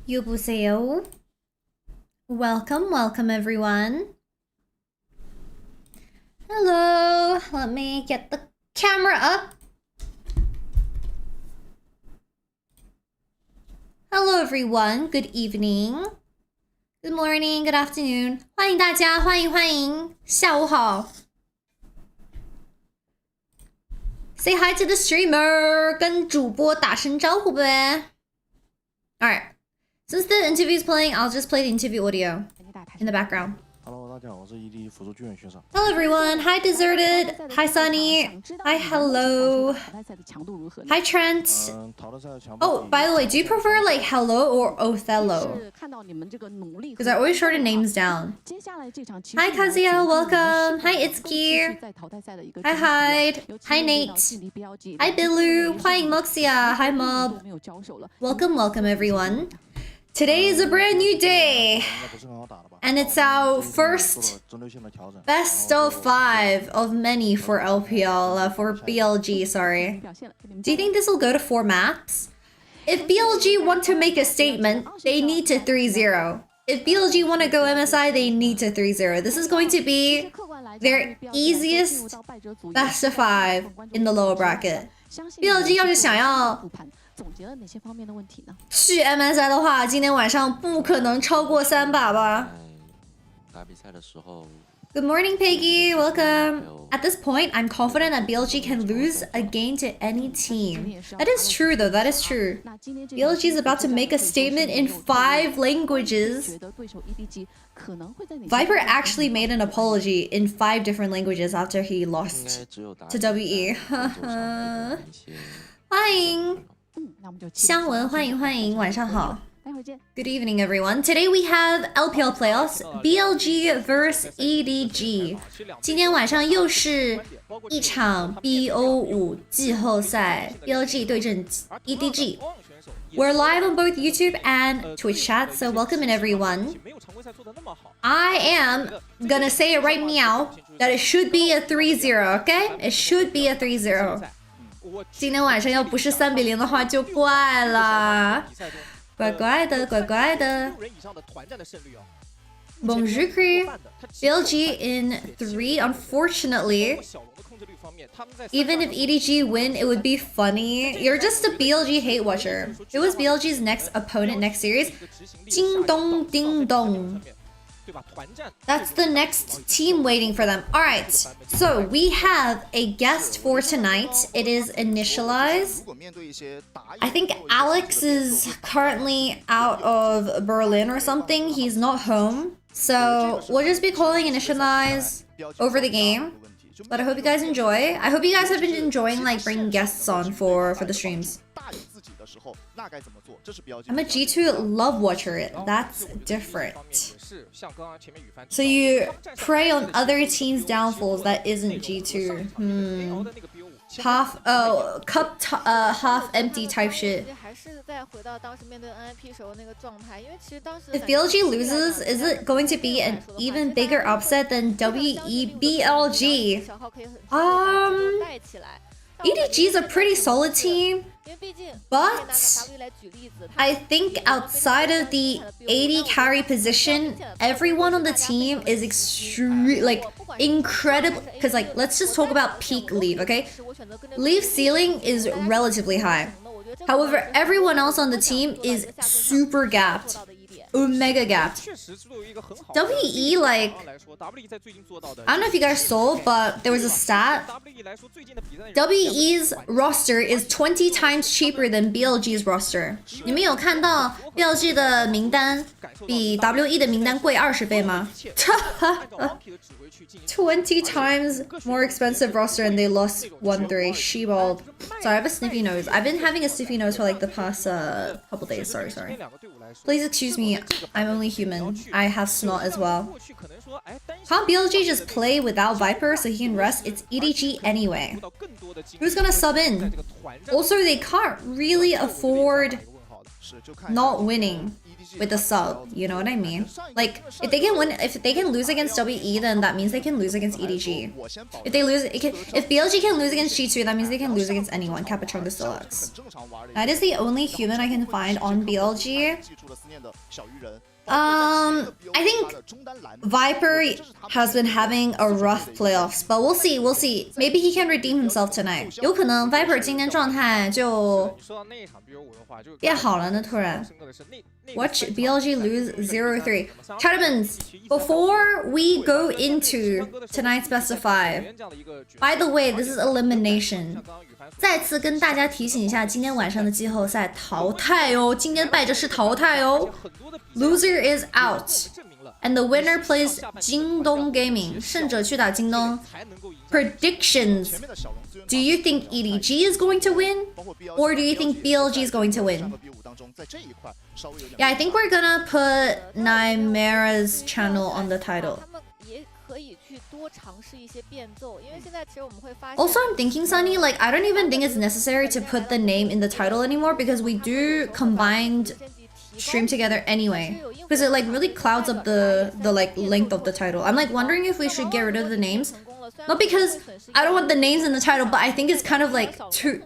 여보세요. Welcome everyone. Hello, let me get the camera up. Hello everyone, good evening. Good morning, good afternoon. 欢迎大家，欢迎，下午好。Say hi to the streamer， 跟主播打声招呼呗。Alright, since the interview is playing, I'll just play the interview audio in the background. Hello， 大家好，我是 EDG 辅助剧院学长。Hello everyone, hi Deserted, hi Sunny, hi Hello, hi Trent. Oh, by the way, do you prefer like Hello or Othello? Because I always shorten names down. Hi Kazuya, welcome. Hi Itsuki. Hi Hyde. Hi Nate. Hi Bilu. Hi Moxia. Hi Mob. Welcome everyone. Today is a brand new day, and it's our first best of 5 of many for LPL, for BLG, sorry. Do you think this will go to 4 maps? If BLG want to make a statement, they need to 3-0. If BLG want to go MSI, they need to 3-0. This is going to be their easiest best of 5 in the lower bracket. BLG 要是想要去 MSI 的话，今天晚上不可能超过3把吧。Good morning, Peggy. Welcome. At this point, I'm confident that BLG can lose a game to any team. That is true, though. That is true. BLG is about to make a statement in 5 languages. Viper actually made an apology in 5 different languages after he lost to WE. 欢迎香文，欢迎，晚上好。Good evening, everyone. Today we have LPL playoffs, BLG vs EDG. 今天晚上又是一场 BO5 季后赛 ，BLG 对阵 EDG. We're live on both YouTube and Twitch chat, so welcome in everyone. I am gonna say it right now that it should be a 3-0, okay? It should be a 3-0. 今天晚上要不是3-0的话就怪了，乖乖的。Bonjour, BLG in 3, unfortunately. Even if EDG win, it would be funny. You're just a BLG hate watcher. It was BLG's next opponent next series. Ding dong, ding dong. That's the next team waiting for them. Alright, so we have a guest for tonight. It is Initialize. I think Alex is currently out of Berlin or something. He's not home. So we'll just be calling Initialize over the game. But I hope you guys enjoy. I hope you guys have been enjoying like bringing guests on for the streams. I'm a G2 love watcher. That's different. So you prey on other teams' downfalls that isn't G2. Half empty type shit. If BLG loses, is it going to be an even bigger upset than WEBLG? EDG is a pretty solid team, but I think outside of the AD carry position, everyone on the team is incredible. Because let's just talk about peak Leave, okay? Leave ceiling is relatively high. However, everyone else on the team is super gapped. Mega gapped. WE, I don't know if you guys saw, but there was a stat. WE's roster is 20 times cheaper than BLG's roster. 你们有看到 BLG 的名单比 WE 的名单贵20倍吗？20 times more expensive roster and they lost 1-3. She-balled. Sorry, I have a sniffy nose. I've been having a sniffy nose for the past couple days. Sorry. Please excuse me. I'm only human. I have snot as well. Can't BLG just play without Viper so he can rest? It's EDG anyway. Who's gonna sub in? Also, they can't really afford not winning. with the sub. You know what I mean? Like if they can lose against WE, then that means they can lose against EDG. If BLG can lose against G2, that means they can lose against anyone. Capitron the Deluxe. That is the only human I can find on BLG. I think Viper has been having a rough playoffs, but we'll see, we'll see. Maybe he can redeem himself tonight. 有可能 Viper 今天状态就变好了呢，突然。Watch BLG lose 0-3. Chattermans, before we go into tonight's best of 5, by the way, this is elimination. 再次跟大家提醒一下，今天晚上的季后赛淘汰哦，今天败者是淘汰哦。Loser is out, and the winner plays 京东 Gaming. 胜者去打京东。Predictions. Do you think EDG is going to win, or do you think BLG is going to win? Yeah, I think we're gonna put Nymera's channel on the title. Also, I'm thinking, Sunny, like, I don't even think it's necessary to put the name in the title anymore because we do combined stream together anyway. Because it like really clouds up the like length of the title. I'm like wondering if we should get rid of the names. Not because I don't want the names in the title, but I think it's kind of like too...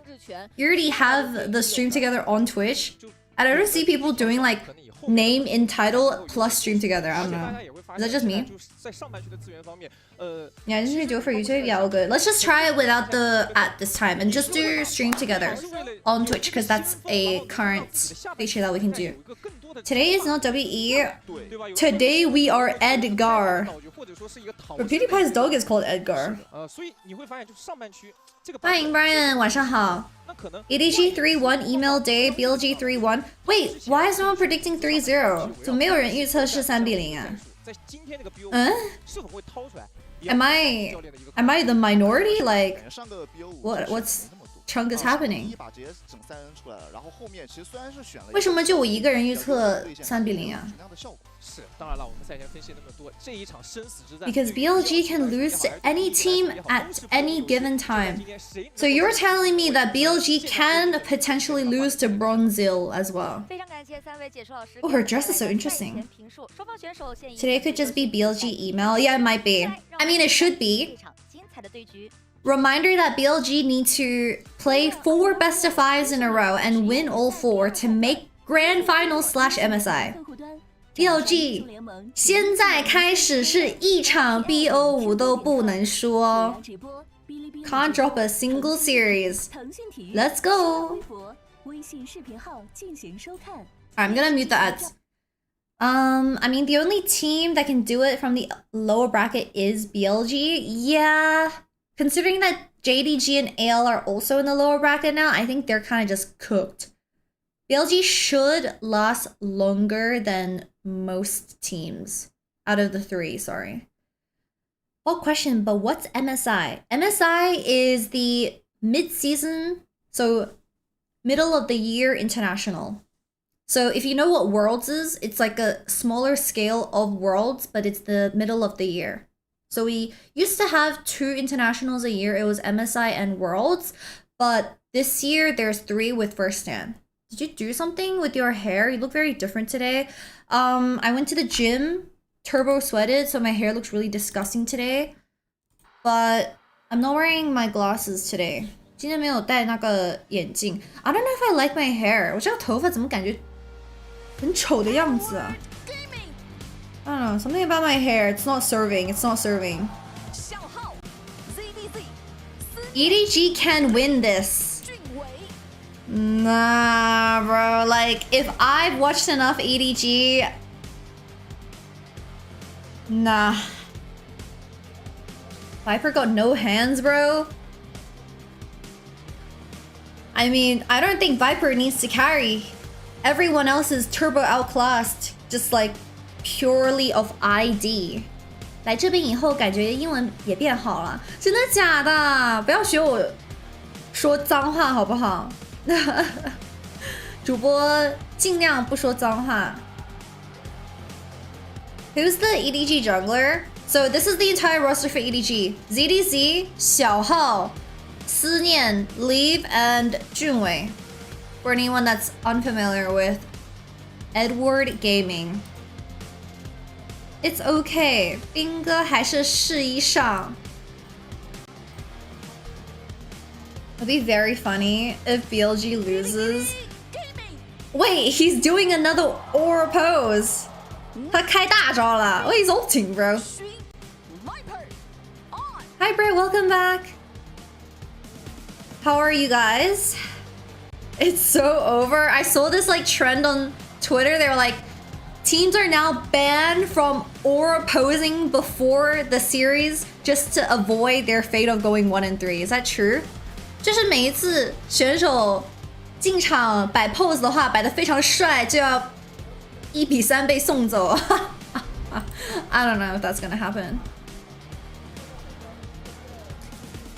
You already have the stream together on Twitch. And I don't see people doing like name in title plus stream together. I don't know. Is that just me? Yeah, just do it for YouTube. Yeah, all good. Let's just try it without the @ this time and just do stream together on Twitch because that's a current feature that we can do. Today is not WE. Today we are Edgar. But PewDiePie's dog is called Edgar. Hi, Brian. 晚上好。EDG 3-1 email day, BLG 3-1. Wait, why is no one predicting 3-0? 怎么没有人预测是3-0啊？Am I the minority? Like, what's chunk is happening? 为什么就我一个人预测3-0啊？ Because BLG can lose to any team at any given time. So you're telling me that BLG can potentially lose to Bronzil as well. Oh, her dress is so interesting. Today could just be BLG email. Yeah, it might be. I mean, it should be. Reminder that BLG need to play 4 best of 5s in a row and win all 4 to make Grand Finals / MSI. BLG 现在开始是一场 BO5 都不能输哦。Can't drop a single series. Let's go. I'm gonna mute the ads. I mean, the only team that can do it from the lower bracket is BLG. Yeah. Considering that JDG and AL are also in the lower bracket now, I think they're kind of just cooked. BLG should last longer than most teams. Out of the 3, sorry. Well, question, but what's MSI? MSI is the mid-season, so middle of the year international. So if you know what Worlds is, it's like a smaller scale of Worlds, but it's the middle of the year. So we used to have 2 internationals a year. It was MSI and Worlds. But this year, there's 3 with First Stand. Did you do something with your hair? You look very different today. I went to the gym, turbo sweated, so my hair looks really disgusting today. But I'm not wearing my glasses today. 今天没有戴那个眼镜. I don't know if I like my hair. 我这个头发怎么感觉很丑的样子啊? I don't know, something about my hair. It's not serving. It's not serving. EDG can win this. Nah, bro. Like, if I've watched enough EDG... Nah. Viper got no hands, bro. I mean, I don't think Viper needs to carry. Everyone else is turbo outclassed. Just like... purely of ID. 来这边以后感觉英文也变好了。真的假的？不要学我说脏话好不好？主播尽量不说脏话。Who's the EDG jungler? So this is the entire roster for EDG. ZDZ, 小号, 思念, Leave, and 俊伟. For anyone that's unfamiliar with Edward Gaming. It's okay. 兵哥还是试一上. It'll be very funny if BLG loses. Wait, he's doing another aura pose. 他开大招了. Oh, he's ulting, bro. Hi, Brett. Welcome back. How are you guys? It's so over. I saw this like trend on Twitter. They were like, teams are now banned from aura posing before the series just to avoid their fate of going 1-3. Is that true? 就是每一次选手进场摆 pose 的话，摆得非常帅，就要1-3被送走。I don't know if that's gonna happen.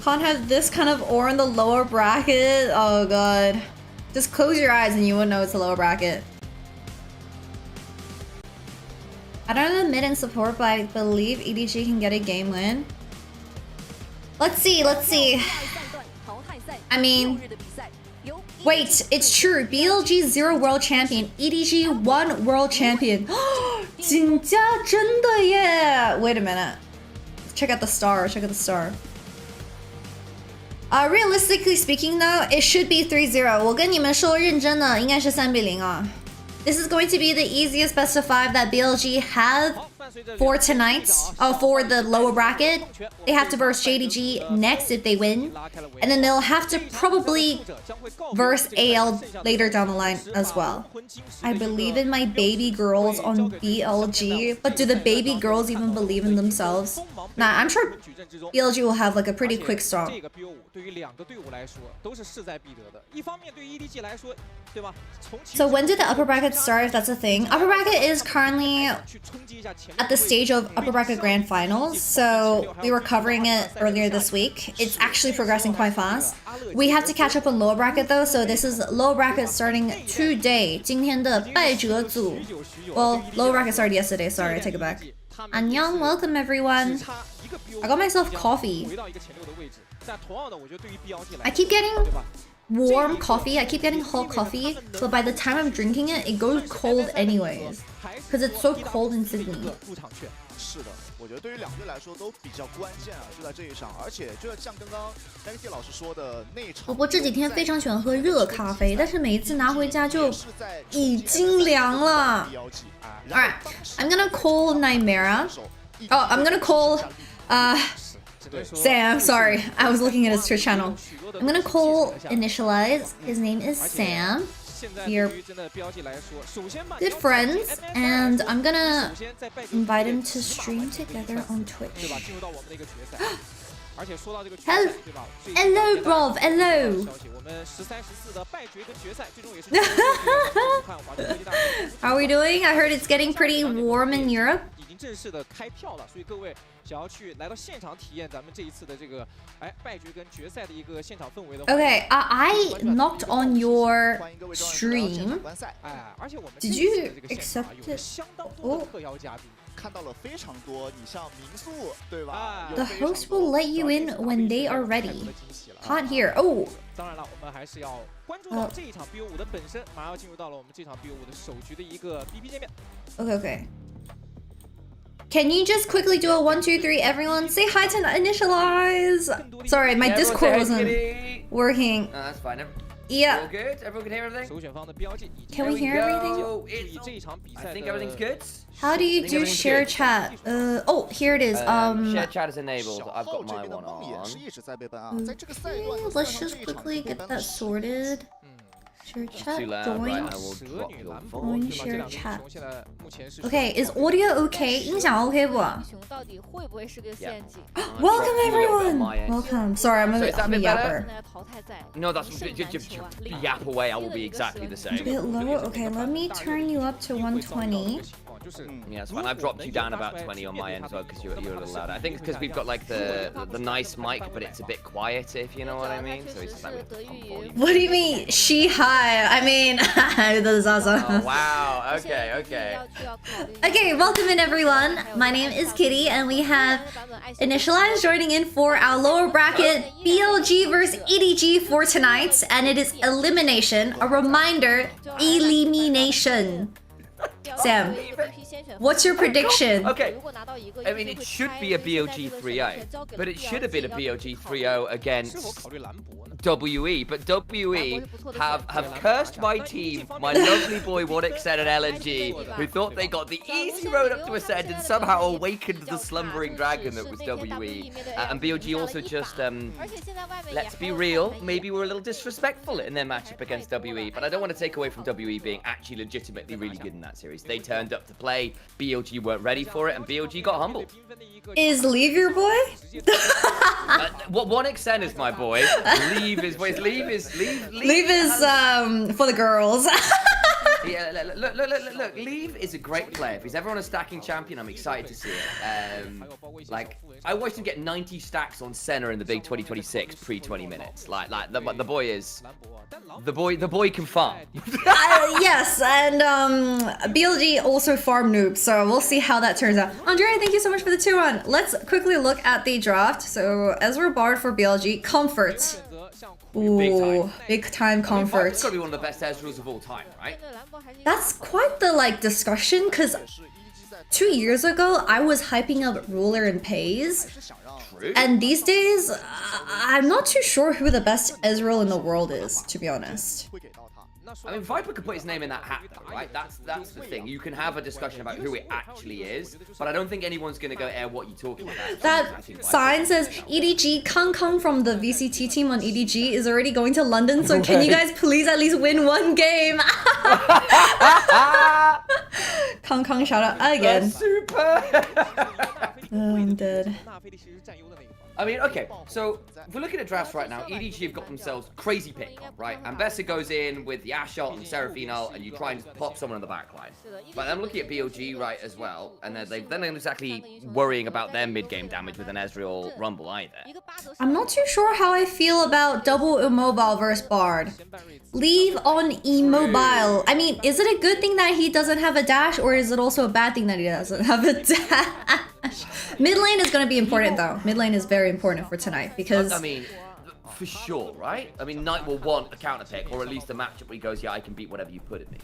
Can't have this kind of aura in the lower bracket. Oh god. Just close your eyes and you wouldn't know it's a lower bracket. I don't know the mid and support, but I believe EDG can get a game win. Let's see, let's see. I mean, wait, it's true. BLG 0 world champion, EDG 1 world champion. 真假真的耶! Wait a minute. Check out the star, check out the star. Realistically speaking though, it should be 3-0. 我跟你们说认真的，应该是3-0啊。This is going to be the easiest best of 5 that BLG have for tonight. For the lower bracket. They have to verse JDG next if they win. And then they'll have to probably verse AL later down the line as well. I believe in my baby girls on BLG. But do the baby girls even believe in themselves? Nah, I'm sure BLG will have like a pretty quick start. So when did the upper bracket start, if that's a thing? Upper bracket is currently at the stage of upper bracket grand finals, so we were covering it earlier this week. It's actually progressing quite fast. We have to catch up on lower bracket though, so this is lower bracket starting today. 今天的败者组. Well, lower bracket started yesterday, sorry, I take it back. Annyeong, welcome everyone. I got myself coffee. I keep getting warm coffee, I keep getting hot coffee, but by the time I'm drinking it, it goes cold anyways. Because it's so cold in Sydney. 是的，我觉得对于两队来说都比较关键啊，就在这一场，而且就像刚刚 LPL 老师说的那一场。我这几天非常喜欢喝热咖啡，但是每一次拿回家就已经凉了。Alright, I'm gonna call Nightmare. Oh, I'm gonna call Sam. Sorry, I was looking at his Twitch channel. I'm gonna call Initialize. His name is Sam. We're good friends, and I'm gonna invite him to stream together on Twitch. Hello, bro. Hello. How are we doing? I heard it's getting pretty warm in Europe. 正式的开票了，所以各位想要去来到现场体验咱们这一次的这个败局跟决赛的一个现场氛围的话 Okay, I knocked on your stream. Did you accept it? Oh. 看到了非常多，你像民宿，对吧？ The host will let you in when they are ready. Hot here. Oh. 当然了，我们还是要关注到这一场 BO5 的本身，马上要进入到了我们这场 BO5 的首局的一个 BP 界面。 Okay. Can you just quickly do a 1, 2, 3? Everyone say hi to Initialize. Sorry, my Discord wasn't working. No, that's fine. Yeah. All good? Everyone can hear everything? Can we hear everything? I think everything's good. How do you do share chat? Oh, here it is. Share chat is enabled. I've got my one on. Okay, let's just quickly get that sorted. Share chat, Too loud. join, Right, I will drop your join phone. share chat. Okay, is audio okay? 音响 OK 不？ Welcome everyone! Welcome. Sorry, I'm a yapper. No, that's yap away. I will be exactly the A same. bit low? Okay, let me turn you up to 120. Yeah, it's fine. I've dropped you down about 20 on my end as well because you're a little louder. I think it's because we've got like the nice mic, but it's a bit quiet, if you know what I mean. So it's just like with the pump volume. What do you mean? She high? I mean, that is awesome. Oh, wow. Okay, okay. Okay, welcome in everyone. My name is Kitty, and we have Initialize joining in for our lower bracket BLG versus EDG for tonight, and it is elimination. A reminder, elimination. Sam, what's your prediction? Okay, I mean, it should be a BLG 3-0, but it should have been a BLG 3-0 against WE. But WE have cursed my team, my lovely boy 1xN and LNG, who thought they got the easy road up to Ascend and somehow awakened the slumbering dragon that was WE. And BLG also just, let's be real, maybe we're a little disrespectful in their matchup against WE, but I don't want to take away from WE being actually legitimately really good in that series. They turned up to play, BLG weren't ready for it, and BLG got humbled. Is Leave your boy? What 1xN is my boy. Leave is for the girls. Yeah, look, Leave is a great player. If he's ever on a stacking champion, I'm excited to see it. Like, I watched him get 90 stacks on Senna in the big 2026 pre-20 minutes. Like the boy is... The boy can farm. Yes, and BLG also farm noobs, so we'll see how that turns out. Andrea, thank you so much for the 2-1. Let's quickly look at the draft. So, Ezreal Bard for BLG. Comfort. Ooh, big time comfort. It's gotta be one of the best Ezreals of all time, right? That's quite the discussion, because 2 years ago I was hyping up Ruler and Pays, and these days I'm not too sure who the best Ezreal in the world is, to be honest. I mean, Viper could put his name in that hat, though, right? That's the thing. You can have a discussion about who it actually is, but I don't think anyone's gonna go air what you're talking about. That sign says EDG Kang from the VCT team on EDG is already going to London, so can you guys please at least win one game? Kang shout out again. That's super. I'm dead. I mean, okay, so if we're looking at drafts right now, EDG have got themselves crazy pick, right? And Bessa goes in with the Ashot and Seraphine, and you try and pop someone in the back line. But I'm looking at BLG, right, as well, and they're not exactly worrying about their mid-game damage with an Ezreal Rumble either. I'm not too sure how I feel about double immobile versus Bard. Leave on immobile. I mean, is it a good thing that he doesn't have a dash, or is it also a bad thing that he doesn't have a dash? Mid lane is going to be important, though. Mid lane is very important for tonight, because... I mean, for sure, right? I mean, Knight will want a counter pick, or at least a matchup where he goes, yeah, I can beat whatever you put at me.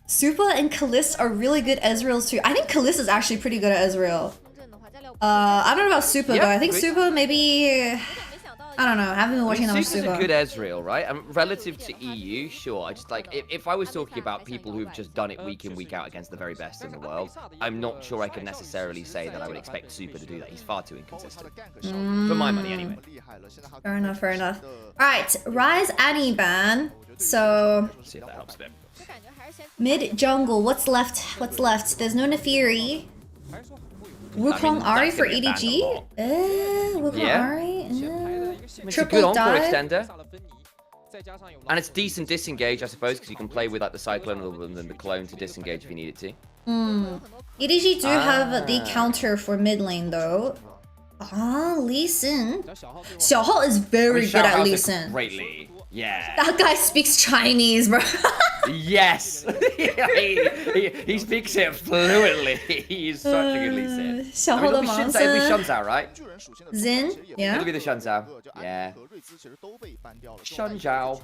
Supa and Kalist are really good Ezreals, too. I think Kalist is actually pretty good at Ezreal. I don't know about Supa, though. I think Supa maybe... I don't know. I haven't been watching that much Supa's Supa. a good Ezreal, right? Relative to EU, sure. I just like if I was talking about people who've just done it week in, week out against the very best in the world, I'm not sure I could necessarily say that I would expect Supa to do that. He's far too inconsistent. For my money, anyway. Fair enough, fair enough. Alright, Rise Annie ban. So... See if that helps a bit. Mid jungle, what's left? What's left? There's no Nefiri. Wukong Ari for EDG? Wukong Ari? It's a good encore extender. And it's decent disengage, I suppose, because you can play with like the Cyclone and the clone to disengage if you need it to. EDG do have the counter for mid lane, though. Lee Sin. Xiaohao is very good at Lee Sin. Greatly. Yeah. That guy speaks Chinese, bro. Yes. he speaks it fluently. He's such a good Lee Sin. Xiaohao the It'll be Shunzhao, right? Xin? Yeah. It'll be the Shunzhao. Yeah. Shunzhao.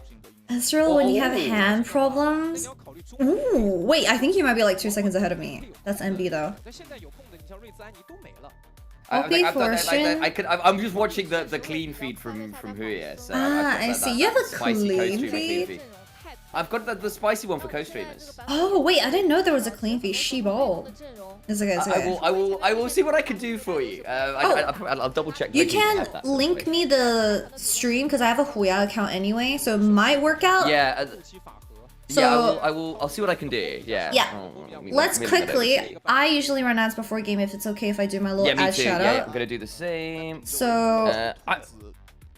Ezreal when you have hand problems. Ooh, wait, I think you might be like 2 seconds ahead of me. That's MB though. I'm just watching the clean feed from Huya. So I see. You have a clean feed? I've got the spicy one for co-streamers. Oh wait, I didn't know there was a clean feed. Shibol. It's okay, it's okay. I will see what I can do for you. I'll double check. You can link me the stream because I have a Huya account anyway, so it might work out. Yeah. So yeah, I'll see what I can do. Yeah. Yeah. Let's quickly. I usually run ads before game if it's okay if I do my little ad shout out. Yeah, I'm gonna do the same. So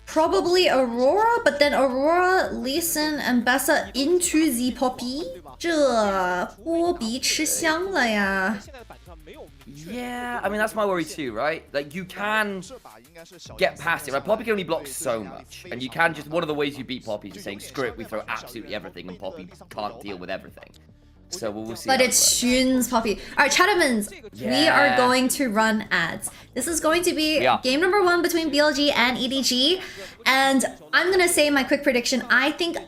probably Aurora, but then Aurora, Lee Sin, and Bessa into the Poppy. 这波比吃香了呀。 Yeah, I mean that's my worry too, right? Like you can get past it, right? Poppy can only block so much, and you can just one of the ways you beat Poppy is just saying screw it, we throw absolutely everything, and Poppy can't deal with everything. So we'll see. But it's Shun's Poppy. Alright, Chattermans, we are going to run ads. This is going to be game number 1 between BLG and EDG, and I'm gonna say my quick prediction. I think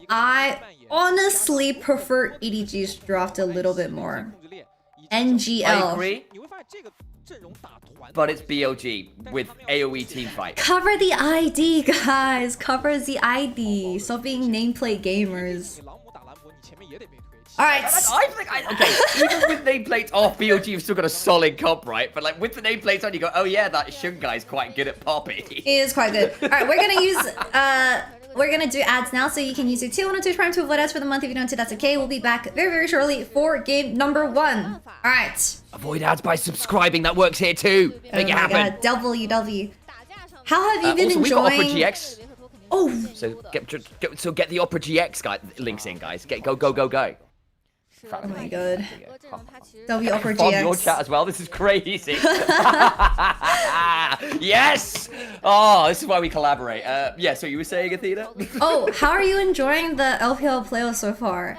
honestly prefer EDG's draft a little bit more. NGL. I agree. But it's BLG with AoE team fight. Cover the ID, guys. Cover the ID. Stop being nameplate gamers. Alright. Okay, even with nameplates off, BLG you've still got a solid comp, right? But like with the nameplates on, you go, oh yeah, that Shun guy's quite good at Poppy. He is quite good. Alright, we're gonna do ads now, so you can use your tier 1 or 2 Prime to avoid ads for the month. If you don't do that's okay. We'll be back very, very shortly for game number 1. Alright. Avoid ads by subscribing, that works here too. Make it happen. God, WW. How have you been also, enjoying? We've got Opera GX. Oh! So get the Opera GX guy links in, guys. Go. Oh my god. W Opera From your GX. chat as well. This is crazy. Yes. Oh, this is why we collaborate. Yeah. So you were saying, Athena? Oh, how are you enjoying the LPL playoffs so far?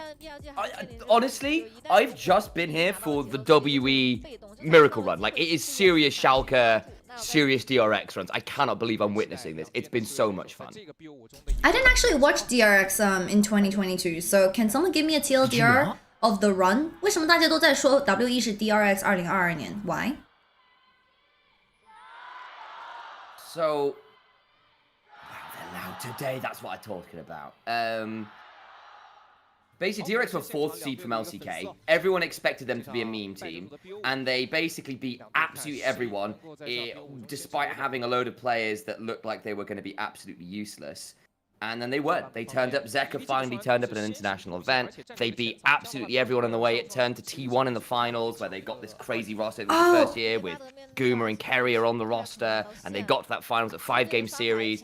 Honestly, I've just been here for the WE miracle run. Like, it is serious Schalke, serious DRX runs. I cannot believe I'm witnessing this. It's been so much fun. I didn't actually watch DRX in 2022, so can someone give me a TLDR of the run? 为什么大家都在说 WE 是 DRX 2022年? Why? So, wow, they're loud today. That's what I'm talking about. Basically, DRX were 4th seed from LCK. Everyone expected them to be a meme team, and they basically beat absolutely everyone, despite having a load of players that looked like they were going to be absolutely useless. And then they weren't. They turned up. Zeka finally turned up at an international event. They beat absolutely everyone on the way. It turned to T1 in the finals, where they got this crazy roster in the first year with Guma and Kerrier on the roster, and they got to that finals, a 5-game series.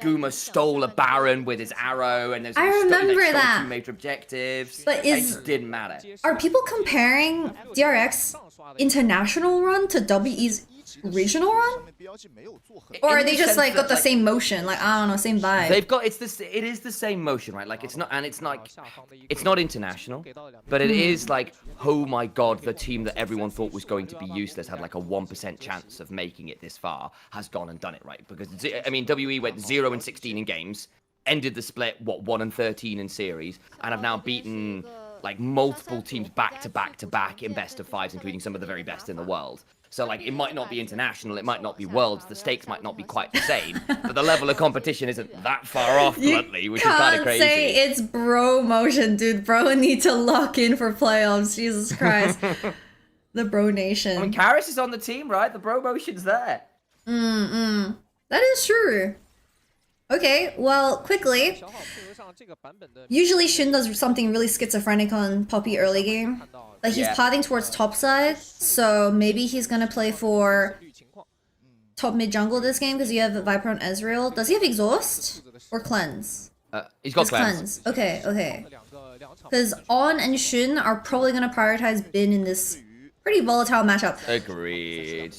Guma stole a Baron with his arrow, and there's two major objectives. But it just didn't matter. Are people comparing DRX international run to WE's regional run? Or are they just like got the same motion, like I don't know, same vibe? They've got it is the same motion, right? Like it's not international, but it is like, oh my god, the team that everyone thought was going to be useless had like a 1% chance of making it this far has gone and done it, right? Because I mean, WE went 0-16 in games, ended the split 1-13 in series, and have now beaten like multiple teams back to back in best of 5s, including some of the very best in the world. So, like, it might not be international, it might not be worlds, the stakes might not be quite the same, but the level of competition isn't that far off, bluntly, which is kind of crazy. You can't say it's bro motion, dude. Bro need to lock in for playoffs, Jesus Christ. The bro nation. I mean, Karis is on the team, right? The bro motion's there. That is true. Okay, well, quickly. Usually Shun does something really schizophrenic on Poppy early game. Like he's pathing towards top side, so maybe he's gonna play for top mid jungle this game because you have Viper on Ezreal. Does he have exhaust or cleanse? He's got cleanse. Okay. Because On and Shun are probably gonna prioritize Bin in this pretty volatile matchup. Agreed.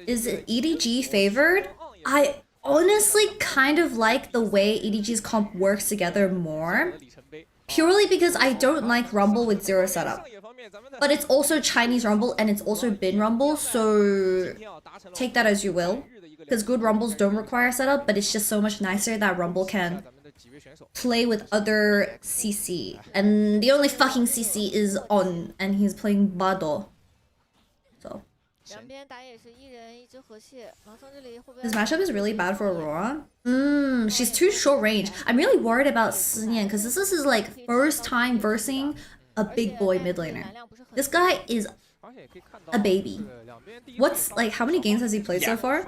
Is EDG favored? I honestly kind of like the way EDG's comp works together more. Purely because I don't like Rumble with 0 setup. But it's also Chinese Rumble and it's also Bin Rumble, so take that as you will. Because good Rumbles don't require setup, but it's just so much nicer that Rumble can play with other CC. And the only fucking CC is On, and he's playing Bado. So. This matchup is really bad for Aurora. She's too short range. I'm really worried about Sinyan because this is like first time versing a big boy mid laner. This guy is a baby. What's like, how many games has he played so far?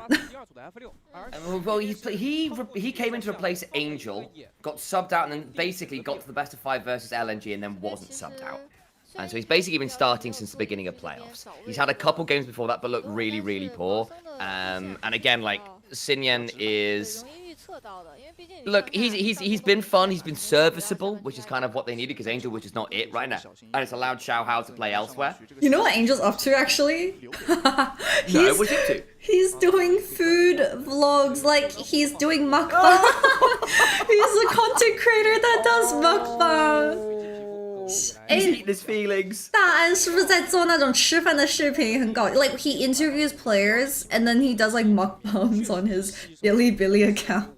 Well, he came in to replace Angel, got subbed out, and then basically got to the best of 5 versus LNG and then wasn't subbed out. And so he's basically been starting since the beginning of playoffs. He's had a couple games before that, but looked really, really poor. And again, like, Sinyan is... Look, he's been fun, he's been serviceable, which is kind of what they needed, because Angel was just not it right now. And it's allowed Xiao Hao to play elsewhere. You know what Angel's up to, actually? No, what's he up to? He's doing food vlogs, like, he's doing mukbang. He's a content creator that does mukbang. He's eating his feelings. 大安是不是在做那种吃饭的视频很搞 Like he interviews players and then he does like mukbangs on his Bilibili account.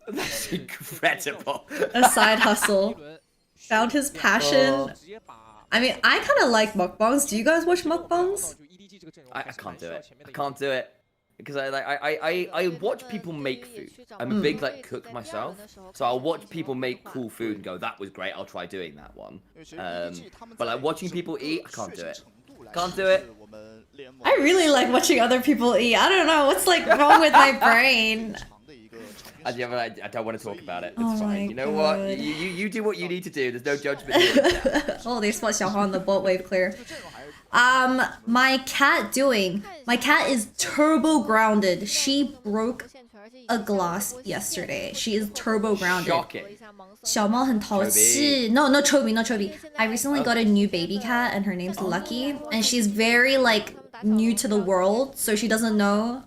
That's incredible. A side hustle. Found his passion. I mean, I kind of like mukbangs. Do you guys watch mukbangs? I can't do it. I can't do it. Because I watch people make food. I'm a big like cook myself, so I'll watch people make cool food and go, that was great, I'll try doing that one. But like watching people eat, I can't do it. Can't do it. I really like watching other people eat. I don't know what's like wrong with my brain. I don't want to talk about it. It's Oh fine. my You know what? God. You do what you need to do. There's no judgment here. Oh, they spot Xiaohua on the boat wave clear. My cat doing? My cat is turbo grounded. She broke a glass yesterday. She is turbo grounded. Shocking. 小猫很淘气. No, not Chobi, not Chobi. I recently got a new baby cat and her name's Lucky. And she's very like new to the world, so she doesn't know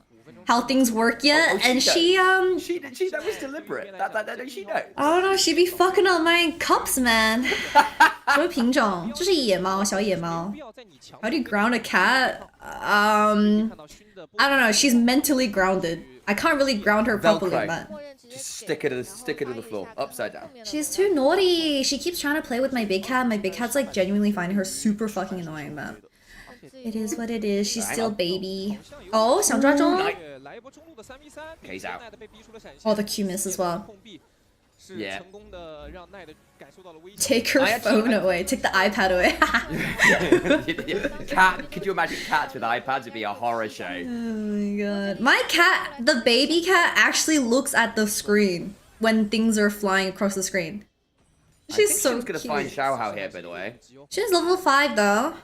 how things work yet. And she that was deliberate. That she knows. I don't know, she be fucking up my cups, man. 什么品种？这是野猫，小野猫。How do you ground a cat? I don't know. She's mentally grounded. I can't really ground her properly, Velcro. but Just stick it to the floor, upside down. she's too naughty. She keeps trying to play with my big cat. My big cat's like genuinely finding her super fucking annoying, but it is what it is. She's still baby. Oh, 想抓中. Okay, he's out. Oh, the Q miss as well. Yeah. Take her phone away. Take the iPad away. Cat, could you imagine cats with iPads? It'd be a horror show. Oh my god. My cat, the baby cat, actually looks at the screen when things are flying across the screen. She's so She's gonna cute. find Xiaohao here, by the way. She's level 5 though.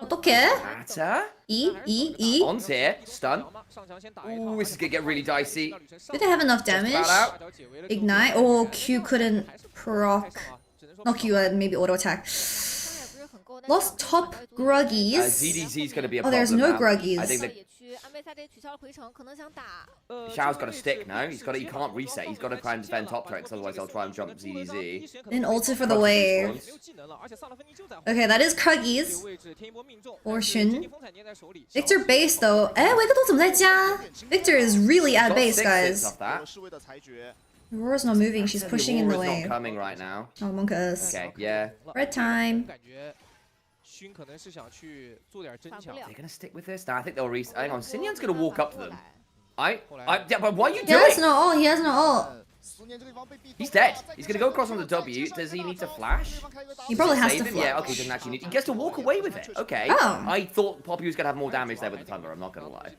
어떡해? Matter? E. On's here. Stun. Ooh, this is gonna get really dicey. Did they have enough damage? Flat out. Ignite? Oh, Q couldn't proc. Not Q, maybe auto attack. Lost top gruggies. ZDZ's gonna be a Oh, problem. there's no now. gruggies. I think that Xiao's got to stick now. He can't reset. He's got to try and defend top tracks, otherwise I'll try and jump ZDZ. Then ulted for the wave. Okay, that is Kruggies. Or Shun. Victor base though. Eh, Wiggledo 怎么在家? Victor is really at Got base, 6 hits guys. off that. Aurora's not moving, she's pushing in the Aurora's wave. not coming right now. Oh, Monkus. Okay, yeah. Red time. They're gonna stick with this? Nah, I think they'll reset. Hang on, Sinyan's gonna walk up to them. Yeah, but what are you He has doing? no ult, he has no ult. He's dead. He's gonna go across on the W. Does he need to flash? He probably has Save to him? flash. Yeah, okay, he doesn't actually need. He gets to walk away with it. Okay. Oh. I thought Poppy was gonna have more damage there with the Thunder. I'm not gonna lie.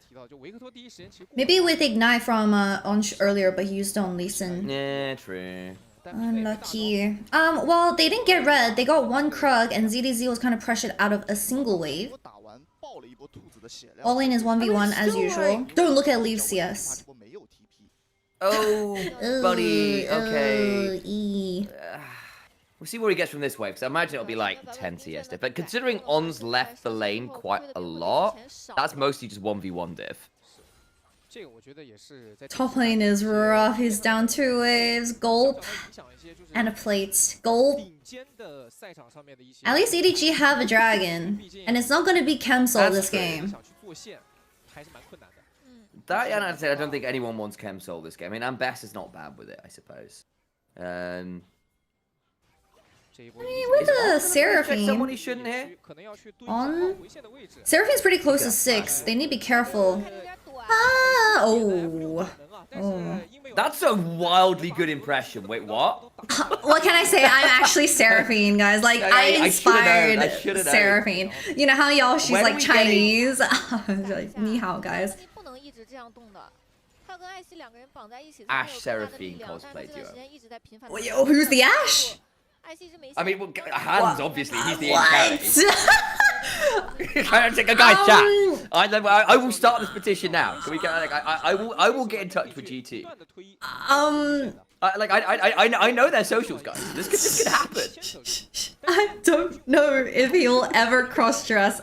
Maybe with Ignite from Onsh earlier, but he used it on Lee Sin. Yeah, true. Unlucky. Well, they didn't get red. They got one Krug, and ZDZ was kind of pressured out of a single wave. All in is 1v1 as usual. Don't look at Leave CS. Oh, buddy. Okay. E. We'll see what he gets from this wave. So I imagine it'll be like 10 CS diff. But considering On's left the lane quite a lot, that's mostly just 1v1 diff. Top lane is rough. He's down 2 waves. Gulp. And a plate. Gulp. At least EDG have a dragon. And it's not going to be Kemsol this game. That, yeah, I don't think anyone wants Chem Soul this game. I mean, Ambess is not bad with it, I suppose. I mean, with the Seraphine. Someone he shouldn't hit? On. Seraphine's pretty close to 6. They need to be careful. Ah! Oh. Oh. That's a wildly good impression. Wait, what? What can I say? I'm actually Seraphine, guys. Like, I inspired I should've known. Seraphine. You know how y'all, she's When like are we getting- Chinese. Like, ni hao, guys. Ash Seraphine cosplay duo. Well, yo, who's the Ash? I mean, well, Hans, obviously, he's the What? Guys, chat. I will start this petition now. Can we get like I will get in touch with G2. I know their socials, guys. This could happen. I don't know if he'll ever cross-dress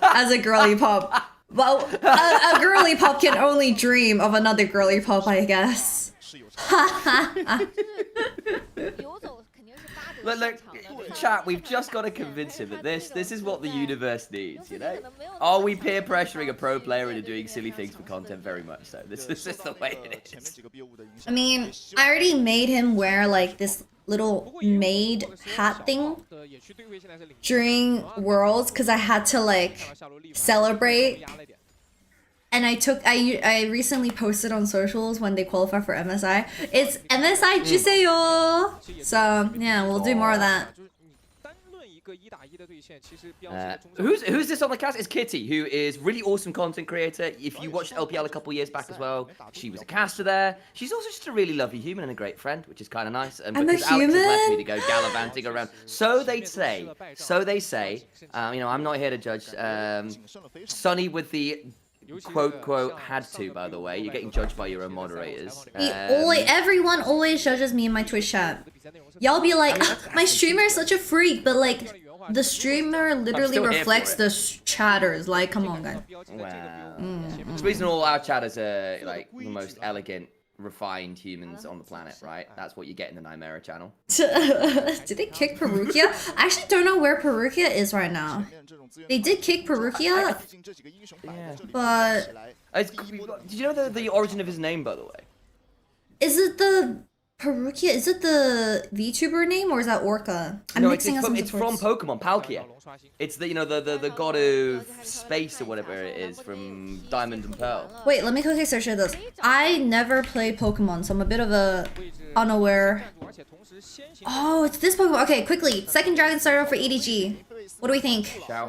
as a girly pop. Well, a girly pop can only dream of another girly pop, I guess. Look, chat, we've just got to convince him that this is what the universe needs, you know? Are we peer pressuring a pro player into doing silly things for content? Very much so. This is the way it is. I mean, I already made him wear like this little maid hat thing during Worlds because I had to like celebrate. And I recently posted on socials when they qualify for MSI. It's MSI 주세요. So yeah, we'll do more of that. Who's this on the cast? It's Kitty, who is really awesome content creator. If you watched LPL a couple years back as well, she was a caster there. She's also just a really lovely human and a great friend, which is kind of nice. And because Alex has left me to go gallivanting around, so they say. You know, I'm not here to judge. Sunny with the quote had to, by the way. You're getting judged by your own moderators. Everyone always judges me in my Twitch chat. Y'all be like, my streamer is such a freak, but like the streamer literally reflects the chatters. Like, come on, guys. Wow. It's the reason all our chatters are like the most elegant, refined humans on the planet, right? That's what you get in the Nymera channel. Did they kick Perukia? I actually don't know where Perukia is right now. They did kick Perukia, but... Did you know the origin of his name, by the way? Is it the Perukia? Is it the VTuber name, or is that Orca? I'm mixing up some it's from Pokemon, Palkia. It's the, you know, the god of space or whatever it is from Diamond and Pearl. Wait, let me quickly search this. I never played Pokemon, so I'm a bit of a unaware. Oh, it's this Pokemon. Okay, quickly. Second Dragon starter for EDG. What do we think? Hang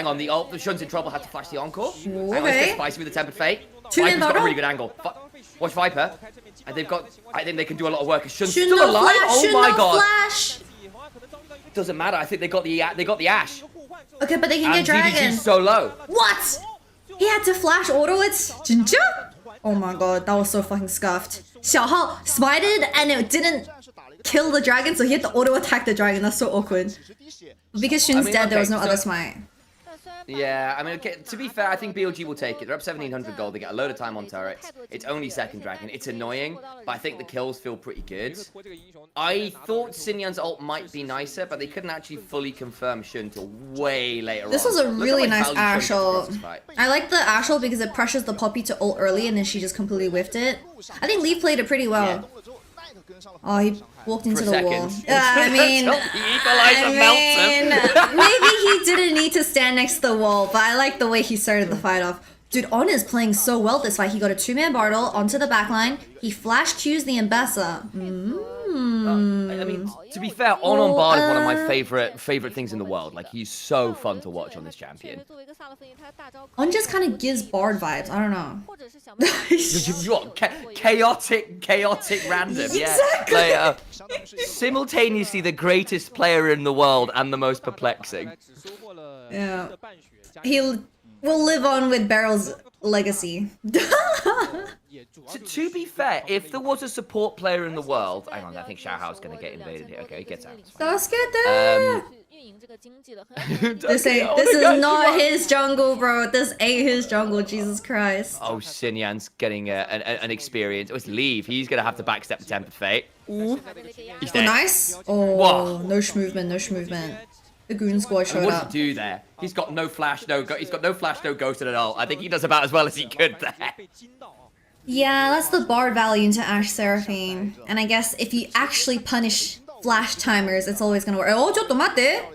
on, the Shun's in trouble, had to flash the encore. Okay. Let's get spicy with the Tempered Fate. Viper's got a really good angle. Watch Viper. And they've got, I think they can do a lot of work. Is Shun still alive? Oh my god. Flash. Doesn't matter, I think they got the Ash. Okay, but they can get Dragon. DDG's so low. What? He had to flash auto it? Jinja? Oh my god, that was so fucking scuffed. Xiaohao smited and it didn't kill the dragon, so he had to auto attack the dragon. That's so awkward. Because Shun's dead, there was no other smite. Yeah, I mean, okay, to be fair, I think BLG will take it. They're up 1700 gold. They get a load of time on turrets. It's only second dragon. It's annoying, but I think the kills feel pretty good. I thought Xinyan's ult might be nicer, but they couldn't actually fully confirm Shun till way later on. This was a really nice Ashe ult. I like the Ashe ult because it pressures the Poppy to ult early and then she just completely whiffed it. I think Leaf played it pretty well. Yeah. Oh, he walked into the wall. I mean, maybe he didn't need to stand next to the wall, but I like the way he started the fight off. Dude, On is playing so well this fight. He got a 2-man Bartle onto the backline. He flash Q's the Mbessa. I mean, to be fair, On Bard is one of my favorite things in the world. Like, he's so fun to watch on this champion. On just kind of gives Bard vibes. I don't know. What? Chaotic random, yeah. Exactly. Like, simultaneously the greatest player in the world and the most perplexing. Yeah. He'll live on with Barrel's legacy. To be fair, if there was a support player in the world... Hang on, I think Xiaohao's going to get invaded here. Okay, he gets out. This is not his jungle, bro. This ain't his jungle, Jesus Christ. Oh, Xinyan's getting an experience. Oh, it's Leave. He's going to have to backstep the Tempered Fate. Ooh. He's dead. Nice. Oh, whoa. No movement, no movement. The Goon Squad showed what up. did he do there? He's got no flash, no ghost at all. I think he does about as well as he could there. Yeah, that's the Bard value into Ashe Seraphine. And I guess if you actually punish flash timers, it's always gonna work. Oh, tomate!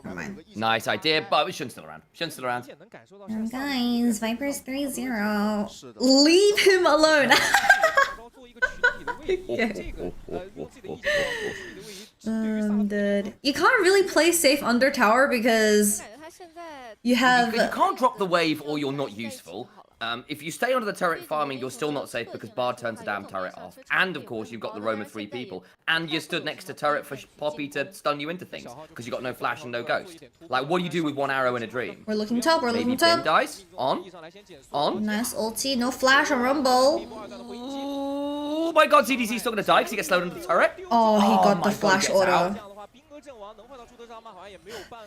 Never mind. Nice idea, but Shun's still around. Guys, Viper's 3-0. Leave him alone! Dead. You can't really play safe under tower because you have... You can't drop the wave or you're not useful. If you stay under the turret farming, you're still not safe because Bard turns the damn turret off. And of course, you've got the roam of 3 people. And you stood next to turret for Poppy to stun you into things because you got no flash and no ghost. Like, what do you do with 1 arrow in a dream? We're looking top, we're looking top. Maybe dies. On. Nice ulti, no flash on Rumble. Oh my god, CDC's still gonna die because he gets slowed into the turret. Oh, he got the flash auto.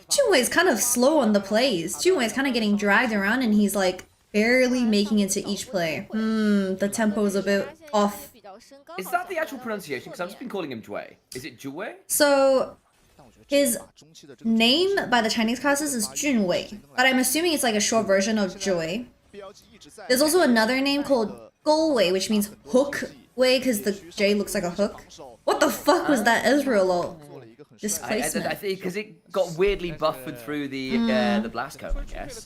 Junwei's kind of slow on the plays. Junwei's kind of getting dragged around and he's like barely making it to each play. The tempo is a bit off Is that the actual pronunciation? Because I've just been calling him Jue. Is it Jue? So his name by the Chinese classes is Junwei, but I'm assuming it's like a short version of Jue. There's also another name called Gouwei, which means hook way because the J looks like a hook. What the fuck was that Ezreal displacement? I think because it got weirdly buffered through the blast cone, I guess.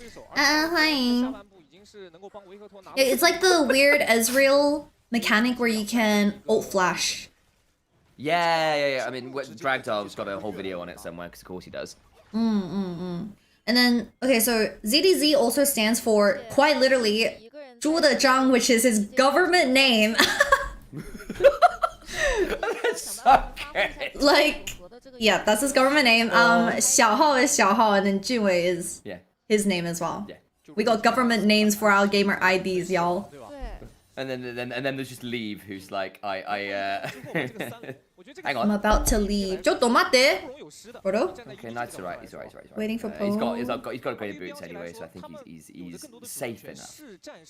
It's like the weird Ezreal mechanic where you can ult flash. Yeah. I mean, Dragdog's got a whole video on it somewhere, because of course he does. And then, okay, so ZDZ also stands for, quite literally, 朱的章, which is his government name. That's so good. Like, yeah, that's his government name. 小号 is 小号, and then 俊伟 is his name as well. Yeah. We got government names for our gamer IDs, y'all. And then there's just Leave, who's like, hang on. I'm about to leave. 좀 tomate. Bro. Okay, no, it's alright. He's alright. Waiting for he's Poe. got great boots anyway, so I think he's safe enough.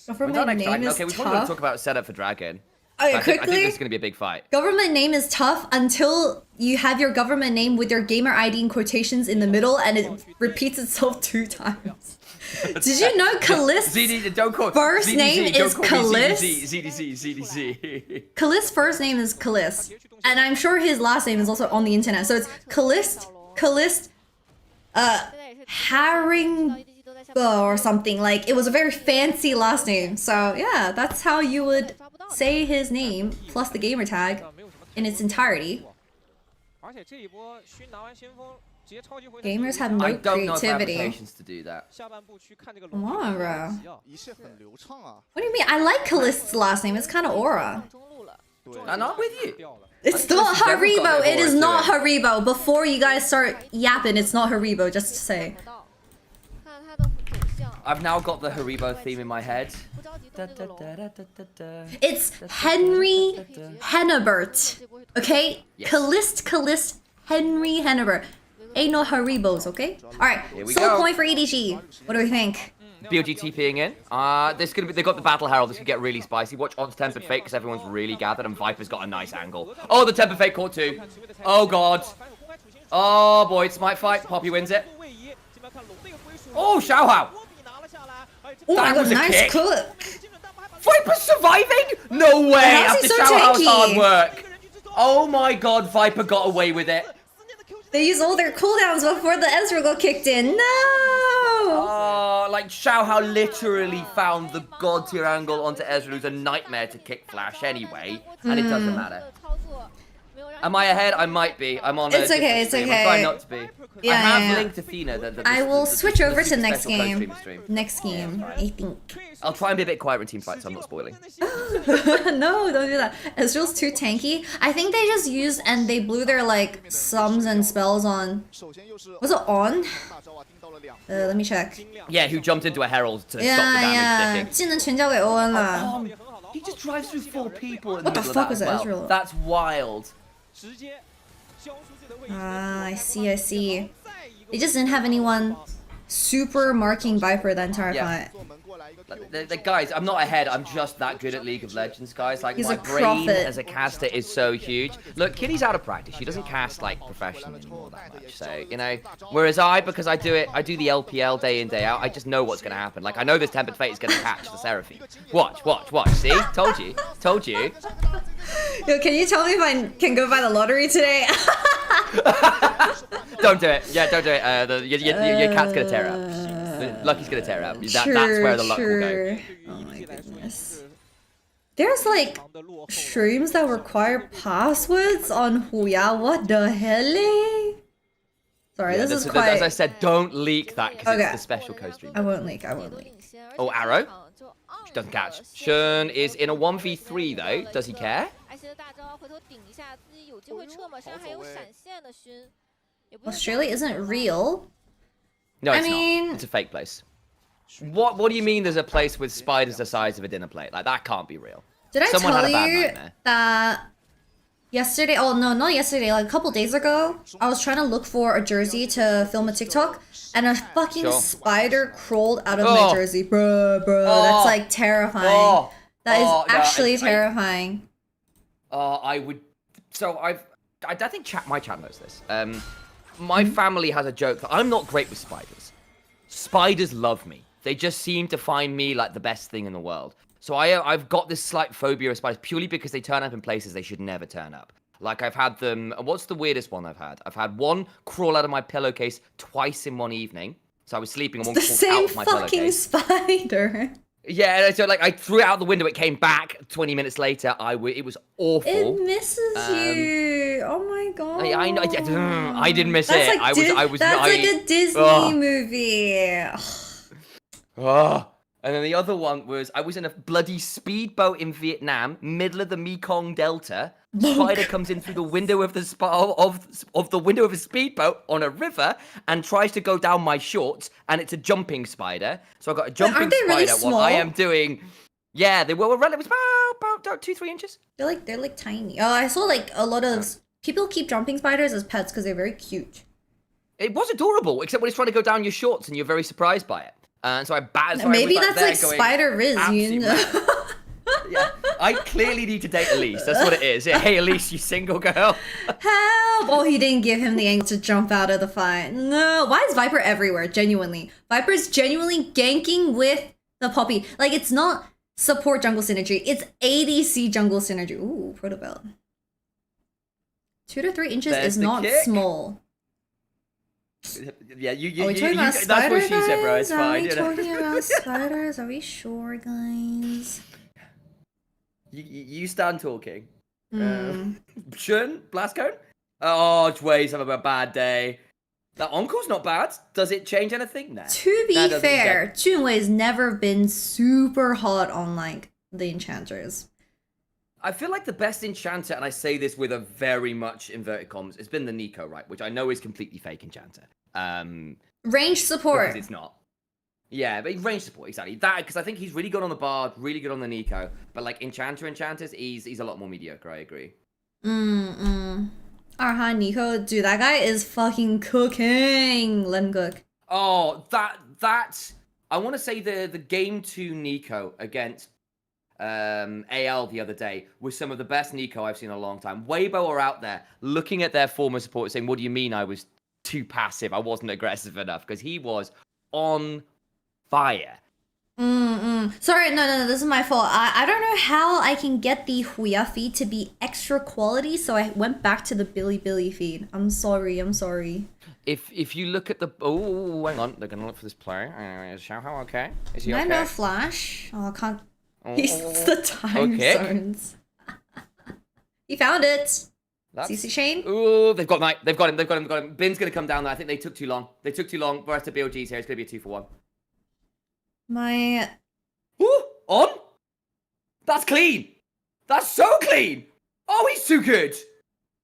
Government name is okay, we probably want tough. to talk about setup for Dragon. Okay, I think quickly. this is gonna be a big fight. Government name is tough until you have your government name with your gamer ID in quotations in the middle and it repeats itself 2 times. Did you know Kalist's first name is Kalist? ZDC. Kalist's first name is Kalist. And I'm sure his last name is also on the internet. So it's Kalist, Haringbo or something. Like, it was a very fancy last name. So yeah, that's how you would say his name plus the gamer tag in its entirety. Gamers have no I don't know if I have creativity. patience to do that. Come on, bro. What do you mean? I like Kalist's last name. It's kind of aura. And I'm with you. It's not Kalist's never got Haribo. the It is aura to not it. Haribo. Before you guys start yapping, it's not Haribo, just to say. I've now got the Haribo theme in my head. It's Henry Hennebert. Okay? Yes. Kalist, Henry Hennebert. Ain't no Haribos, okay? Alright, we solo go. point for EDG. What do we think? BLG TPing in. This is gonna be. They got the Battle Herald. This could get really spicy. Watch on Tempered Fate because everyone's really gathered and Viper's got a nice angle. Oh, the Tempered Fate caught 2. Oh god. Oh boy, it's Smite fight. Poppy wins it. Oh, Xiaohao. Oh my That god, was a nice kick. cook. Viper's surviving? No way. How's he After so Xiaohao's tanky? hard work. Oh my god, Viper got away with it. They used all their cooldowns before the Ezreal got kicked in. No! Oh, like Xiaohao literally found the god tier angle onto Ezreal, who's a nightmare to kick flash anyway, and it doesn't matter. Am I ahead? I might be. I'm on. It's okay, it's stream. okay. I'm trying not to be. Yeah, I have yeah. linked Athena. I will switch over to next special game. co-streamer stream. Next game, I think. I'll try and be a bit quiet in team fights, so I'm not spoiling. No, don't do that. Ezreal's too tanky. I think they just used and they blew their like sums and spells on. Was it on? Let me check. Yeah, who jumped into a herald to stop the Yeah, damage yeah. sticking. 技能全交给欧恩了。 He just drives through 4 people in What the the middle fuck of was that as that, well. Ezreal? That's wild. Ah, I see, I see. They just didn't have anyone super marking Viper the entire Yeah. fight. The guys, I'm not ahead. I'm just that good at League of Legends, guys. Like, He's my a brain prophet. as a caster is so huge. Look, Kitty's out of practice. She doesn't cast like professionally anymore that much. So, you know, whereas because I do the LPL day in, day out, I just know what's going to happen. Like, I know this Tempered Fate is going to catch the Seraphine. Watch. See? Told you. Yo, can you tell me if I can go buy the lottery today? Don't do it. Yeah, don't do it. Your cat's going to tear up. Lucky's going to tear up. That's where the luck will go. Oh my goodness. There's like streams that require passwords on Huya. What the hell? Sorry, Yeah, this is as quite... I said, don't leak that because Okay. it's the special co-stream. I won't leak. Oh, Arrow. She doesn't catch. Shun is in a 1v3 though. Does he care? Australia isn't real. No, I it's mean- not. It's a fake place. What do you mean there's a place with spiders the size of a dinner plate? Like, that can't be real. Did I Someone tell had a bad you nightmare. that yesterday? Oh no, not yesterday. Like a couple days ago, I was trying to look for a jersey to film a TikTok, and a fucking Sure. spider crawled out of my jersey, bro. That's like terrifying. Oh. That is Oh, no, actually I- terrifying. I would. So I think my chat knows this. My family has a joke that I'm not great with spiders. Spiders love me. They just seem to find me like the best thing in the world. So I've got this slight phobia of spiders purely because they turn up in places they should never turn up. Like I've had them. What's the weirdest one I've had? I've had one crawl out of my pillowcase twice in one evening. So I was sleeping and one crawled out of my pillowcase. The same fucking spider. Yeah, so like I threw it out the window, it came back 20 minutes later. It was awful. It misses you. Oh my god. I didn't miss that's it. Like that's like a Disney movie. And then the other one was I was in a bloody speedboat in Vietnam, middle of the Mekong Delta. Spider comes in through the window of the window of a speedboat on a river and tries to go down my shorts, and it's a jumping spider. So I got a jumping spider. Really small? While I am doing. Yeah, they were relatively about 2-3 inches. They're like tiny. Oh, I saw like a lot of people keep jumping spiders as pets because they're very cute. It was adorable, except when it's trying to go down your shorts and you're very surprised by it. So I batted. So maybe I was, that's like Spider Riz, you know. Yeah, I clearly need to date Elise. That's what it is. Yeah, hey, Elise, you single girl. Help! Oh, he didn't give him the angle to jump out of the fight. No, why is Viper everywhere? Genuinely, Viper's genuinely ganking with the Poppy. Like it's not support jungle synergy. It's ADC jungle synergy. Ooh, proto belt. 2 to 3 inches is not small. Yeah, Are we talking about that's spider, what she said, bro. It's Are fine. we talking about spiders? Are we sure, guys? You stand talking. Shun, blast cone. Oh, Jway's having a bad day. That Encle's not bad. Does it change anything? Nah. To be fair, Junwei's never been super hot on like the enchanters. I feel like the best enchanter, and I say this with a very much inverted commas, has been the Nico, right? Which I know is completely fake enchanter. Range support. Because it's not. Yeah, but range support, exactly. That, because I think he's really good on the Bard, really good on the Nico. But like enchanters, he's a lot more mediocre, I agree. Nico, dude, that guy is fucking cooking. Let him cook. Oh, that I want to say the game 2 Nico against AL the other day was some of the best Nico I've seen in a long time. Weibo are out there looking at their former supporters saying, what do you mean I was too passive? I wasn't aggressive enough, because he was on fire. Sorry, no, this is my fault. I don't know how I can get the Huya feed to be extra quality, so I went back to the Billy feed. I'm sorry. If you look at the... Oh, hang on. They're going to look for this player. Is Xiaohao okay? Is he okay? No flash. Oh, I can't... He's the time zones. He found it. CC Shane. Ooh, they've got Knight. They've got him. Bin's going to come down there. I think they took too long. The rest of BLG's here. It's going to be a 2-for-1. Ooh, on? That's clean. That's so clean. Oh, he's too good.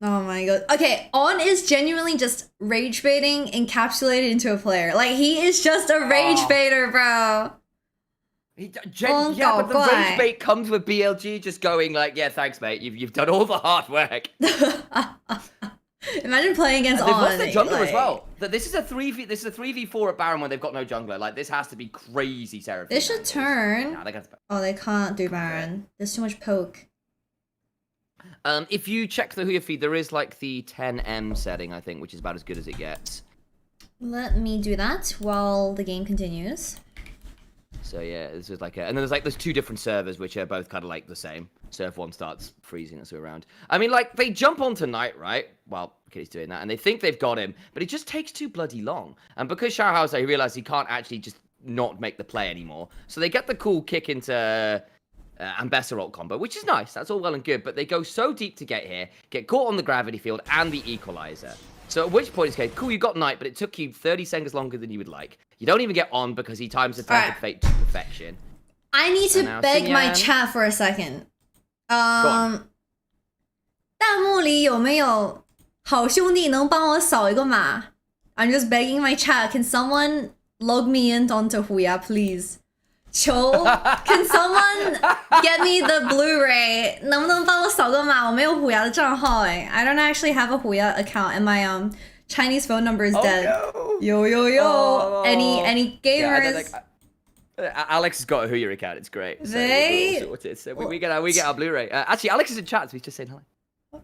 Oh my god. Okay, On is genuinely just rage baiting encapsulated into a player. Like, he is just a rage baiter, bro. Yeah, but the rage bait comes with BLG just going like, yeah, thanks, mate. You've done all the hard work. Imagine playing against On. They've lost their jungler as well. This is a 3v4 at Baron when they've got no jungler. Like, this has to be crazy terrifying. They should turn. Nah, they can't do Baron. There's too much poke. If you check the Huya feed, there is like the 10M setting, I think, which is about as good as it gets. Let me do that while the game continues. So yeah, this is like and then there's 2 different servers which are both kind of like the same. So if one starts freezing us around. I mean, like, they jump onto Knight, right? Well, Kitty's doing that, and they think they've got him, but it just takes too bloody long. And because Xiaohao's there, he realized he can't actually just not make the play anymore. So they get the cool kick into Ambessa ult combo, which is nice. That's all well and good, but they go so deep to get here, get caught on the gravity field and the equalizer. So at which point it's okay, cool, you got Knight, but it took you 30 seconds longer than you would like. You don't even get On because he times the Tempered Fate to perfection. I need to beg my chat for a second. 弹幕里有没有好兄弟能帮我扫一个码 I'm just begging my chat. Can someone log me in onto Huya, please? 求 Can someone get me the Blu-ray? 能不能帮我扫个码？我没有 Huya 的账号哎。I don't actually have a Huya account and my Chinese phone number is dead. No. Yo. Any gamers? Alex has got a Huya account. It's great. So They- we're all sorted. So we get our Blu-ray. Actually, Alex is in chat, so he's just saying hi.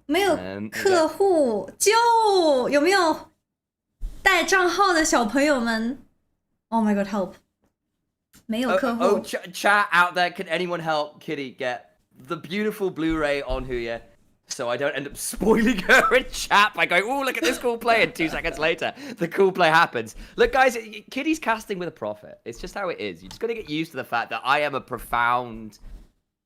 没有客户救，有没有带账号的小朋友们 ？Oh my god, help！ 没有客户。Oh, chat out there, can anyone help Kitty get the beautiful Blu-ray on Huya? So I don't end up spoiling her in chat by going, oh, look at this cool play, and 2 seconds later, the cool play happens. Look, guys, Kitty's casting with a profit. It's just how it is. You just got to get used to the fact that I am a profound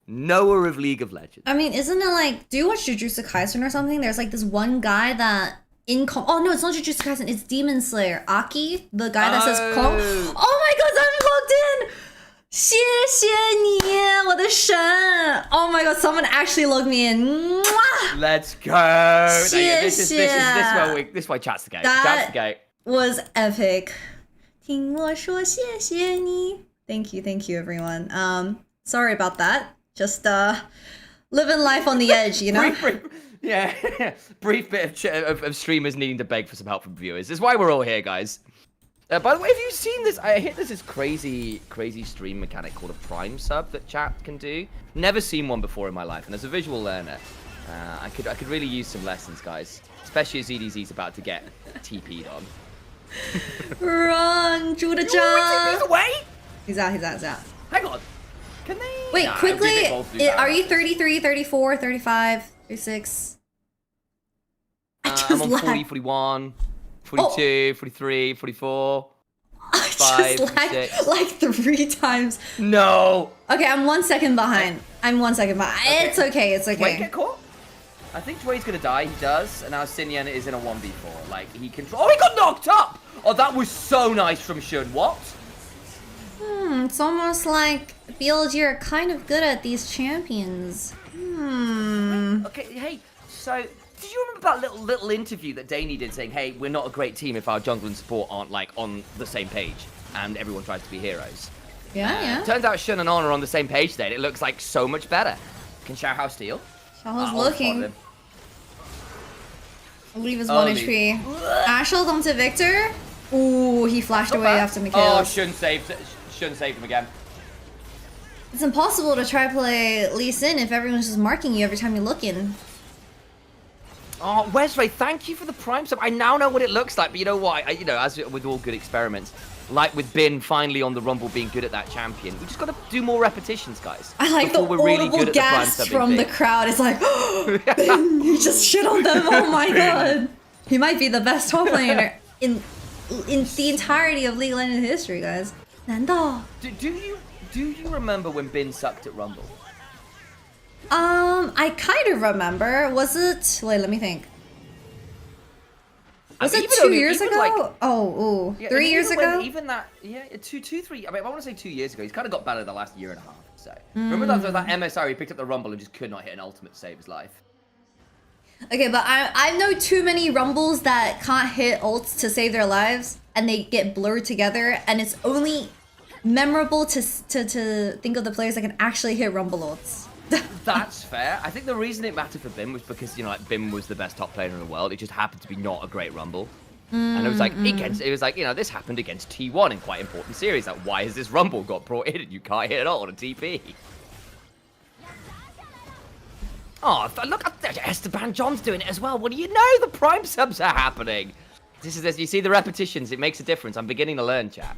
knower of League of Legends. I mean, isn't it like, do you watch Jujutsu Kaisen or something? There's like this one guy that oh no, it's not Jujutsu Kaisen, it's Demon Slayer. Aki, the guy that says Kong. Oh my god, I'm logged in! 谢谢你，我的神 ！Oh my god, someone actually logged me in. Let's go. This 谢谢。 is why chat's the game. That Chat's the game. was epic. 听我说谢谢你. Thank you, everyone. Sorry about that. Just living life on the edge, you know. Brief bit of streamers needing to beg for some help from viewers. This is why we're all here, guys. By the way, have you seen this? I hear there's this crazy stream mechanic called a prime sub that chat can do. Never seen one before in my life, and as a visual learner, I could really use some lessons, guys. Especially as EDZ's about to get TP'd on. Run, Judah He's away. He's out. Hang on. Can they? Wait, Nah, quickly, are you you? 33, 34, 35, 36? I'm on 40, 41, 42, 43, 44. I 5, just lagged 6. like 3 times. No. Okay, I'm 1 second behind. Okay. It's okay. Wait, get caught. I think Dwayne's gonna die. He does, and now Sinyan is in a 1v4. Like he control. Oh, he got knocked up. Oh, that was so nice from Shun. What? It's almost like BLG are kind of good at these champions. Okay, hey. So, did you remember that little interview that Daney did saying, "Hey, we're not a great team if our jungle and support aren't like on the same page, and everyone tries to be heroes." Yeah. Turns out Shun and On are on the same page today. And it looks like so much better. Can Xiaohao steal? Xiaohao's looking. I believe it's Oh, 1 HP. Ashel come to Victor. Ooh, he flashed away after me Oh, kills. Shun saved him again. It's impossible to try play Lee Sin if everyone's just marking you every time you look in. Oh, Wesley, thank you for the prime sub. I now know what it looks like, but you know what? As with all good experiments, like with Bin finally on the Rumble being good at that champion, we just got to do more repetitions, guys. I like the audible gasps from the crowd. It's like, oh, Bin, you just shit on them. Oh my god. He might be the best top laner in the entirety of League of Legends history, guys. 难道 Do you remember when Bin sucked at Rumble? I kind of remember. Was it? Wait, let me think. Was it 2 years ago? Yeah, 3 years ago? Even that, yeah, 3. I mean, I want to say 2 years ago. He's kind of got better the last year and a half. So remember that MSR? He picked up the Rumble and just could not hit an ultimate to save his life. Okay, but I know too many Rumbles that can't hit ults to save their lives, and they get blurred together, and it's only memorable to think of the players that can actually hit Rumble ults. That's fair. I think the reason it mattered for Bim was because, like Bim was the best top player in the world. It just happened to be not a great Rumble. And it was like, this happened against T1 in quite important series. Like, why has this Rumble got brought in and you can't hit it all on a TP? Oh, look, Esteban John's doing it as well. What do you know? The prime subs are happening. You see the repetitions. It makes a difference. I'm beginning to learn, chat.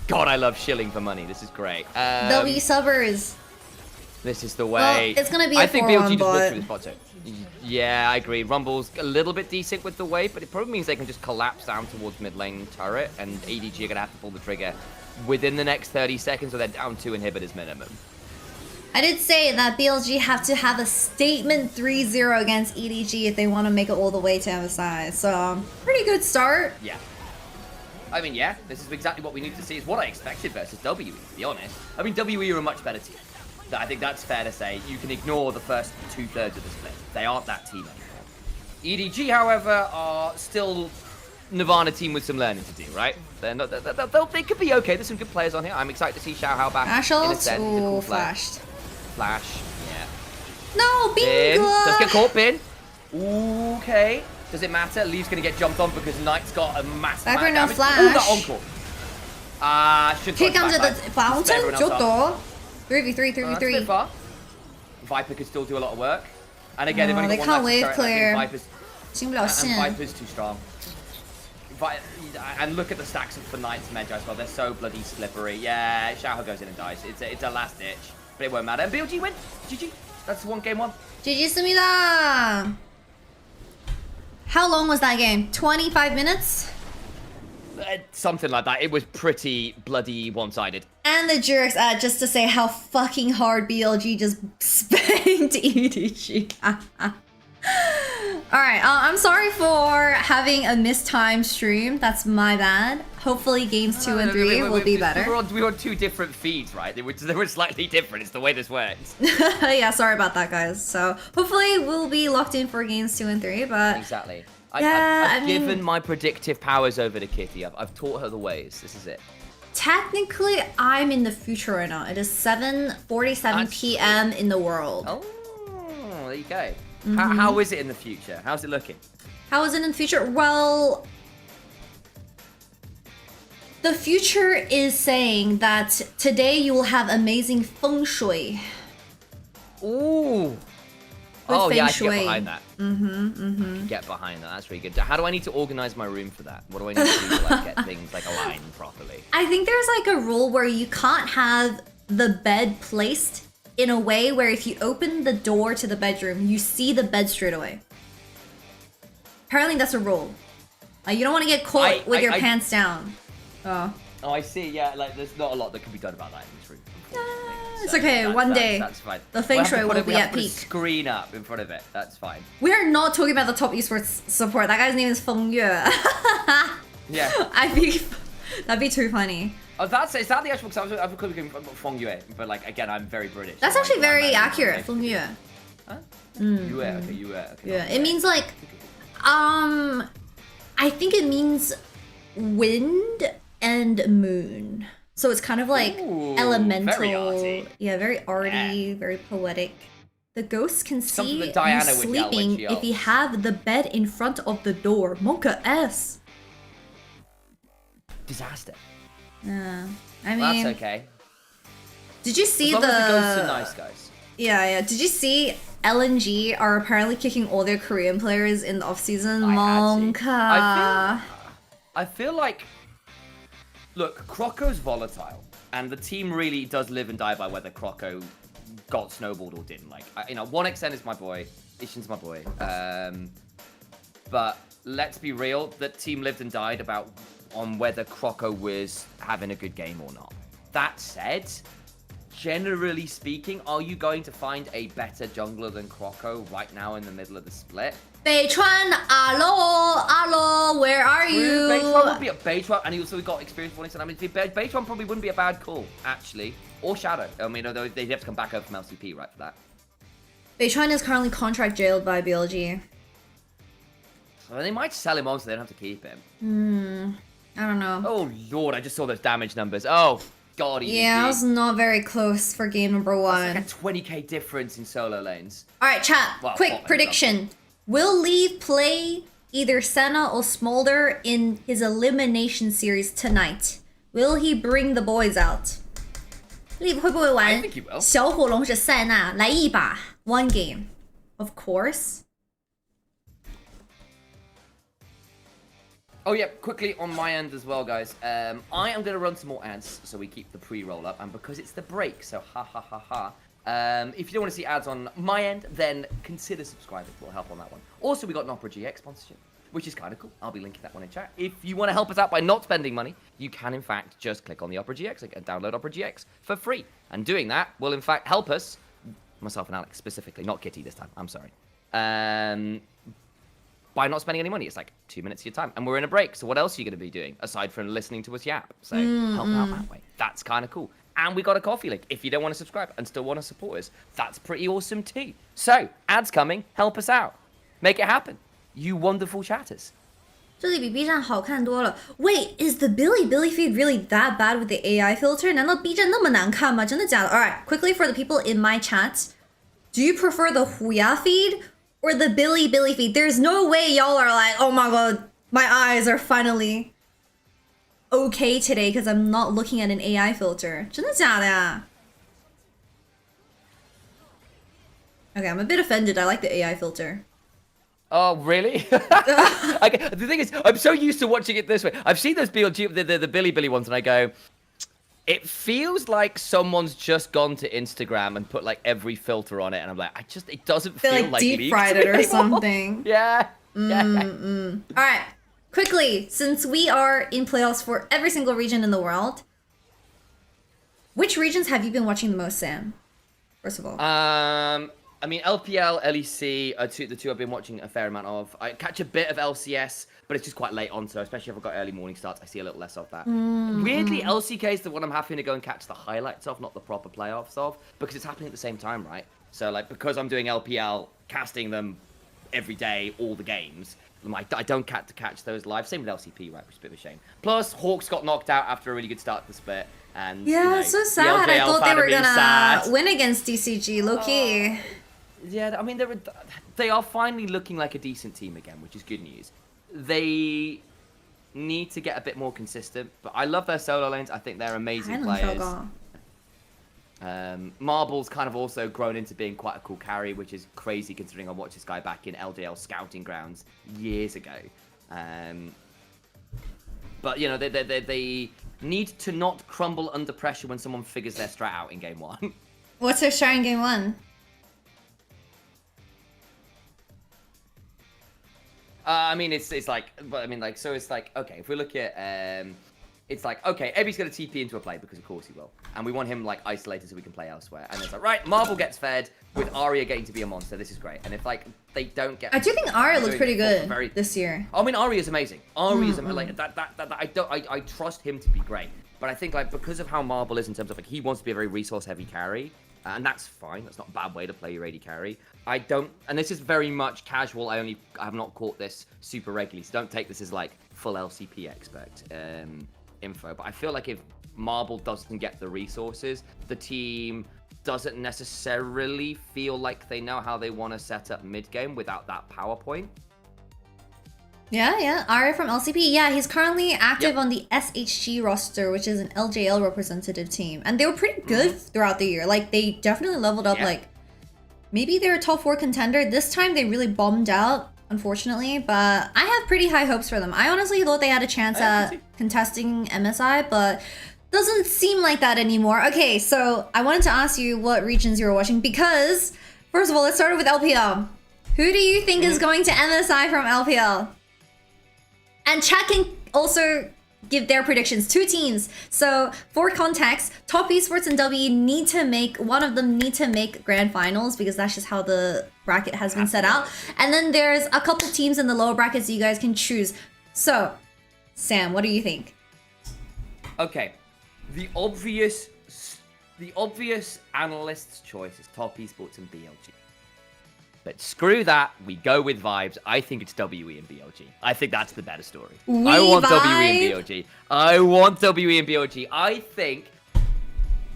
God, I love shilling for money. This is great. They'll be subbers. This is the way. Well, it's gonna be I think BLG just bot. walked through this bot too. Yeah, I agree. Rumble's a little bit decent with the wave, but it probably means they can just collapse down towards mid lane turret, and EDG are gonna have to pull the trigger within the next 30 seconds, or they're down 2 inhibitors minimum. I did say that BLG have to have a statement 3-0 against EDG if they want to make it all the way to MSI. So, pretty good start. Yeah. I mean, yeah, this is exactly what we need to see. It's what I expected versus WE, to be honest. I mean, WE are a much better team. I think that's fair to say. You can ignore the first 2/3 of the split. They aren't that team anymore. EDG, however, are still Nirvana team with some learning to do, right? They could be okay. There's some good players on here. I'm excited to see Xiaohao back. Ashel? Ooh, flashed. Flash, yeah. No, Bin. Bingo! Does get caught, Bin. Okay. Does it matter? Lee's going to get jumped on because Knight's got a massive amount of damage. Flash. Ooh, that encore. Should Kick under the fountain? Everyone else up. 3v3, 3v3. Far. Viper could still do a lot of work. And again, they've only they got can't one wave left to clear. Viper's, 进不了线。 and Viper's too strong. And look at the stacks for Knights and Magi as well. They're so bloody slippery. Yeah, Xiao goes in and dies. It's a last ditch, but it won't matter. And BLG win. GG. That's game one. GG 습니다. How long was that game? 25 minutes? Something like that. It was pretty bloody one-sided. And the Jurix ad just to say how fucking hard BLG just spanked EDG. Alright, I'm sorry for having a mistimed stream. That's my bad. Hopefully games 2 and 3 will be better. We were on two different feeds, right? They were slightly different. It's the way this works. Yeah, sorry about that, guys. So hopefully we'll be locked in for games 2 and 3, but... Exactly. Yeah, I've given my predictive powers over to Kitty. I've taught her the ways. This is it. Technically, I'm in the future right now. It is 7:47 p.m. in the world. Oh, there you go. How is it in the future? How's it looking? How is it in the future? Well, the future is saying that today you will have amazing feng shui. Ooh. With Oh, feng yeah, I shui. can get behind that. I can get behind that. That's really good. How do I need to organize my room for that? What do I need to do to like, get things like aligned properly? I think there's like a rule where you can't have the bed placed in a way where if you open the door to the bedroom, you see the bed straight away. Apparently that's a rule. You don't want to get caught with your pants down. Oh, I see. Yeah, like there's not a lot that can be done about that in this room. it's okay. One day, that's fine. the feng shui will be we have at to put a peak. screen up in front of it. That's fine. We are not talking about the top esports support. That guy's name is Feng Yue. Yeah. That'd be too funny. Oh, is that the actual? Because I've been Feng Yue, but like again, I'm very British. That's so actually very accurate. Like, Feng Yue. Huh? Yue, okay, Yue. Okay, Yeah, it means like, I think it means wind and moon. So it's kind of like elemental. Very arty. Yeah, very arty, very poetic. The ghosts can see you Diana would yell when sleeping she if you have the bed in front of the door. Monka S. Disaster. Yeah, I Well, mean, that's okay. did you see As long as the ghosts are the? nice guys. Yeah. Did you see LNG are apparently kicking all their Korean players in the off-season? I had to. Monka. I feel like, look, Croco's volatile, and the team really does live and die by whether Croco got snowballed or didn't. Like, 1xN is my boy, Ishin's my boy, but let's be real, that team lived and died on whether Croco was having a good game or not. That said, generally speaking, are you going to find a better jungler than Croco right now in the middle of the split? Beichuan, hello, where are you? Beichuan would be a Beichuan, and he also got experience for 1xN. I mean, Beichuan probably wouldn't be a bad call, actually. Or Shadow. I mean, although they'd have to come back over from LCP, right, for that. Beichuan is currently contract jailed by BLG. So they might sell him on so they don't have to keep him. I don't know. Oh, Lord, I just saw those damage numbers. Oh, God, EDG. Yeah, I was not very close for game number 1. That's like a 20k difference in solo lanes. Alright, chat. Well, Quick prediction. Will Leave play either Senna or Smolder in his elimination series tonight? Will he bring the boys out? Leave 会不会玩 I think he will. 小火龙是塞纳来一把 one game? Of course. Oh yeah, quickly on my end as well, guys. I am going to run some more ads so we keep the pre-roll up, and because it's the break, so ha. If you don't want to see ads on my end, then consider subscribing. We'll help on that one. Also, we got an Opera GX sponsorship, which is kind of cool. I'll be linking that one in chat. If you want to help us out by not spending money, you can in fact just click on the Opera GX link and download Opera GX for free. And doing that will in fact help us, myself and Alex specifically, not Kitty this time. I'm sorry. By not spending any money. It's like 2 minutes of your time. And we're in a break. So what else are you going to be doing aside from listening to us yap? So help out that way. That's kind of cool. And we got a coffee link. If you don't want to subscribe and still want to support us, that's pretty awesome too. So, ads coming. Help us out. Make it happen. You wonderful chatters. 这里比 B 站好看多了。Wait, is the Billy feed really that bad with the AI filter? 难道 B 站那么难看吗？真的假的？ Alright, quickly for the people in my chat. Do you prefer the Huya feed or the Billy feed? There's no way y'all are like, oh my god, my eyes are finally okay today because I'm not looking at an AI filter. 真的假的呀? Okay, I'm a bit offended. I like the AI filter. Oh, really? Okay, the thing is, I'm so used to watching it this way. I've seen those BLG, the Billy ones, and I go, it feels like someone's just gone to Instagram and put like every filter on it, and I'm like, it doesn't feel like deep fried it or something. Yeah. All right, quickly, since we are in playoffs for every single region in the world, which regions have you been watching the most, Sam? First of all. I mean, LPL, LEC are the two I've been watching a fair amount of. I catch a bit of LCS, but it's just quite late on, so especially if I've got early morning starts, I see a little less of that. Weirdly, LCK is the one I'm happy to go and catch the highlights of, not the proper playoffs of, because it's happening at the same time, right? So, like, because I'm doing LPL, casting them every day, all the games, I don't get to catch those live. Same with LCP, right, which is a bit of a shame. Plus, Hawks got knocked out after a really good start to the split. And, yeah, you know, so sad. I thought they were gonna sad. win against DCG, low-key. Yeah, I mean, they are finally looking like a decent team again, which is good news. They need to get a bit more consistent, but I love their solo lanes. I think they're amazing players. Marble's kind of also grown into being quite a cool carry, which is crazy considering I watched this guy back in LJL scouting grounds years ago. But, you know, they need to not crumble under pressure when someone figures their strat out in game one. What's their strat in game one? I mean, it's like, but I mean, like, so it's like, okay, if we look at, it's like, okay, Ebby's going to TP into a play because of course he will. And we want him, like, isolated so we can play elsewhere. And it's like, right, Marble gets fed with Arya getting to be a monster. This is great. And if, like, they don't get... I do think Arya looks pretty good this year. I mean, Arya's amazing. Arya's amazing. Like, I trust him to be great. But I think, like, because of how Marble is in terms of, like, he wants to be a very resource-heavy carry. And that's fine. That's not a bad way to play your AD carry. I don't... And this is very much casual. I have not caught this super regularly. So don't take this as, like, full LCP expert info. But I feel like if Marble doesn't get the resources, the team doesn't necessarily feel like they know how they want to set up mid-game without that PowerPoint. Yeah. Arya from LCP. Yeah, he's currently active on the SHG roster, which is an LJL representative team. And they were pretty good throughout the year. Like, they definitely leveled up, like, maybe they're a top 4 contender. This time, they really bombed out, unfortunately. But I have pretty high hopes for them. I honestly thought they had a chance at contesting MSI, but doesn't seem like that anymore. Okay, so I wanted to ask you what regions you were watching, because, first of all, let's start with LPL. Who do you think is going to MSI from LPL? And chat can also give their predictions. 2 teams. So for context, top esports and WE need to make, one of them need to make grand finals because that's just how the bracket has been set out. And then there's a couple teams in the lower brackets you guys can choose. So, Sam, what do you think? Okay, the obvious analyst's choice is top esports and BLG. But screw that, we go with vibes. I think it's WE and BLG. I think that's the better story. I want WE and BLG. I want WE and BLG. I think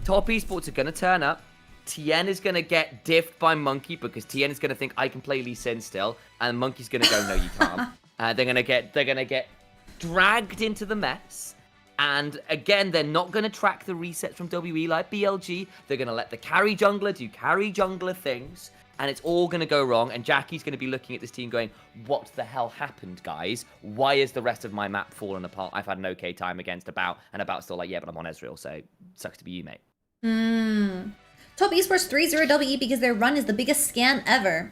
top esports are going to turn up. Tien is going to get diffed by Monkey because Tien is going to think I can play Lee Sin still. And Monkey's going to go, no, you can't. They're going to get dragged into the mess. And again, they're not going to track the resets from WE like BLG. They're going to let the carry jungler do carry jungler things. And it's all going to go wrong. And Jackie's going to be looking at this team going, what the hell happened, guys? Why is the rest of my map falling apart? I've had an okay time against About. And About's still like, yeah, but I'm on Ezreal, so sucks to be you, mate. Top Esports 3-0 WE because their run is the biggest scam ever.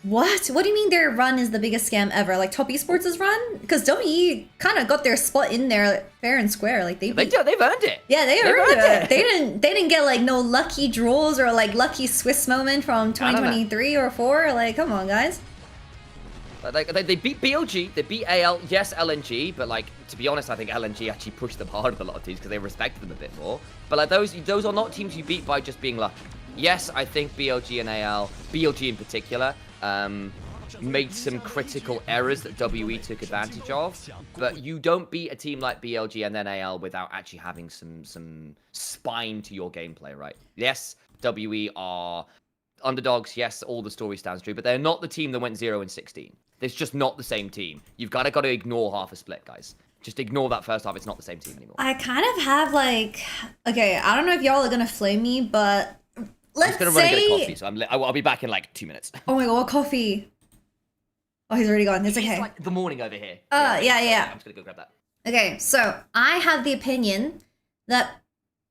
What? What do you mean their run is the biggest scam ever? Like Top Esports' run? Because WE kind of got their spot in there fair and square. Like they've earned it. Yeah, they earned it. They didn't get like no lucky draws or like lucky Swiss moment from 2023 or 4. Like, come on, guys. Like they beat BLG, they beat AL, yes, LNG, but like to be honest, I think LNG actually pushed them hard with a lot of teams because they respected them a bit more. But like those are not teams you beat by just being lucky. Yes, I think BLG and AL, BLG in particular, made some critical errors that WE took advantage of, but you don't beat a team like BLG and then AL without actually having some spine to your gameplay, right? Yes, WE are underdogs, yes, all the story stands true, but they're not the team that went 0-16. It's just not the same team. You've got to ignore half a split, guys. Just ignore that first half. It's not the same team anymore. I kind of have like, okay, I don't know if y'all are gonna flame me, but let's I'm just gonna run and get a coffee, so I'll be back in like 2 minutes. Oh my god, what coffee? Oh, he's already gone. It's okay. It's like the morning over here. Yeah. I'm just gonna go grab that. Okay, so I have the opinion that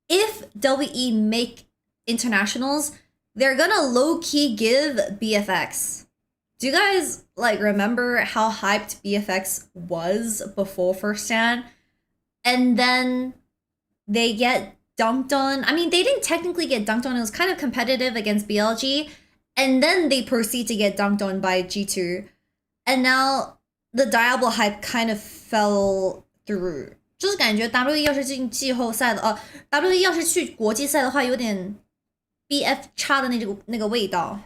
if WE make internationals, they're gonna low-key give BFX. Do you guys like remember how hyped BFX was before first stand? And then they get dunked on. I mean, they didn't technically get dunked on. It was kind of competitive against BLG. And then they proceed to get dunked on by G2. And now the Diablo hype kind of fell through. 就是感觉 WE 要是进季后赛的WE 要是去国际赛的话，有点 BF 差的那个味道。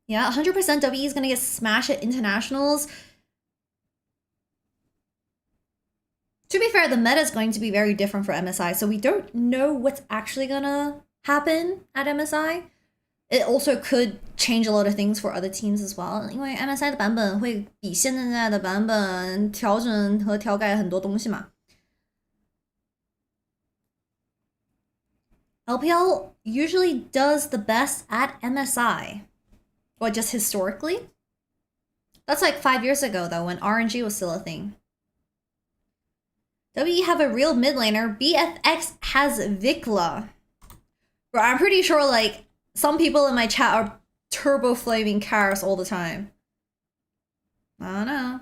Yeah, 100% WE is gonna get smashed at internationals. To be fair, the meta is going to be very different for MSI, so we don't know what's actually gonna happen at MSI. It also could change a lot of things for other teams as well. 因为 MSI 的版本会比现在的版本调整和调改很多东西嘛。LPL usually does the best at MSI. What, just historically? That's like 5 years ago though, when RNG was still a thing. WE have a real mid laner. BFX has Vikla. Bro, I'm pretty sure like some people in my chat are turbo flaming Karis all the time. I don't know.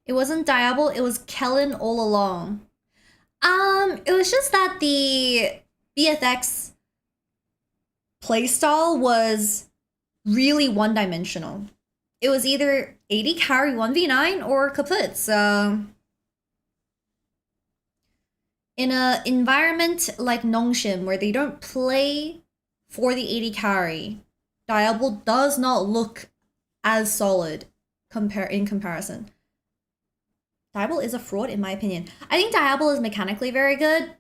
It wasn't Diablo, it was Kellen all along. It was just that the BFX playstyle was really one-dimensional. It was either AD carry 1v9 or kaput, so... In an environment like Nongshim, where they don't play for the AD carry, Diablo does not look as solid in comparison. Diablo is a fraud, in my opinion. I think Diablo is mechanically very good.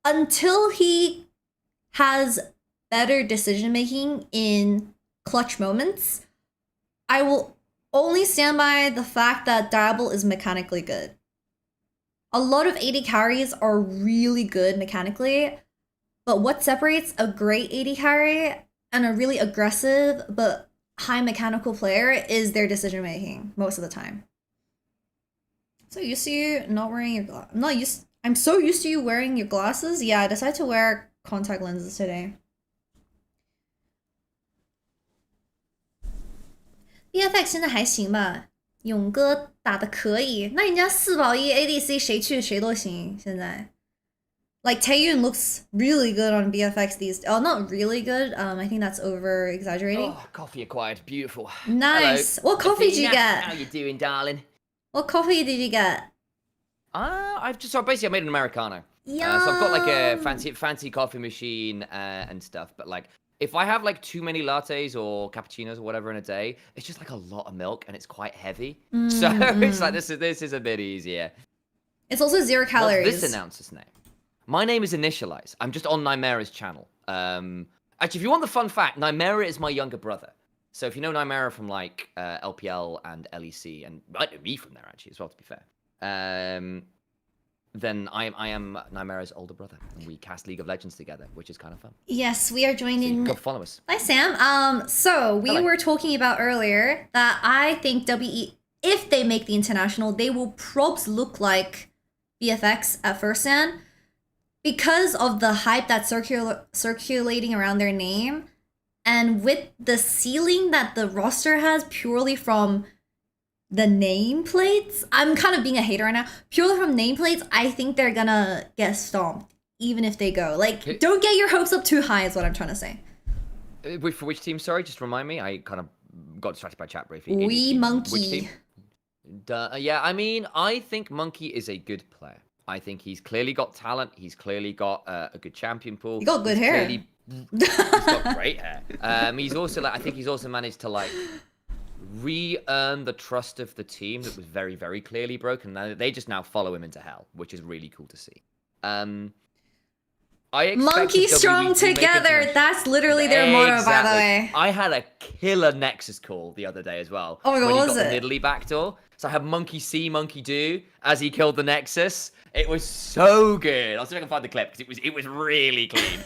Until he has better decision-making in clutch moments, I will only stand by the fact that Diablo is mechanically good. A lot of AD carries are really good mechanically, but what separates a great AD carry and a really aggressive but high mechanical player is their decision-making most of the time. So used to you not wearing your glasses. I'm so used to you wearing your glasses. Yeah, I decided to wear contact lenses today. BFX 现在还行吧，勇哥打得可以，那人家4保1 ADC 谁去谁都行。现在 ，like Taeyun looks really good on BFX these. Oh, not really good. I think that's over exaggerating. Oh, coffee acquired, beautiful. Nice. Hello. What coffee did you get? How you doing, darling? What coffee did you get? So basically I made an Americano. Yeah. So I've got like a fancy coffee machine and stuff, but like if I have like too many lattes or cappuccinos or whatever in a day, it's just like a lot of milk and it's quite heavy. So it's like this is a bit easier. It's also 0 calories. What's this announcer's name? My name is Initialize. I'm just on Nymera's channel. Actually, if you want the fun fact, Nymera is my younger brother. So if you know Nymera from like LPL and LEC, and might know me from there actually as well, to be fair, then I am Nymera's older brother, and we cast League of Legends together, which is kind of fun. Yes, we are joining. So go follow us. Hi Sam. So we were talking about earlier that I think WE, if they make the international, they will probs look like BFX at first stand because of the hype that's circulating around their name. And with the ceiling that the roster has purely from the nameplates, I'm kind of being a hater right now. Purely from nameplates, I think they're gonna get stomped, even if they go. Like, don't get your hopes up too high is what I'm trying to say. For which team, sorry? Just remind me. I kind of got distracted by chat briefly. We Monkey. Which team? Yeah, I mean, I think Monkey is a good player. I think he's clearly got talent. He's clearly got a good champion pool. He got good hair. He's got great hair. He's also like, I think he's also managed to like re-earn the trust of the team that was very, very clearly broken. Now they just now follow him into hell, which is really cool to see. Monkey strong together. That's literally their motto, by the way. I had a killer Nexus call the other day as well. Oh my god, when what he was got it? the Nidalee backdoor. So I had Monkey see, Monkey do as he killed the Nexus. It was so good. I'll see if I can find the clip because it was really clean.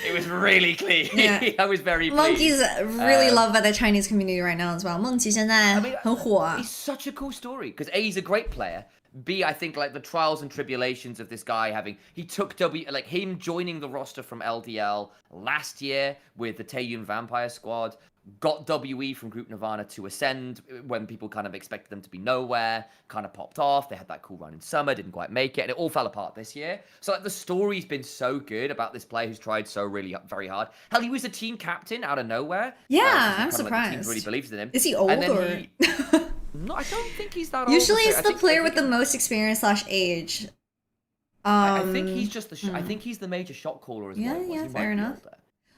It was really clean. Yeah. I was very pleased. Monkey's really loved by the Chinese community right now as well. 梦琪现在很火啊。 It's such a cool story because A, he's a great player. B, I think like the trials and tribulations of this guy he took like him joining the roster from LDL last year with the Taeyun Vampire Squad, got WE from Group Nirvana to ascend when people kind of expected them to be nowhere, kind of popped off. They had that cool run in summer, didn't quite make it, and it all fell apart this year. So like the story's been so good about this player who's tried so very hard. Hell, he was a team captain out of nowhere. Yeah, I'm surprised. Like the team really believes in him. Is he old or? No, I don't think he's that old. Usually it's the player with the most experience / age. I think he's just the. I think he's the major shot caller as well. Yeah, fair enough.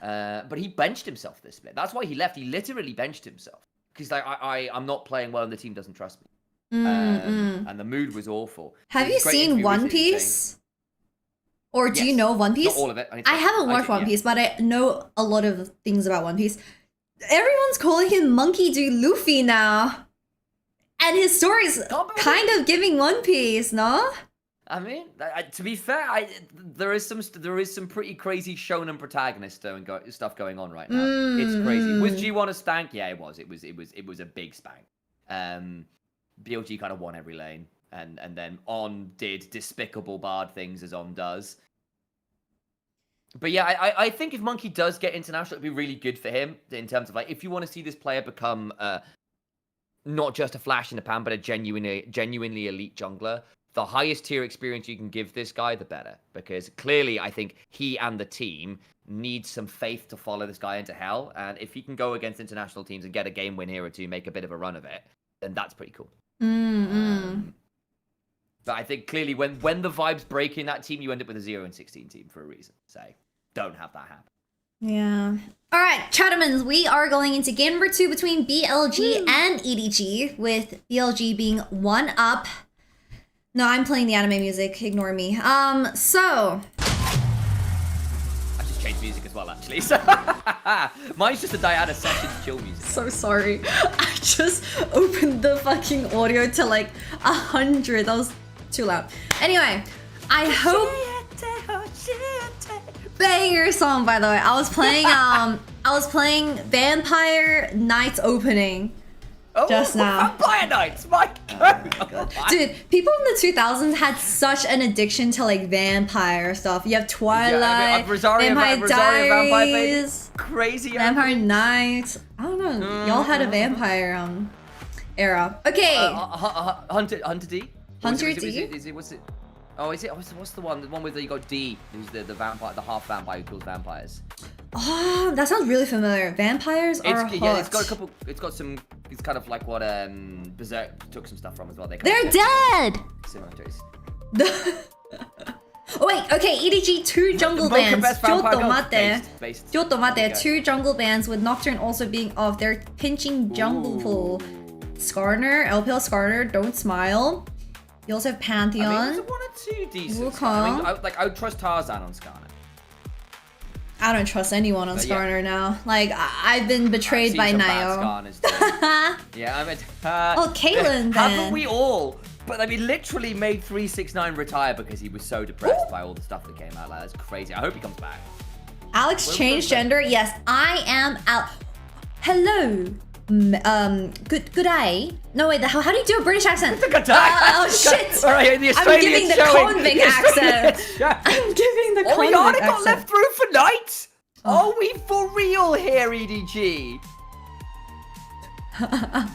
But he benched himself this split. That's why he left. He literally benched himself because like I'm not playing well and the team doesn't trust me. And the mood was awful. Have you seen One Piece? Or do you know One Piece? Not all of it. I haven't watched One Piece, but I know a lot of things about One Piece. Everyone's calling him Monkey D. Luffy now. And his story's kind of giving One Piece, no? I mean, to be fair, there is some pretty crazy shonen protagonist stuff going on right now. It's crazy. Was G1 a spank? Yeah, it was. It was a big spank. BLG kind of won every lane, and then On did despicable bad things as On does. But yeah, I think if Monkey does get international, it'd be really good for him in terms of like if you want to see this player become not just a flash in the pan, but a genuinely elite jungler. The highest tier experience you can give this guy, the better. Because clearly, I think he and the team need some faith to follow this guy into hell. And if he can go against international teams and get a game win here or two, make a bit of a run of it, then that's pretty cool. But I think clearly when the vibes break in that team, you end up with a 0-16 team for a reason. So don't have that happen. Yeah. All right, Chattermans, we are going into game number 2 between BLG and EDG, with BLG being 1 up. No, I'm playing the anime music. Ignore me. So I just changed music as well, actually. So mine's just a Diana session chill music. So sorry. I just opened the fucking audio to like 100. That was too loud. Anyway, I hope. Banger song, by the way. I was playing Vampire Nights opening. Just now. Vampire Nights, my god. Dude, people in the 2000s had such an addiction to like vampire stuff. You have Twilight, Vampire Diaries, crazy Vampire Nights. I don't know. Y'all had a vampire era. Okay. Hunter D. Hunter D. Is it? What's it? Oh, is it? What's the one? The one where you got D, who's the vampire, the half vampire who kills vampires. Oh, that sounds really familiar. Vampires are hot. Yeah, it's got a couple. It's got some. It's kind of like what Berserk took some stuff from as well. They're dead. Similarities. Oh wait, okay. EDG 2 jungle bands. Jotomate. 2 jungle bands with Nocturne also being off. They're pinching jungle pool. Skarner, LPL Skarner, don't smile. You also have Pantheon. I mean, there's 1 or 2 decent. I would trust Tarzan on Skarner. I don't trust anyone on Skarner now. Like, I've been betrayed by Nio. Yeah, I mean... oh, Caitlyn then. Haven't we all? But I mean, literally made 369 retire because he was so depressed by all the stuff that came out. Like, that's crazy. I hope he comes back. Alex changed gender. Yes, I am Alex. Hello. Good day. No, wait, how do you do a British accent? Good day. Oh, shit. All right, the I'm giving the convict accent. I'm giving the convict accent. accent. Got left through for night? Are we for real here, EDG? I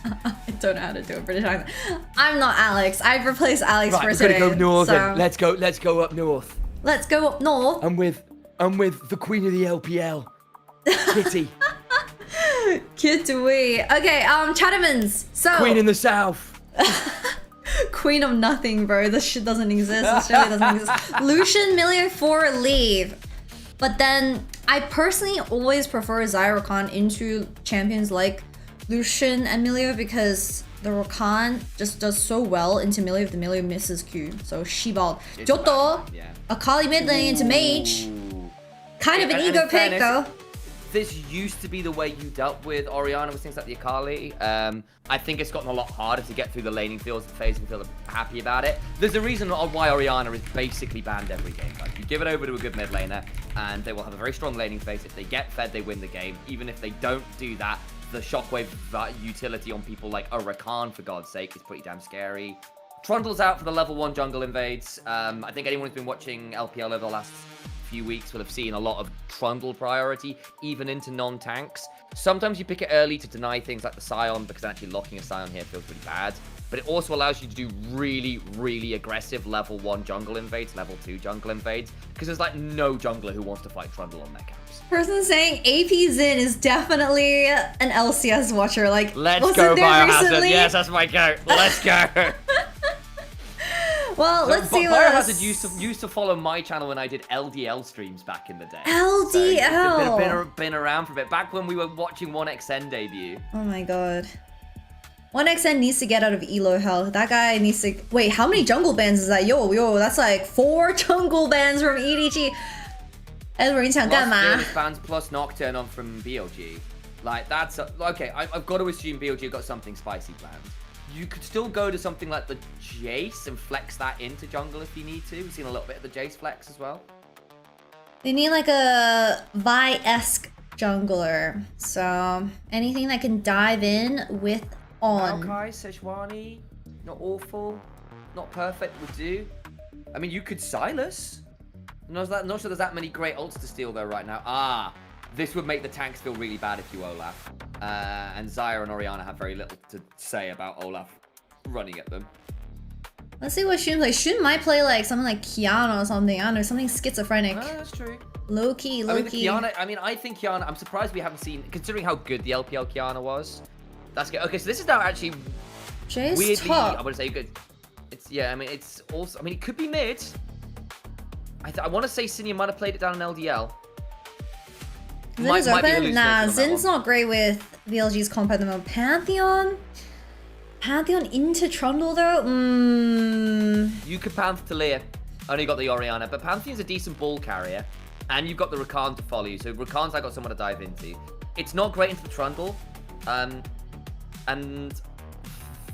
don't know how to do a British accent. I'm not Alex. I've replaced Alex for today. We're gonna go north. So. Let's go up north. Let's go up north. I'm with the queen of the LPL, Kitty. Kitty. Okay, Chattermans. So Queen in the South. Queen of nothing, bro. This shit doesn't exist. This really doesn't exist. Lucian, Millia for leave. But then I personally always prefer Zyrocon into champions like Lucian and Millia because the Rakan just does so well into melee if the melee misses Q. So Shibald. Johto, Akali mid lane into Mage. Kind of an ego pick though. This used to be the way you dealt with Orianna with things like the Akali. I think it's gotten a lot harder to get through the laning phase and feel happy about it. There's a reason why Orianna is basically banned every game. Like, you give it over to a good mid laner, and they will have a very strong laning phase. If they get fed, they win the game. Even if they don't do that, the shockwave utility on people like a Rakan, for God's sake, is pretty damn scary. Trundle's out for the level 1 jungle invades. I think anyone who's been watching LPL over the last few weeks will have seen a lot of Trundle priority, even into non-tanks. Sometimes you pick it early to deny things like the Scion, because actually locking a Scion here feels pretty bad. But it also allows you to do really, really aggressive level 1 jungle invades, level 2 jungle invades, because there's like no jungler who wants to fight Trundle on their camps. Person saying AP Zin is definitely an LCS watcher. Like, let's go, Biohazard. Yes, that's my go. Let's go. Well, let's see what Biohazard used to follow my channel when I did LDL streams back in the day. LDL! So been around for a bit. Back when we were watching 1xN debut. Oh my god. 1xN needs to get out of elo hell. That guy needs to... Wait, how many jungle bans is that? Yo, that's like 4 jungle bans from EDG. Edward, 你想干嘛? Plus bans plus Nocturne on from BLG. Like, that's... okay, I've got to assume BLG got something spicy planned. You could still go to something like the Jace and flex that into jungle if you need to. We've seen a little bit of the Jace flex as well. They need like a Vi-esque jungler. So anything that can dive in with on. Maokai, Sejuani, not awful, not perfect would do. I mean, you could Silas. Not sure there's that many great ults to steal though right now. This would make the tanks feel really bad if you Olaf. And Zyra and Orianna have very little to say about Olaf running at them. Let's see what Shun plays. Shun might play like something like Kiana or something. I don't know, something schizophrenic. That's true. Low-key. I think Kiana, I'm surprised we haven't seen, considering how good the LPL Kiana was. That's good. Okay, so this is now actually weirdly, top. I would say good. It's, yeah, I mean, it's also, I mean, it could be mid. I want to say Sinia might have played it down in LDL. Zin is open? Nah, Zin's not great with BLG's comp at the moment. Pantheon? Pantheon into Trundle though? You could Panth to Leah. Only got the Orianna, but Pantheon's a decent ball carrier. And you've got the Rakan to follow you, so Rakan's I got someone to dive into. It's not great into the Trundle. And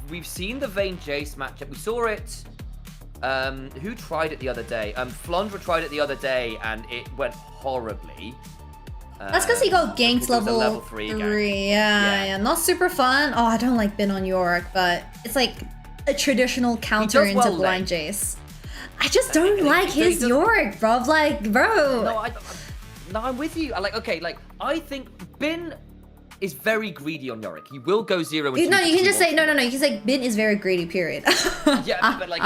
we've seen the Vayne Jace matchup. We saw it. Who tried it the other day? Flondra tried it the other day, and it went horribly. That's because he got ganked level 3. Yeah, not super fun. Oh, I don't like Bin on Yorick, but it's like a traditional counter into blind Jace. I just don't like his Yorick, bro. Like, bro. No, I'm with you. I think Bin is very greedy on Yorick. He will go 0 and 2. No, you can just say no. You can say Bin is very greedy. Period. Yeah, but like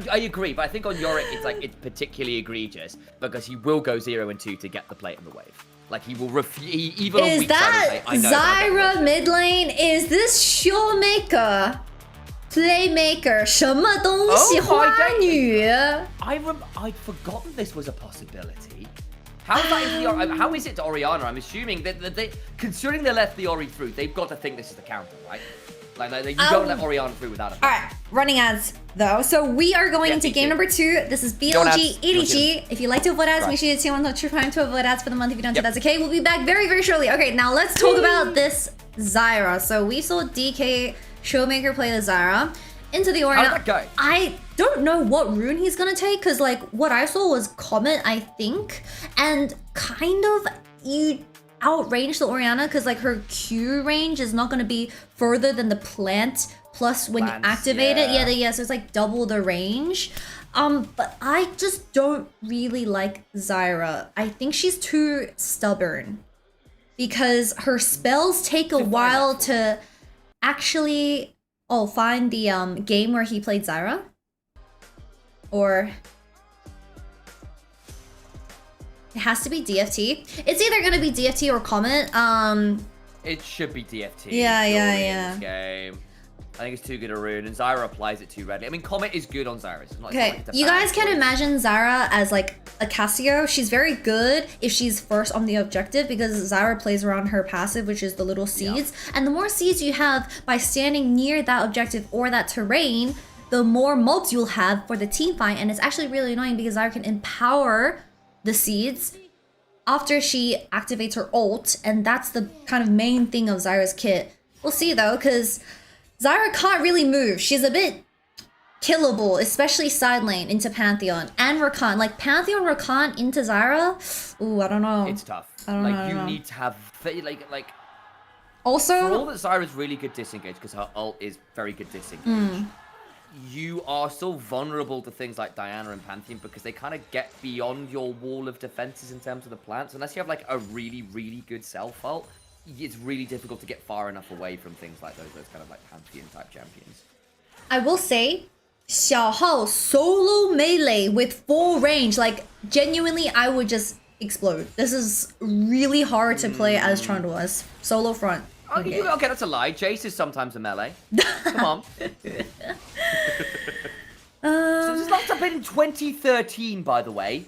I agree. But I think on Yorick, it's particularly egregious because he will go 0 and 2 to get the plate and the wave. Like he will even on weak side. Is that Zyra mid lane? Is this Showmaker? Playmaker? 什么东西花女? I'd forgotten this was a possibility. How is it to Orianna? I'm assuming that considering they left the Ori through, they've got to think this is the counter, right? Like you don't let Orianna through without it. Alright, running ads though. So we are going into game number 2. This is BLG EDG. If you like to avoid ads, make sure you turn on Time to avoid ads for the month. If you don't, that's okay. We'll be back very, very shortly. Okay, now let's talk about this Zyra. So we saw DK Showmaker play the Zyra into the Orianna. How did that go? I don't know what rune he's gonna take, because like what I saw was Comet, I think, and kind of you outrange the Orianna because like her Q range is not going to be further than the plant plus when you activate it. Yeah, so it's like double the range. But I just don't really like Zyra. I think she's too stubborn because her spells take a while to actually find the game where he played Zyra, or it has to be DFT. It's either gonna be DFT or Comet. It should be DFT. Yeah. Game. I think it's too good a rune, and Zyra applies it too readily. I mean, Comet is good on Zyra. It's not, Okay, you guys can imagine Zyra as like a Cassio. She's very good if she's first on the objective because Zyra plays around her passive, which is the little seeds. Yeah. And the more seeds you have by standing near that objective or that terrain, the more mults you'll have for the team fight. And it's actually really annoying because Zyra can empower the seeds after she activates her ult, and that's the kind of main thing of Zyra's kit. We'll see though, because Zyra can't really move. She's a bit killable, especially side lane into Pantheon and Rakan. Like Pantheon Rakan into Zyra, ooh, I don't know. It's tough. I don't know. You need to have like. Also, for all that Zyra's really good disengage because her ult is very good disengage. You are still vulnerable to things like Diana and Pantheon because they kind of get beyond your wall of defenses in terms of the plants. Unless you have like a really, really good self ult, it's really difficult to get far enough away from things like those kind of like Pantheon type champions. I will say, Xiao Hao solo melee with full range, like genuinely I would just explode. This is really hard to play as Trundle as solo front. Okay, that's a lie. Jace is sometimes a melee. Come on. So this last up in 2013, by the way,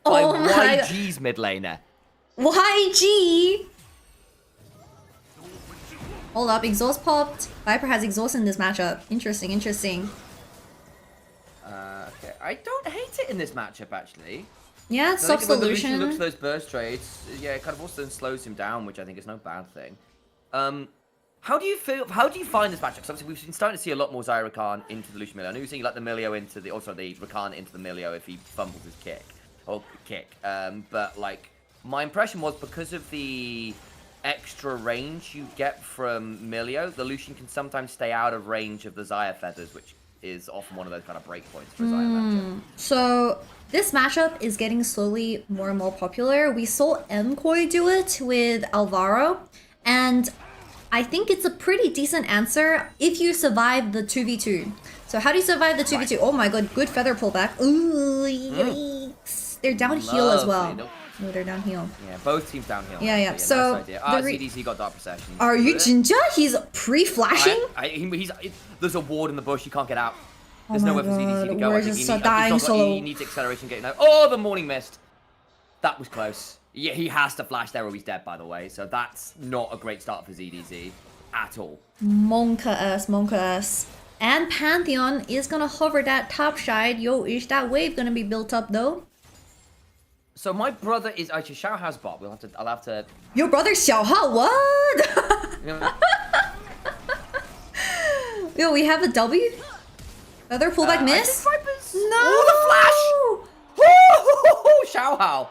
by YG's mid laner. YG! Hold up, exhaust popped. Viper has exhaust in this matchup. Interesting, interesting. Okay, I don't hate it in this matchup, actually. Yeah, it's soft solution. When Lucian looks for those burst trades, yeah, it kind of also slows him down, which I think is no bad thing. How do you find this matchup? Because obviously we've been starting to see a lot more Zyra Khan into the Lucian Milio. I know you're seeing like the Milio into the, also the Rakan into the Milio if he fumbles his kick. But like, my impression was because of the extra range you get from Milio, the Lucian can sometimes stay out of range of the Zyra feathers, which is often one of those kind of breakpoints for a Zyra matchup. So this matchup is getting slowly more and more popular. We saw MKoi do it with Alvaro, and I think it's a pretty decent answer if you survive the 2v2. So how do you survive the 2v2? Right. Oh my god, good feather pullback. Ooh, yikes. They're down heal as well. No, they're down heal. Yeah, both teams down heal. Yeah. So nice CDC got Dark Procession. Are you Jinja? He's pre-flashing? There's a ward in the bush. You can't get out. There's nowhere for CDC to go. We're just dying solo. He needs acceleration getting out. Oh, the Morning Mist. That was close. Yeah, he has to flash there or he's dead, by the way. So that's not a great start for ZDZ at all. Monka us. And Pantheon is gonna hover that top side. Yo, is that wave gonna be built up though? So my brother is actually Xiao Hao's bot. I'll have to. Your brother Xiao Hao? What? Yo, we have a W. Feather pullback miss? No. Oh, the flash! Xiao Hao.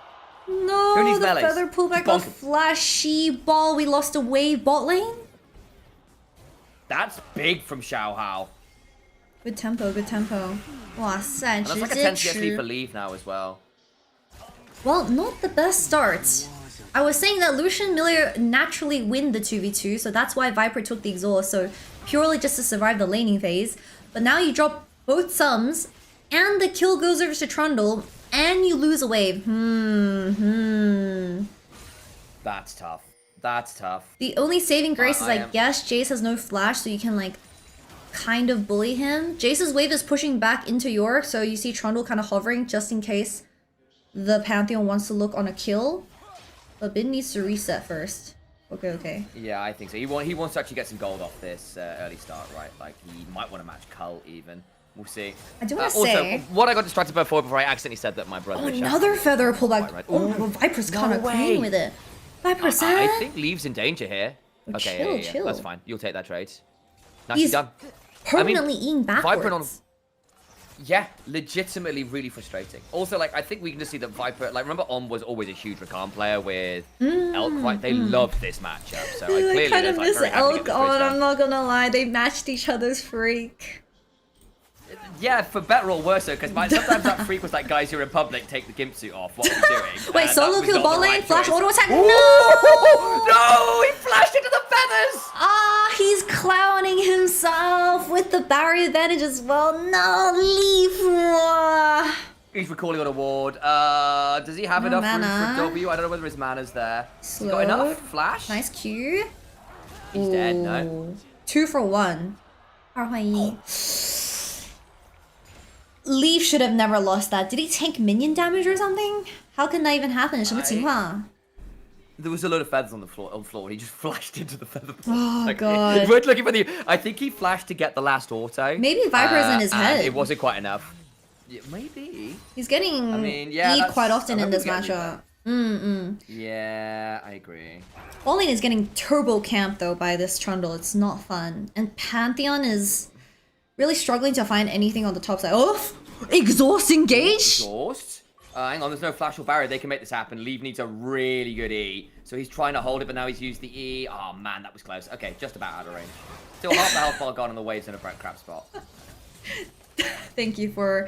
No, the feather pullback of flashy ball. We lost a wave bot lane. That's big from Xiao Hao. Good tempo, good tempo. Wow, sad. And that's like a 10 CSP for leave now as well. Well, not the best start. I was saying that Lucian Miller naturally win the 2v2, so that's why Viper took the exhaust, so purely just to survive the laning phase. But now you drop both sums, and the kill goes over to Trundle, and you lose a wave. That's tough. That's tough. The only saving grace is, I guess, Jace has no flash, so you can, like, kind of bully him. Jace's wave is pushing back into York, so you see Trundle kind of hovering just in case the Pantheon wants to look on a kill. But Bin needs to reset first. Okay. Yeah, I think so. He wants to actually get some gold off this early start, right? Like, he might want to match Cull even. We'll see. I do want to say... Also, what I got distracted by before I accidentally said that my brother... Oh, another feather pullback. Right. Oh, Viper's kind of clean with it. 5%? I think Leave's in danger here. Okay, chill. That's fine. You'll take that trade. Nicely done. Permanently eating backwards. Yeah, legitimately really frustrating. Also, like, I think we can just see that Viper, like, remember was always a huge Rakan player with Elk, right? They loved this matchup. So I clearly kind of miss Elk on, I'm not gonna lie. They matched each other's freak. Yeah, for better or worse, because sometimes that freak was like, guys, you're in public, take the gimp suit off. What are you doing? Wait, solo kill bot lane, flash auto attack. No! No! He flashed into the feathers! Ah, he's clowning himself with the barrier advantage as well. No, leave. He's recalling on a ward. Does he have enough room for W? I don't know whether his mana's there. He's got enough? Flash? Nice Q. He's dead, no? 2 for 1. Leaf should have never lost that. Did he tank minion damage or something? How can that even happen? 什么情况? There was a load of feathers on the floor. He just flashed into the feather. Oh god. We're looking for the. I think he flashed to get the last auto. Maybe Viper's in his head. It wasn't quite enough. Yeah, maybe. He's getting E quite often in this matchup. Yeah, I agree. Only is getting turbo camped though by this Trundle. It's not fun. And Pantheon is really struggling to find anything on the top side. Oh! Exhaust engage? Exhaust? Hang on, there's no flash or barrier. They can make this happen. Leave needs a really good E. So he's trying to hold it, but now he's used the E. Oh man, that was close. Okay, just about out of range. Still half the health bar gone and the wave's in a crap spot. Thank you for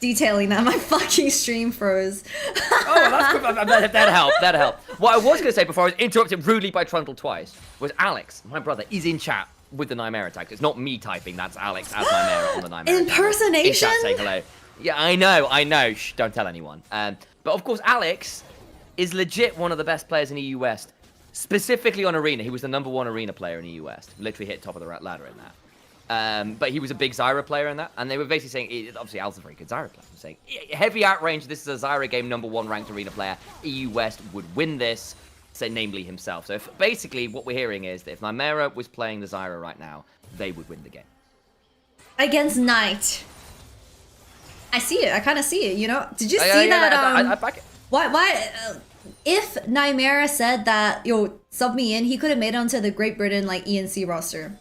detailing that. My fucking stream froze. Oh, that's good. That'll help. That'll help. What I was going to say before I was interrupted rudely by Trundle twice was Alex, my brother, is in chat with the Nightmare tag. It's not me typing. That's Alex as Nightmare on the Nightmare. Impersonation? In chat saying hello. Yeah, I know. Shh, don't tell anyone. But of course, Alex is legit one of the best players in EU West. Specifically on Arena. He was the #1 Arena player in EU West. Literally hit top of the ladder in that. But he was a big Zyra player in that. And they were basically saying, obviously, Al's a very good Zyra player. I'm saying, heavy outrange, this is a Zyra game, #1 ranked Arena player. EU West would win this, say, namely himself. So basically, what we're hearing is that if Nymera was playing the Zyra right now, they would win the game. Against Knight. I see it. I kind of see it, you know? Did you see that? I back it. Why? If Nymera said that, yo, sub me in, he could have made it onto the Great Britain, like, ENC roster.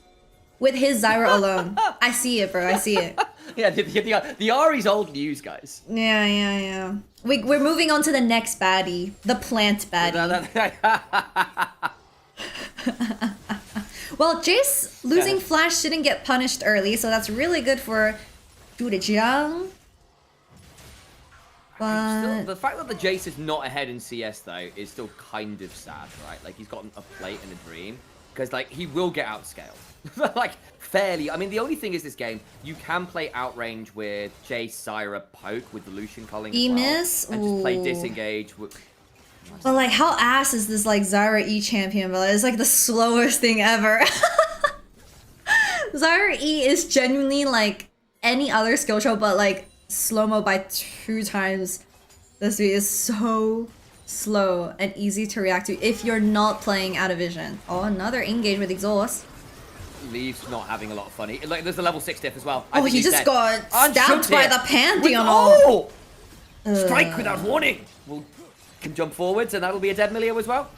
With his Zyra alone. I see it, bro. I see it. Yeah, the Ari's old news, guys. Yeah. We're moving on to the next baddie. The plant baddie. Well, Jace losing Flash didn't get punished early, so that's really good for Zhudejiang. But the fact that the Jace is not ahead in CS, though, is still kind of sad, right? Like, he's got a plate and a dream. Because, like, he will get outscaled. Like, fairly. I mean, the only thing is this game, you can play outrange with Jace, Zyra, Poke with the Lucian culling as well. And just play disengage with... But, like, how ass is this, like, Zyra E champion, but it's, like, the slowest thing ever. Zyra E is genuinely, like, any other skill show, but, like, slow-mo by 2 times the speed is so slow and easy to react to if you're not playing out of vision. Oh, another engage with exhaust. Leaves not having a lot of fun. Like, there's a level 6 diff as well. Oh, he just got stabbed by the Pantheon. Strike without warning. Can jump forwards, and that'll be a dead Milio as well.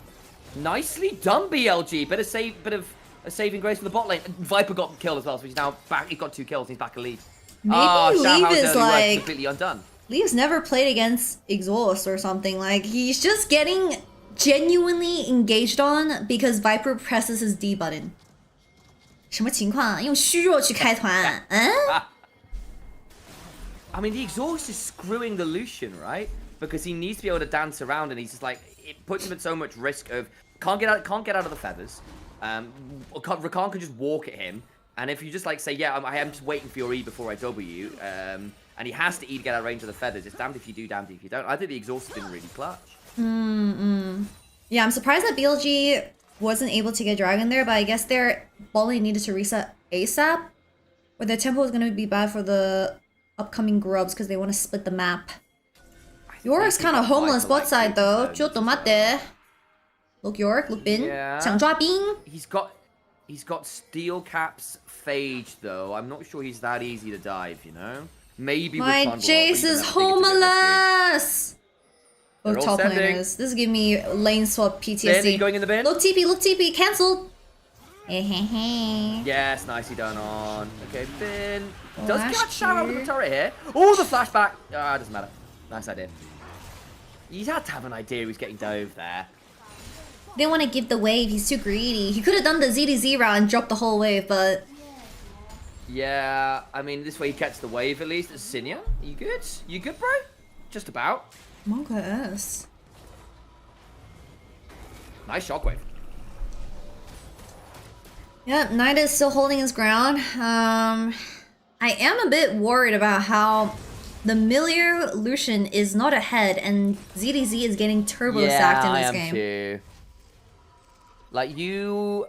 Nicely done, BLG. Bit of a saving grace for the bot lane. Viper got killed as well, so he's now back. He's got 2 kills. He's back a lead. Maybe Leaf is like completely undone. Leaf's never played against exhaust or something. Like, he's just getting genuinely engaged on because Viper presses his D button. 什么情况？用虚弱去开团？嗯？ I mean, the exhaust is screwing the Lucian, right? Because he needs to be able to dance around, and he's just like, it puts him at so much risk of can't get out of the feathers. Rakan can just walk at him, and if you just like say, yeah, I am just waiting for your E before I W, and he has to E to get out of range of the feathers. It's damned if you do, damned if you don't. I think the exhaust has been really clutch. Yeah, I'm surprised that BLG wasn't able to get Dragon there, but I guess their volley needed to reset ASAP, or their tempo is going to be bad for the upcoming grubs because they want to split the map. York's kind of homeless bot side though. ちょっと待って. Look York, look Bin. 想抓兵. He's got steel caps phage though. I'm not sure he's that easy to dive, you know? Maybe my Jace is homeless. Both top laners. This is giving me lane swap PTSD. Bin, going in the bin. Look TP, cancelled. Yes, nicely done on. Okay, Bin. Does catch shout out of the turret here. Oh, the flashback. Doesn't matter. Nice idea. He's had to have an idea he was getting dove there. Didn't want to give the wave, he's too greedy. He could have done the ZDZ route and dropped the whole wave, but... Yeah, I mean, this way he gets the wave at least. Sinya, you good? You good, bro? Just about. Monka S. Nice shockwave. Yep, Knight is still holding his ground. I am a bit worried about how the Milio Lucian is not ahead and ZDZ is getting turbo sacked in this game. Too. Like, you...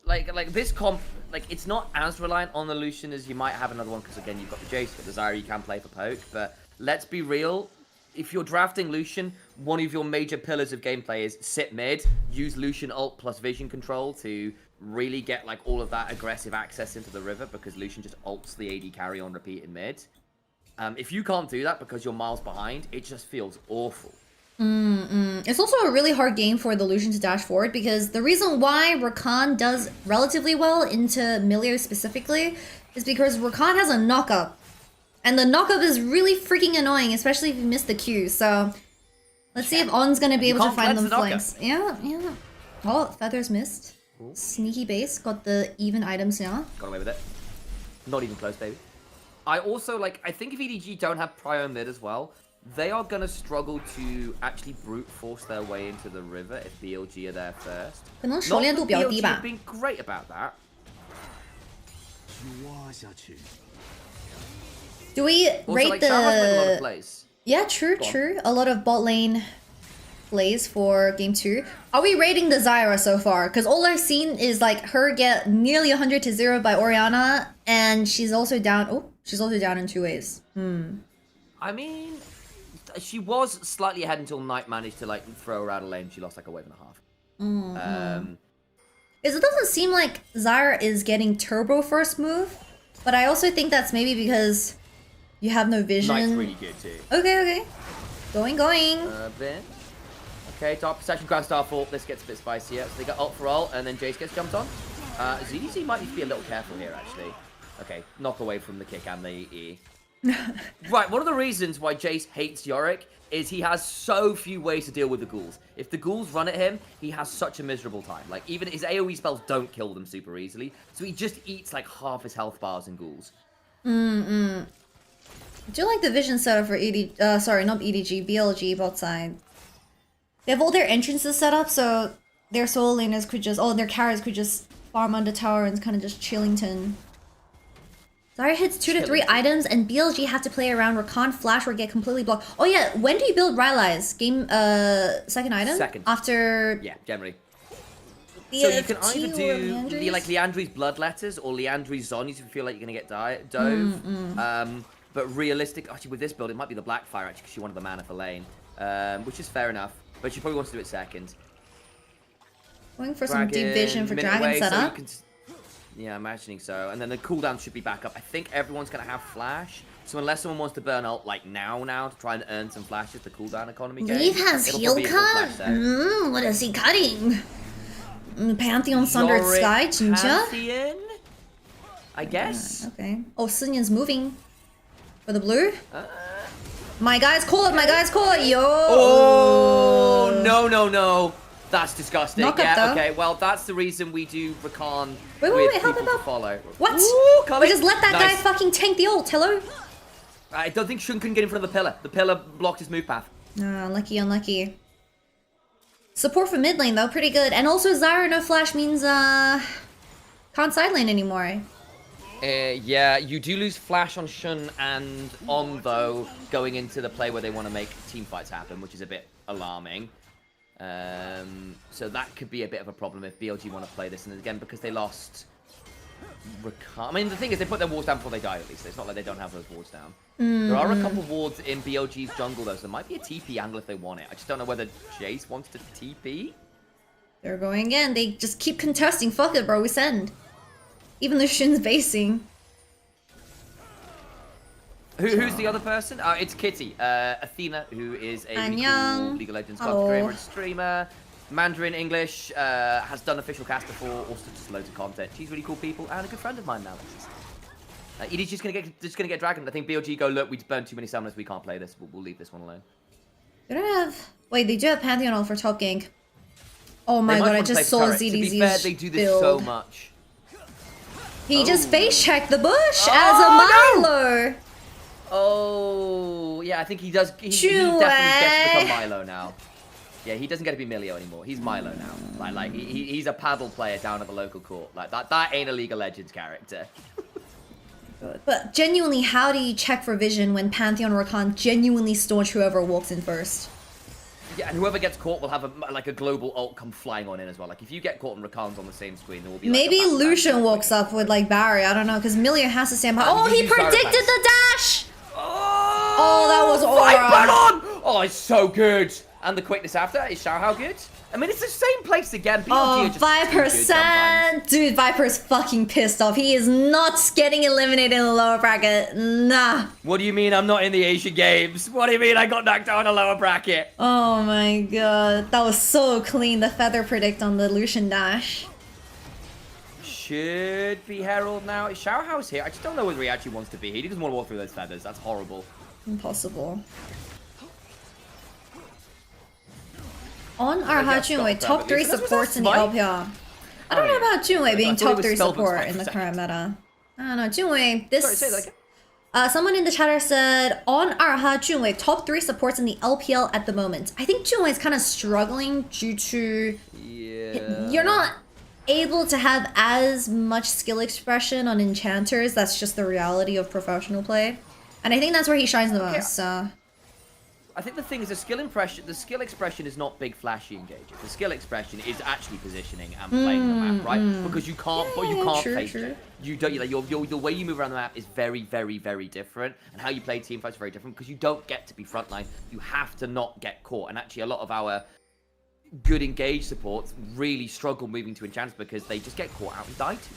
like this comp, like it's not as reliant on the Lucian as you might have another one, because again you've got the Jace, you've got the Zyra, you can play for poke, but let's be real, if you're drafting Lucian, one of your major pillars of gameplay is sit mid, use Lucian ult plus vision control to really get like all of that aggressive access into the river, because Lucian just ults the AD carry on repeat in mid. If you can't do that because you're miles behind, it just feels awful. It's also a really hard game for the Lucian to dash forward, because the reason why Rakan does relatively well into Milio specifically is because Rakan has a knockup. And the knockup is really freaking annoying, especially if you miss the Q. So let's see if On's gonna be able to find them flanks. Yeah. Oh, Feathers missed. Ooh. Sneaky base, got the even items now. Got away with it. Not even close, baby. I also, like, I think if EDG don't have Prio mid as well, they are going to struggle to actually brute force their way into the river if BLG are there first. 可能熟练度比较低吧。 BLG have been great about that. Do we Also, rate like, the... Xiao has been a lot of plays. Yeah, true. A lot of bot lane plays for game 2. Are we rating the Zyra so far? Because all I've seen is like her get nearly 100 to 0 by Orianna, and she's also down. Oh, she's also down in 2 ways. I mean, she was slightly ahead until Knight managed to like throw her out of lane. She lost like a wave and a half. It doesn't seem like Zyra is getting turbo first move, but I also think that's maybe because you have no vision. Knight's really good too. Okay. Going. Ben. Okay, top section Grand Starfall. This gets a bit spicier. So they got ult for ult, and then Jace gets jumped on. ZDC might need to be a little careful here, actually. Okay, knock away from the kick and the E. Right, one of the reasons why Jace hates Yorick is he has so few ways to deal with the ghouls. If the ghouls run at him, he has such a miserable time. Like, even his AoE spells don't kill them super easily, so he just eats like half his health bars in ghouls. I do like the vision setup for sorry, not EDG, BLG bot side. They have all their entrances set up, so their solo laners could just, their carries could just farm under tower and kind of just chillington. Zarya hits 2 to 3 items, and BLG have to play around Rakan flash or get completely blocked. Oh yeah, when do you build Rylai's? Game, second item? Second. After... Yeah, generally. So you can either do like Liandry's Bloodletters or Liandry's Zonyas if you feel like you're going to get dove. But realistic, actually with this build, it might be the Blackfire actually because she wanted the mana for lane. Which is fair enough, but she probably wants to do it second. Going for some deep vision for Dragon setup. Yeah, imagining so. And then the cooldown should be back up. I think everyone's going to have flash. So unless someone wants to burn ult like now to try and earn some flashes, the cooldown economy game. Leaf has heal cut? What is he cutting? Pantheon Sundered Sky, 진짜? Pantheon? I guess. Okay. Oh, Sunyan's moving. For the blue? My guy's caught, yo! Oh, no. That's disgusting. Knockup, okay, well, that's the reason we do Rakan wait, help. follow. What? Ooh, we just let that guy fucking tank the ult, hello? I don't think Shun couldn't get in front of the pillar. The pillar blocked his move path. Unlucky. Support for mid lane, though, pretty good. And also, Zyra no flash means, can't side lane anymore. Yeah, you do lose flash on Shun and On, though, going into the play where they want to make team fights happen, which is a bit alarming. So that could be a bit of a problem if BLG want to play this. And again, because they lost Rakan. I mean, the thing is, they put their wards down before they died, at least. It's not like they don't have those wards down. There are a couple of wards in BLG's jungle, though, so there might be a TP angle if they want it. I just don't know whether Jace wants to TP. They're going again. They just keep contesting. Fuck it, bro. We send. Even though Shin's basing. Who's the other person? It's Kitty. Athena, who is a really cool League of Legends gamer and streamer. Mandarin English, has done official cast before, also just loads of content. She's really cool people and a good friend of mine now. EDG's just gonna get Dragon. I think BLG go, look, we burned too many summoners, we can't play this. We'll leave this one alone. They don't have... Wait, they do have Pantheon all for top gank. Oh my god, I just saw ZDZ's To be fair, they do this so much. He just face checked the bush as a Milo. No! Oh, yeah, I think he does. He definitely gets to become Milo now. Yeah, he doesn't get to be Milio anymore. He's Milo now. Like he's a paddle player down at the local court. Like that ain't a League of Legends character. But genuinely, how do you check for vision when Pantheon or Rakan genuinely staunch whoever walks in first? Yeah, and whoever gets caught will have a global ult come flying on in as well. Like if you get caught and Rakan's on the same screen, there will be maybe Lucian walks up with like Barry. I don't know, because Millia has to stand by. Oh, he predicted the dash. Oh, that was aura. Oh, it's so good. And the quickness after is Xiaohao good? I mean, it's the same place again. BLG Oh, 5%. Dude, Viper's fucking pissed off. He is not getting eliminated in the lower bracket. Nah. What do you mean I'm not in the Asian Games? What do you mean I got knocked out in the lower bracket? Oh my god. That was so clean. The feather predict on the Lucian dash. Should be Herald now. Xiaohao's here. I just don't know whether he actually wants to be here. He doesn't want to walk through those feathers. That's horrible. Impossible. On our Junwei, top 3 supports in the LPL. I don't know about Junwei being top 3 support in the current meta. I don't know. Junwei, this... Sorry, say that again. Someone in the chatter said, on Arha Junwei, top 3 supports in the LPL at the moment. I think Junwei is kind of struggling due to... Yeah. You're not able to have as much skill expression on enchanters. That's just the reality of professional play. And I think that's where he shines the most, so... I think the thing is the skill expression is not big flashy engages. The skill expression is actually positioning and playing the map, right? Because you can't, face it. You don't. The way you move around the map is very, very, very different, and how you play team fights is very different because you don't get to be frontline. You have to not get caught, and actually a lot of our good engage supports really struggle moving to enchanters because they just get caught out and die too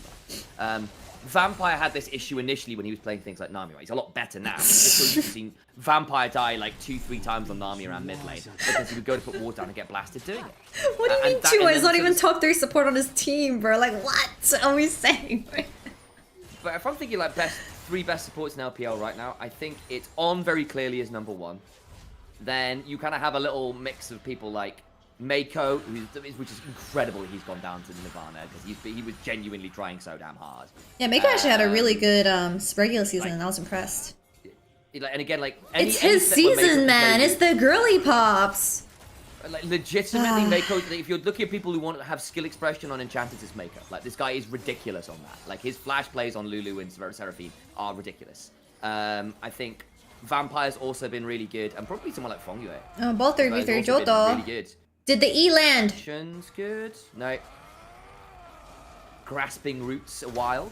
much. Vampire had this issue initially when he was playing things like Nami. Right? He's a lot better now. Just so you've seen Vampire die like 2-3 times on Nami around mid lane because he would go to put ward down and get blasted doing it. What do you mean Junwei is not even top 3 support on his team, bro? Like, what are we saying? But if I'm thinking like three best supports in LPL right now, I think it's On very clearly is #1. Then you kind of have a little mix of people like Mako, which is incredible that he's gone down to Nirvana because he was genuinely trying so damn hard. Yeah, Mako actually had a really good regular season, and I was impressed. And again, like it's his season, man. It's the girly pops. Like legitimately, Mako. If you're looking at people who want to have skill expression on enchanters, it's Mako. Like this guy is ridiculous on that. Like his flash plays on Lulu and Seraphine are ridiculous. I think Vampire's also been really good, and probably someone like Fong Yue. Oh, both 3v3 Johto. Really good. Did the E land? Good. No. Grasping Roots are wild.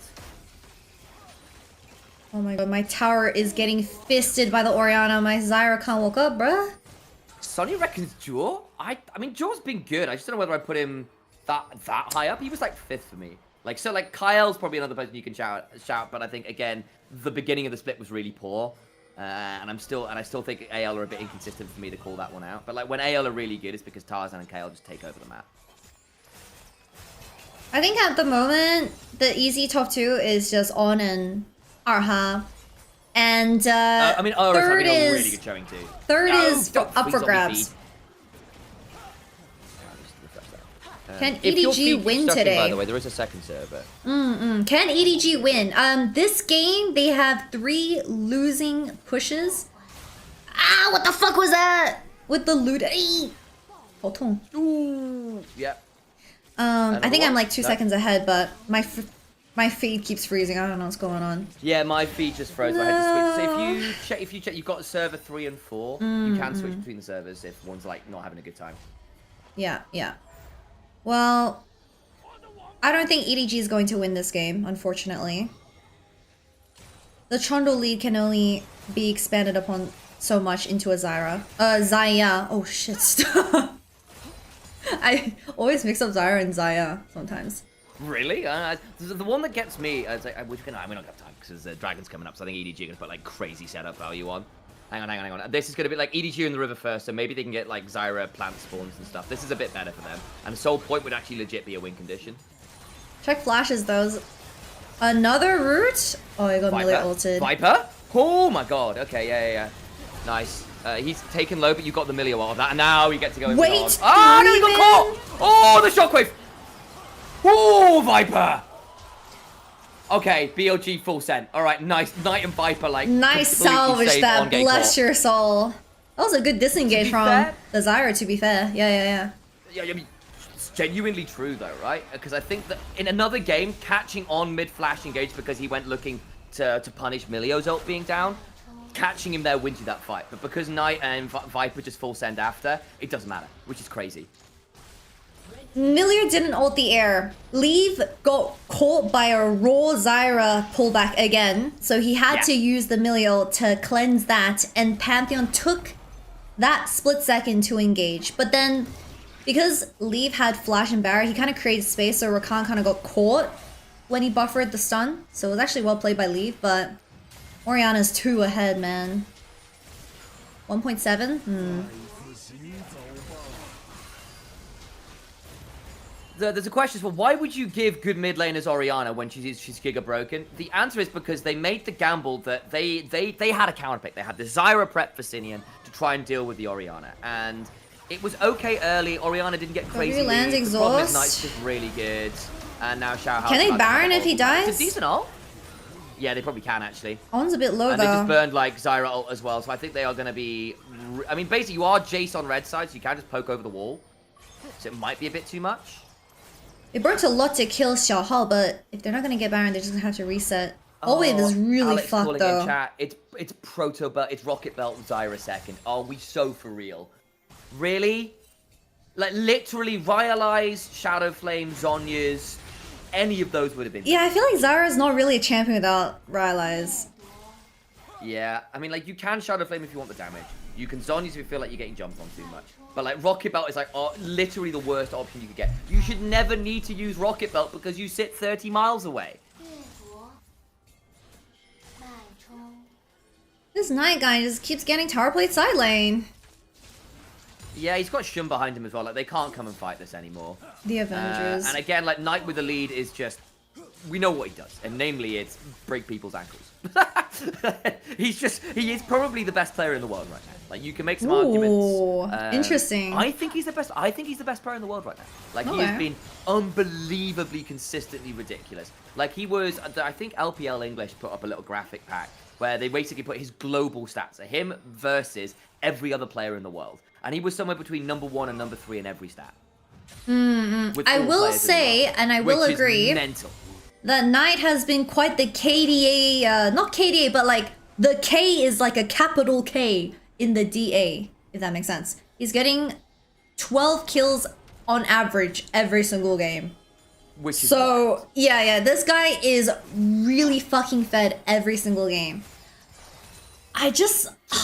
Oh my god, my tower is getting fisted by the Orianna. My Zyra can't woke up, bruh. Sonny reckons Jaw? I mean, Jaw's been good. I just don't know whether I put him that high up. He was like 5th for me. Like, so like Kyle's probably another person you can shout, but I think again, the beginning of the split was really poor. And I still think AL are a bit inconsistent for me to call that one out. But like when AL are really good, it's because Tarzan and KL just take over the map. I think at the moment, the easy top 2 is just On and Arha. And I mean, third is really good showing too. Third is up for grabs. Can EDG win today? By the way, there is a second server. Can EDG win? This game, they have 3 losing pushes. Ah, what the fuck was that? With the loot. Ooh, yeah. I think I'm like 2 seconds ahead, but my feed keeps freezing. I don't know what's going on. Yeah, my feed just froze. So I had to switch. So if you check, you've got server 3 and 4. You can switch between the servers if one's like not having a good time. Yeah. Well, I don't think EDG is going to win this game, unfortunately. The Chondo lead can only be expanded upon so much into a Zyra. Zaya. Oh shit, stop. I always mix up Zyra and Zaya sometimes. Really? The one that gets me, we're not gonna have time because the dragon's coming up, so I think EDG are gonna put like crazy setup value on. Hang on. This is going to be like EDG in the river first, so maybe they can get like Zyra plant spawns and stuff. This is a bit better for them. And Soul Point would actually legit be a win condition. Check flashes, those. Another route? Oh, I got Millia ulted. Viper? Oh my god. Okay, yeah. Nice. He's taken low, but you got the Millia out of that. And now we get to go in. Wait! Ah, no, he got caught! Oh, the shockwave! Oh, Viper! Okay, BLG full send. All right, nice. Knight and Viper, like, nice salvage that. Bless your soul. That was a good disengage from the Zyra, to be fair. Yeah. Yeah, I mean, it's genuinely true, though, right? Because I think that in another game, catching On mid-flash engage because he went looking to punish Milio's ult being down, catching him there wins you that fight. But because Knight and Viper just full send after, it doesn't matter, which is crazy. Millia didn't ult the air. Leave got caught by a raw Zyra pullback again, so he had to use the Millia ult to cleanse that, and Pantheon took that split second to engage. But then, because Leave had Flash and Barrier, he kind of created space, so Rakan kind of got caught when he buffered the stun. So it was actually well played by Leave, but Orianna's 2 ahead, man. 1.7? There's a question, well, why would you give good mid laners Orianna when she's Giga broken? The answer is because they made the gamble that they had a counter pick. They had the Zyra prep for Sinian to try and deal with the Orianna. And it was okay early. Orianna didn't get crazy. Lands The problem is exhaust. Knight's just really good. And now Xiao Can they Baron if he dies? It's a decent ult. Yeah, they probably can actually. On's a bit low And though. they just burned like Zyra ult as well. So I think they are going to be... I mean, basically you are Jace on red side, so you can just poke over the wall. So it might be a bit too much. They burnt a lot to kill Xiaohao, but if they're not gonna get Baron, they're just gonna have to reset. Oh wave is really Alex fucked calling though. In chat, it's Proto Belt, it's Rocket Belt Zyra second. Are we so for real? Really? Like literally Ryalize, Shadow Flame, Zhonya's, any of those would have been. Yeah, I feel like Zyra's not really a champion without Ryalize. Yeah, I mean like you can Shadow Flame if you want the damage. You can Zhonya's if you feel like you're getting jumped on too much. But like Rocket Belt is like literally the worst option you could get. You should never need to use Rocket Belt because you sit 30 miles away. This Knight guy just keeps getting tower plate side lane. Yeah, he's got Shun behind him as well. Like they can't come and fight this anymore. The Avengers. And again, like Knight with the lead is just, we know what he does, and namely it's break people's ankles. he is probably the best player in the world right now. Like you can make some arguments. Interesting. I think he's the best. I think he's the best player in the world right now. Like he has been unbelievably consistently ridiculous. Like he was, I think LPL English put up a little graphic pack where they basically put his global stats, him versus every other player in the world, and he was somewhere between #1 and #3 in every stat. I will say, and I will agree, mental. that Knight has been quite the KDA, not KDA, but like the K is like a capital K in the DA, if that makes sense. He's getting 12 kills on average every single game. Which is so yeah, this guy is really fucking fed every single game. But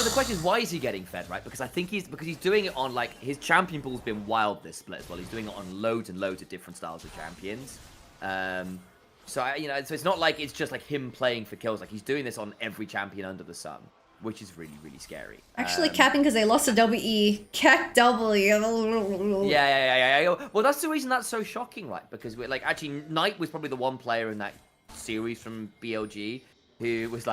the question is, why is he getting fed, right? Because I think he's doing it on like his champion pool's been wild this split as well. He's doing it on loads and loads of different styles of champions. So so it's not like it's just like him playing for kills. Like he's doing this on every champion under the sun, which is really, really scary. Actually capping because they lost to WE. Keck W. Yeah. Well, that's the reason that's so shocking, right? Because we're like, actually, Knight was probably the one player in that series from BLG who was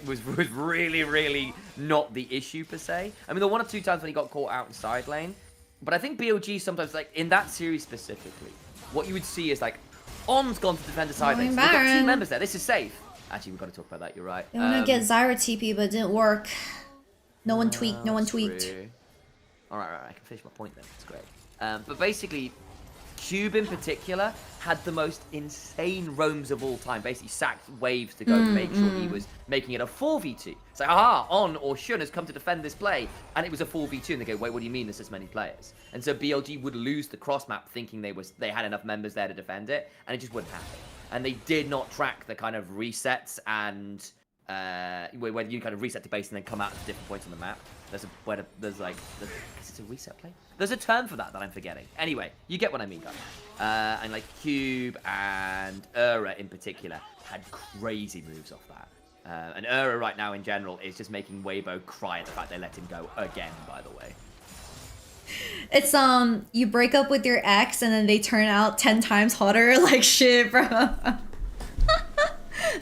was really, really not the issue per se. I mean, the 1 or 2 times when he got caught out in side lane, but I think BLG sometimes, like in that series specifically, what you would see is like, On's gone to defend the side lane. So we've got 2 members there. This is safe. Actually, we've got to talk about that. You're right. They want to get Zyra TP, but it didn't work. No one tweaked. No one tweaked. All right. I can finish my point then. It's great. But basically, Cube in particular had the most insane roams of all time. Basically, sacked waves to go make sure he was making it a 4v2. It's like, aha, On or Shun has come to defend this play, and it was a 4v2. And they go, wait, what do you mean there's this many players? And so BLG would lose the cross map, thinking they had enough members there to defend it, and it just wouldn't happen. And they did not track the kind of resets and where you kind of reset to base and then come out at different points on the map. There's like, is it a reset play? There's a term for that I'm forgetting. Anyway, you get what I mean, guys. And like Cube and in particular had crazy moves off that. And right now in general is just making Weibo cry at the fact they let him go again, by the way. It's you break up with your ex and then they turn out 10 times hotter. Like shit, bro.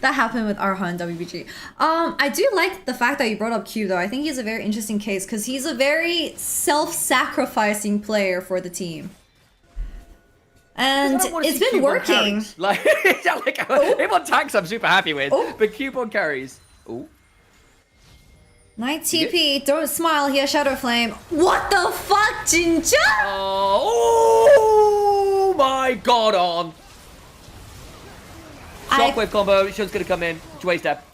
That happened with Arha and WBG. I do like the fact that you brought up Q though. I think he's a very interesting case because he's a very self-sacrificing player for the team. And it's been working. Like him on tanks I'm super happy with, but Cube on carries. Ooh. Knight TP, don't smile, he has Shadow Flame. What the fuck, Jinja? Oh my god, Shockwave combo, Shun's gonna come in, Jway step.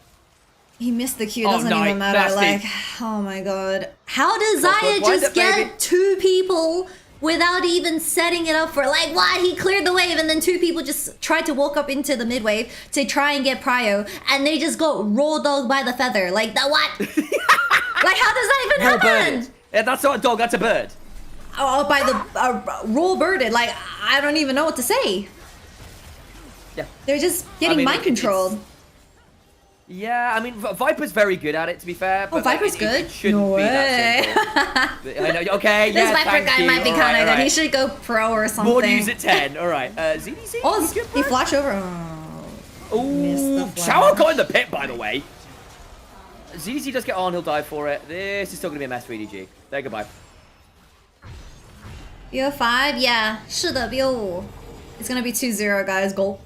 He missed the Q, Oh, doesn't even matter. nasty. Like, oh my god. How does Wind Zaya up, just get baby. 2 people without even setting it up for, like, what? He cleared the wave and then 2 people just tried to walk up into the mid wave to try and get prio and they just got raw dogged by the feather. Like, that what? Like, how does that even happen? Yeah, that's not a dog, that's a bird. Oh, by the raw birded. Like, I don't even know what to say. Yeah. They're just getting mind controlled. Yeah, I mean, Viper's very good at it, to be fair. But Viper's good? It shouldn't No be way. that simple. I know, okay, This yeah, Viper thank guy you. might be All kind of right, good. He should go pro or something. More news at 10. All right. ZDZ. Oh, he's good, he bro. flashed over. Oh, missed the Ooh, flash. Shower got in the pit, by the way. ZDZ does get on, he'll die for it. This is still going to be a mess for EDG. There, goodbye. BO5, yeah. 是的, BO5. It's gonna be 2-0, guys. Goal.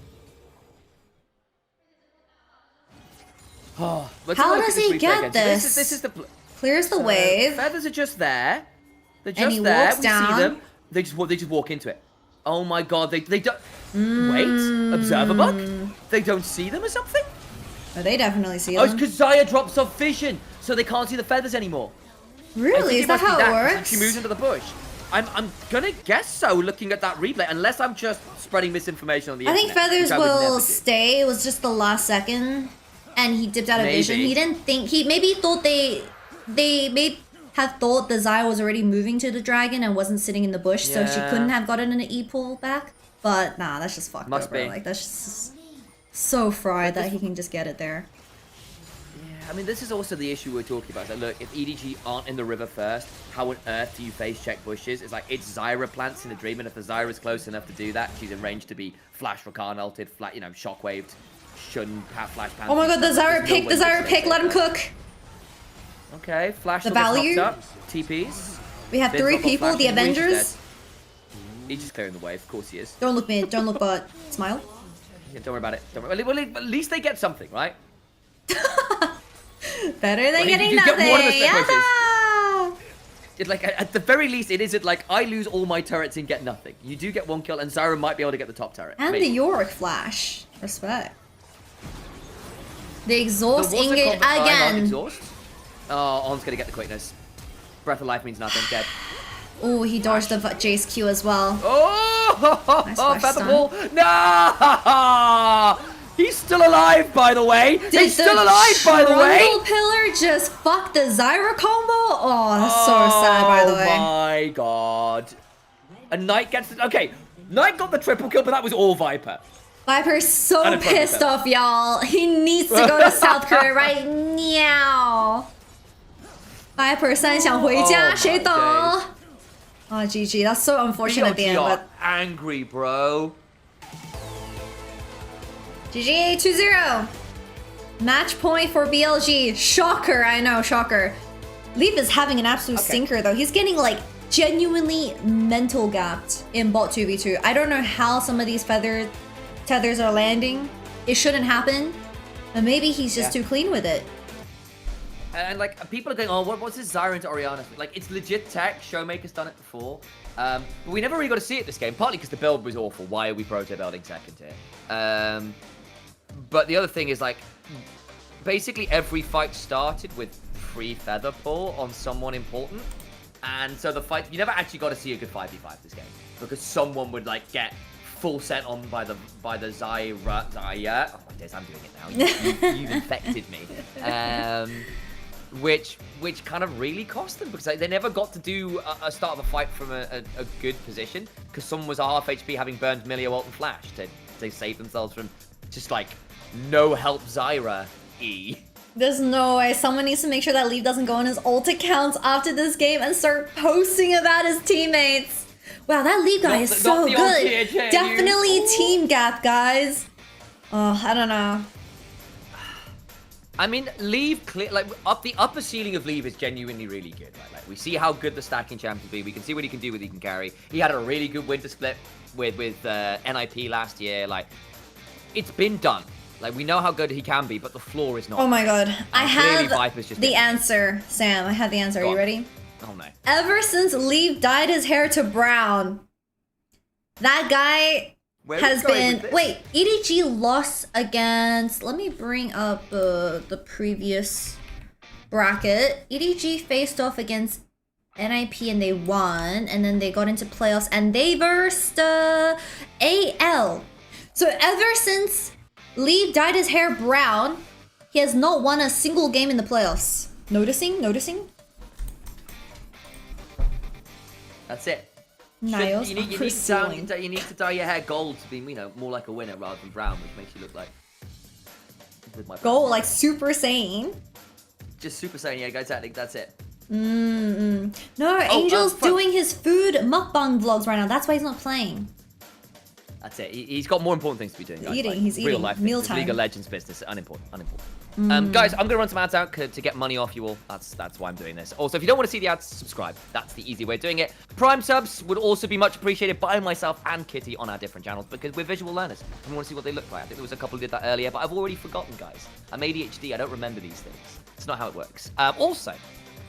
Oh, let's How have a look does at he replay get again. So this? this is the... Clears the wave. Feathers are just there. They're just And he there. walks We down. see them. They just walk into it. Oh my god, they don't... Wait, observer bug? They don't see them or something? Oh, they definitely see Oh, it's them. because Zaya drops off vision, so they can't see the feathers anymore. I Really? think Is that must be how it 'cause works? She moves into the bush. I'm gonna guess so, looking at that replay, unless I'm just spreading misinformation on the I internet. think Feathers which I would never will do. stay. It was just the last second, and he dipped out of vision. Maybe. He didn't think he maybe thought they may have thought the Zaya was already moving to the dragon and wasn't sitting in the bush, so she Yeah. couldn't have gotten an E pull back. But nah, that's just fucked Must up, bro. be. Like that's just so fried that he can just get it there. Yeah, I mean, this is also the issue we're talking about. Is that, look, if EDG aren't in the river first, how on earth do you face check bushes? It's like, it's Zyra plants in a dream, and if the Zyra's close enough to do that, she's in range to be flash Rakan ulted, flat, you know, shockwaved, shouldn't have flash pan. Oh my god, the Zyra pick, the Zyra pick, let him cook. Okay, flash The still gets value. knocked up. TPs. We have Vin's 3 not got people, flash the anymore, he's just Avengers. dead. He's just clearing the wave, of course he is. Don't look mid, don't look butt. Smile. Yeah, don't worry about it. Don't worry. Well, at least they get something, right? Better than Well, getting you get nothing. one of the split pushes. Yada! It, like, at the very least, it isn't like I lose all my turrets and get nothing. You do get 1 kill, and Zyra might be able to get the top turret. And maybe. the Yorick flash. Respect. The exhaust So what's the ingot combo- again. Exhaust? Oh, On's gonna get the quickness. Breath of life means nothing. Dead. Oh, he dodged the Jace Q as well. Oh, Nice flash Featherball. No! He's still alive, by the way. He's still alive, by the way. Trundle Pillar just fucked the Zyra combo? Oh, that's so sad, by the way. Oh my god. And Knight gets the... Okay, Knight got the triple kill, but that was all Viper. Viper's so And a Trundle pissed Pillar. off, y'all. He needs to go to South Korea right now. Viper 三想回家， Oh 谁 my 懂？ days. Oh, GG. That's so unfortunate at the end, BLG are but angry, bro. GG 2-0. Match point for BLG. Shocker, I know, shocker. Leaf is having an absolute stinker though. He's getting like genuinely mental gapped in bot 2v2. I don't know how some of these tethers are landing. It shouldn't happen. But maybe he's just too clean with it. And like people are going, oh, what's this Zyra into Orianna? Like it's legit tech. Showmaker's done it before, but we never really got to see it this game. Partly because the build was awful. Why are we proto building second here? But the other thing is like, basically every fight started with free feather pull on someone important, and so the fight you never actually got to see a good 5v5 this game because someone would like get full set on by the Zyra. Oh my days, I'm doing it now. You've infected me. Which kind of really cost them because they never got to do a start of a fight from a good position because someone was a half HP having burned Milio ult and flash to save themselves from just like no help Zyra E. There's no way. Someone needs to make sure that Leaf doesn't go on his ult accounts after this game and start posting about his teammates. Wow, that Leaf guy is so good. Definitely team gap, guys. Oh, I don't know. I mean, Leave clear like the upper ceiling of Leave is genuinely really good, right? Like we see how good the stacking champ can be. We can see what he can do with he can carry. He had a really good winter split with NIP last year. Like it's been done. Like we know how good he can be, but the floor is not. Oh my god. I have Viper's just the answer, Sam. I have the answer. Are you ready? Oh no. Ever since Leaf dyed his hair to brown, that guy has been... Wait, EDG lost against... Let me bring up the previous bracket. EDG faced off against NIP and they won. And then they got into playoffs and they versed AL. So ever since Lee dyed his hair brown, he has not won a single game in the playoffs. Noticing? That's it. Niles, you need to dye your hair gold to be, more like a winner rather than brown, which makes you look like... Gold, like Super Saiyan. Just Super Saiyan, yeah, exactly, that's it. No, Angel's doing his food mukbang vlogs right now. That's why he's not playing. That's it. He's got more important things to be doing. Guys. He's real eating. Life Mealtime. League of Legends business. Unimportant. Guys, I'm gonna run some ads out to get money off you all. That's why I'm doing this. Also, if you don't want to see the ads, subscribe. That's the easy way of doing it. Prime subs would also be much appreciated by myself and Kitty on our different channels because we're visual learners and we want to see what they look like. I think there was a couple who did that earlier, but I've already forgotten, guys. I'm ADHD. I don't remember these things. It's not how it works. Also,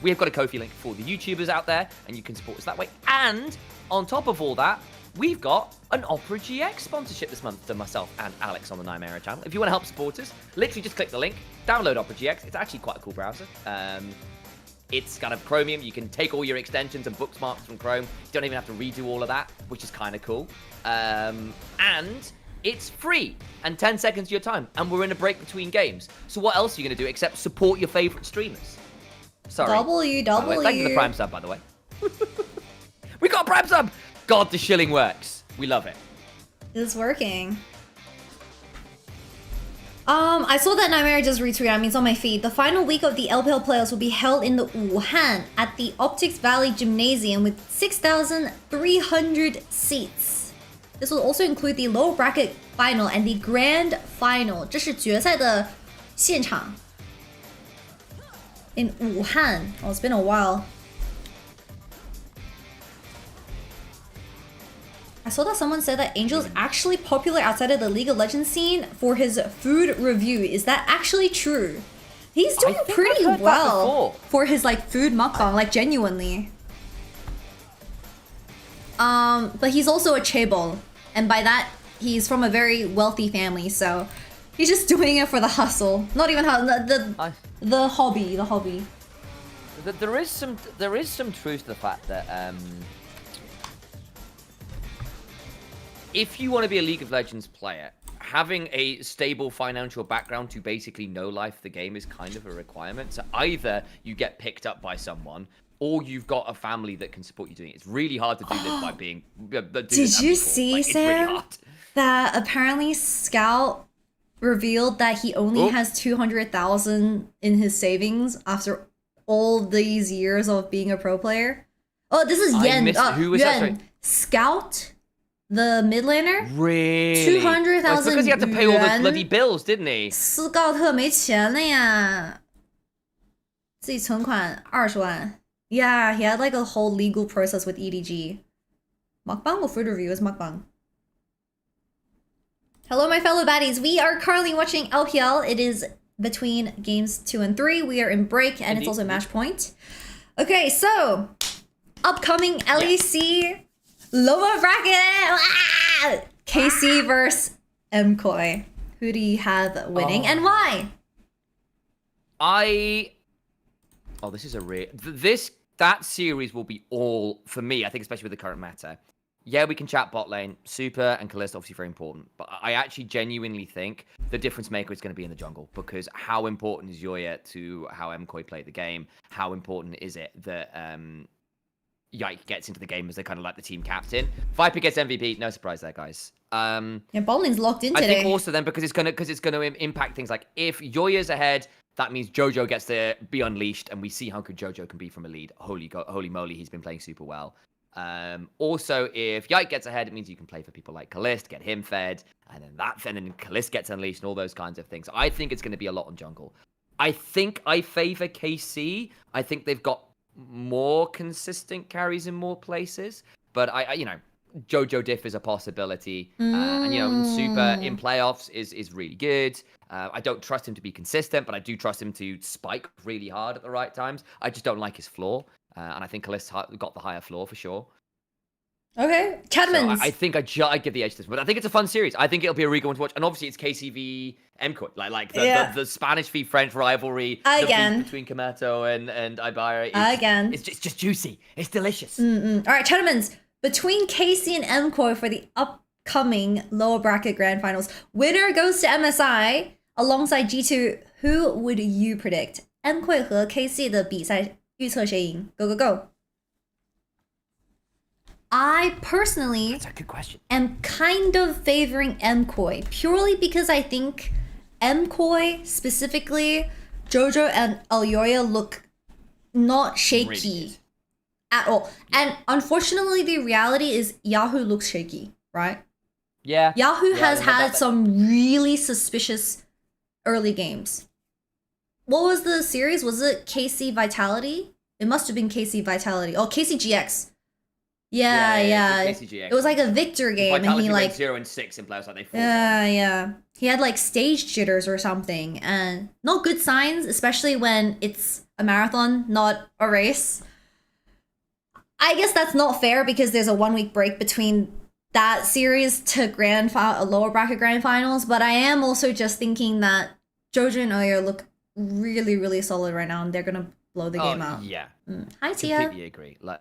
we have got a Ko-fi link for the YouTubers out there, and you can support us that way. And on top of all that, we've got an Opera GX sponsorship this month to myself and Alex on the Nymera channel. If you want to help support us, literally just click the link, download Opera GX. It's actually quite a cool browser. It's kind of Chromium. You can take all your extensions and bookmarks from Chrome. You don't even have to redo all of that, which is kind of cool. And it's free and 10 seconds of your time. And we're in a break between games. So what else are you going to do except support your favorite streamers? Sorry. W. Thank you for the Prime sub, by the way. We got a Prime sub! God, the shilling works. We love it. It's working. I saw that Nightmare just retweeted. I mean, it's on my feed. The final week of the LPL playoffs will be held in the Wuhan at the Optics Valley Gymnasium with 6,300 seats. This will also include the lower bracket final and the grand final. 这是决赛的现场 in Wuhan. Oh, it's been a while. I saw that someone said that Angel is actually popular outside of the League of Legends scene for his food review. Is that actually true? He's doing pretty well for his food mukbang, genuinely. But he's also a chaebol, and by that he's from a very wealthy family, so he's just doing it for the hustle, not even the hobby. There is some truth to the fact that if you want to be a League of Legends player, having a stable financial background to basically know life the game is kind of a requirement. So either you get picked up by someone, or you've got a family that can support you doing it. It's really hard to do this by being... Did you see, Sam, really that apparently Scout revealed that he only has 200,000 in his savings after all these years of being a pro player? Oh, this is Yen. Who was that? Sorry. Scout? The mid laner? Really? 200,000 because he had to pay all the bloody bills, didn't he? 斯高特没钱了呀，自己存款20万。Yeah, he had a whole legal process with EDG. Mukbang or food review is mukbang. Hello, my fellow baddies. We are currently watching LPL. It is between games 2 and 3. We are in break, and it's also match point. Okay, so upcoming LEC. Lower bracket! KC versus MKOI. Who do you have winning and why? This is a real... That series will be all, for me, I think especially with the current meta. Yeah, we can chat bot lane. Super and Kalista obviously very important. But I actually genuinely think the difference maker is going to be in the jungle. Because how important is Yoya to how MKOI play the game? How important is it that... Yike gets into the game as they're kind of like the team captain. Viper gets MVP, no surprise there, guys. Yeah, bot lane's locked in today. I think also then because it's gonna impact things like if Yoya's ahead, that means Jojo gets to be unleashed, and we see how good Jojo can be from a lead. Holy moly, he's been playing super well. Also, if Yike gets ahead, it means you can play for people like Kalist, get him fed, and then Kalist gets unleashed, and all those kinds of things. I think it's going to be a lot on jungle. I think I favor KC. I think they've got more consistent carries in more places, but I Jojo diff is a possibility, and in super in playoffs is really good. I don't trust him to be consistent, but I do trust him to spike really hard at the right times. I just don't like his floor, and I think Kalist got the higher floor for sure. Okay, So Chadman's. I think I give the edge to this, but I think it's a fun series. I think it'll be a really good one to watch, and obviously it's KCV MCOY, like the Spanish v French rivalry Again. the beef between Kamato and Ibarra. Again. It's just juicy. It's delicious. All right, Chadman's. Between KC and MCOY for the upcoming lower bracket grand finals, winner goes to MSI alongside G2. Who would you predict? MCOY 和 KC 的比赛预测谁赢 ？Go go go! I personally That's a good question. am kind of favoring MCOY purely because I think MCOY specifically, Jojo and Elyoya look not shaky Really at all. And unfortunately, the reality is Yahoo looks shaky, right? Yeah. Yahoo Yeah, has had some really suspicious early games. What was the series? Was it KC Vitality? It must have been KC Vitality. Oh, KCGX. Yeah. KCGX. It was like a Victor game, Vitality and he went like 0-6 in playoffs, like they fought. yeah. He had like stage jitters or something, and not good signs, especially when it's a marathon, not a race. I guess that's not fair because there's a 1 week break between that series to lower bracket grand finals. But I am also just thinking that Jojo and Oyo look really, really solid right now, and they're gonna blow the game out. Yeah. Hi, Tia. Completely agree. Like,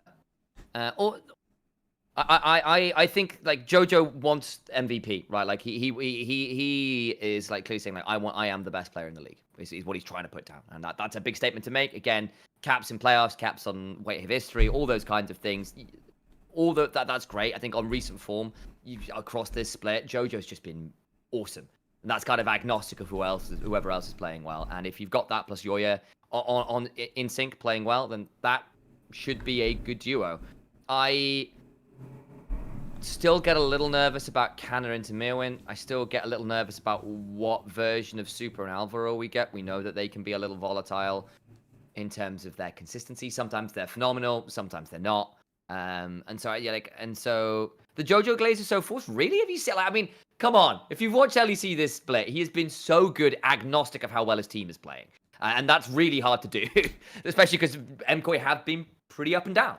I think like Jojo wants MVP, right? Like he is like clearly saying like I am the best player in the league. Is what he's trying to put down, and that's a big statement to make. Again, caps in playoffs, caps on weight of history, all those kinds of things. That's great. I think on recent form, across this split, Jojo's just been awesome, and that's kind of agnostic of whoever else is playing well. And if you've got that plus Yoya on in sync playing well, then that should be a good duo. I still get a little nervous about Canna into Mirwin. I still get a little nervous about what version of Super and Alvaro we get. We know that they can be a little volatile in terms of their consistency. Sometimes they're phenomenal, sometimes they're not. And so the Jojo Glaze is so forced. Really? Have you seen? Like, I mean, come on. If you've watched LEC this split, he has been so good, agnostic of how well his team is playing, and that's really hard to do, especially because MCOY have been pretty up and down.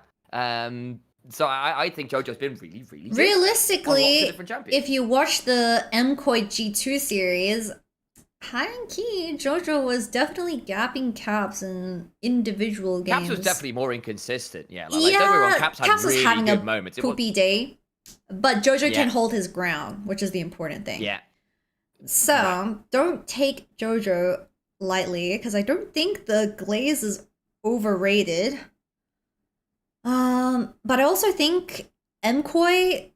So I think Jojo's been really, really good. Realistically, if you watch the MCOY G2 series, high and key, Jojo was definitely gapping Caps in individual games. Caps was definitely more inconsistent, yeah. Don't get me wrong, Caps had really having good a moments. Poopy day, but Jojo can hold his ground, which is the important thing. Yeah. So don't take Jojo lightly, because I don't think the Glaze is overrated. But I also think MCOY,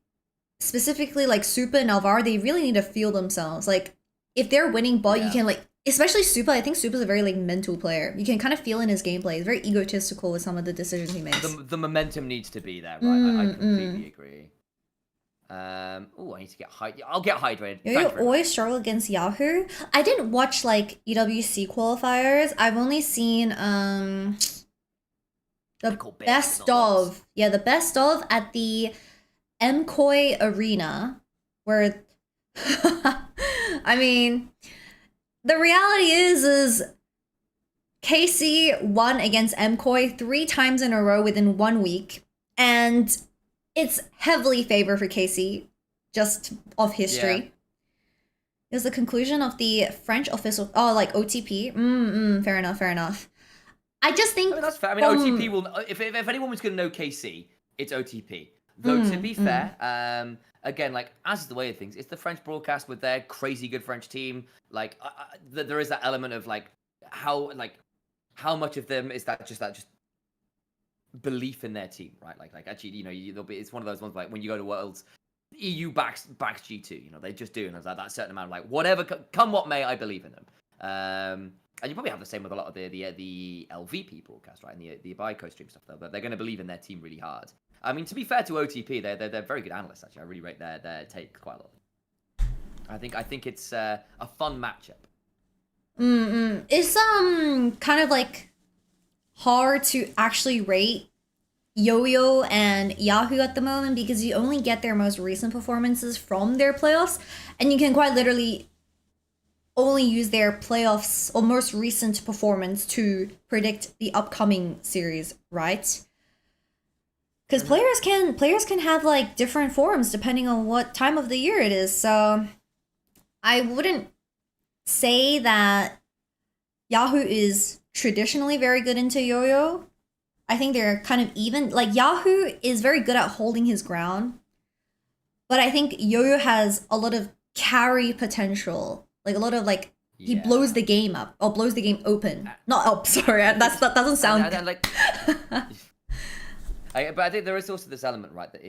specifically like Supa and Alvar, they really need to feel themselves. Like, if they're winning bot, you can like, especially Supa, I think Supa's a very like mental player. You can kind of feel in his gameplay. He's very egotistical with some of the decisions he makes. The momentum needs to be there, right? I completely agree. I need to get hydrated. I'll get hydrated. You always struggle against Yahoo. I didn't watch like EWC qualifiers. I've only seen the best of at the MCOY arena, where I mean, the reality is KC won against MCOY 3 times in a row within 1 week, and it's heavily favored for KC, just of history. Yeah. It was the conclusion of the French official, OTP. Fair enough. I just think that's fair. I mean, OTP will. If anyone was going to know KC, it's OTP. Though to be fair, again, like as is the way of things, it's the French broadcast with their crazy good French team. Like there is that element of like how much of them is that just belief in their team, right? Like actually, it's one of those ones like when you go to Worlds, EU backs G2. They just do, and there's that certain amount of like whatever come what may, I believe in them. And you probably have the same with a lot of the LVP broadcast, right? And the Ibai stream stuff, though. But they're going to believe in their team really hard. I mean, to be fair to OTP, they're very good analysts, actually. I really rate their take quite a lot. I think it's a fun matchup. It's kind of like hard to actually rate Yo-Yo and Yahoo at the moment because you only get their most recent performances from their playoffs, and you can quite literally only use their playoffs or most recent performance to predict the upcoming series, right? Because players can have like different forms depending on what time of the year it is. So I wouldn't say that Yahoo is traditionally very good into yo-yo. I think they're kind of even. Like Yahoo is very good at holding his ground, but I think yo-yo has a lot of carry potential. Like a lot of like he blows the game up or blows the game open. Not up. Sorry, that doesn't sound. But I think there is also this element, right, that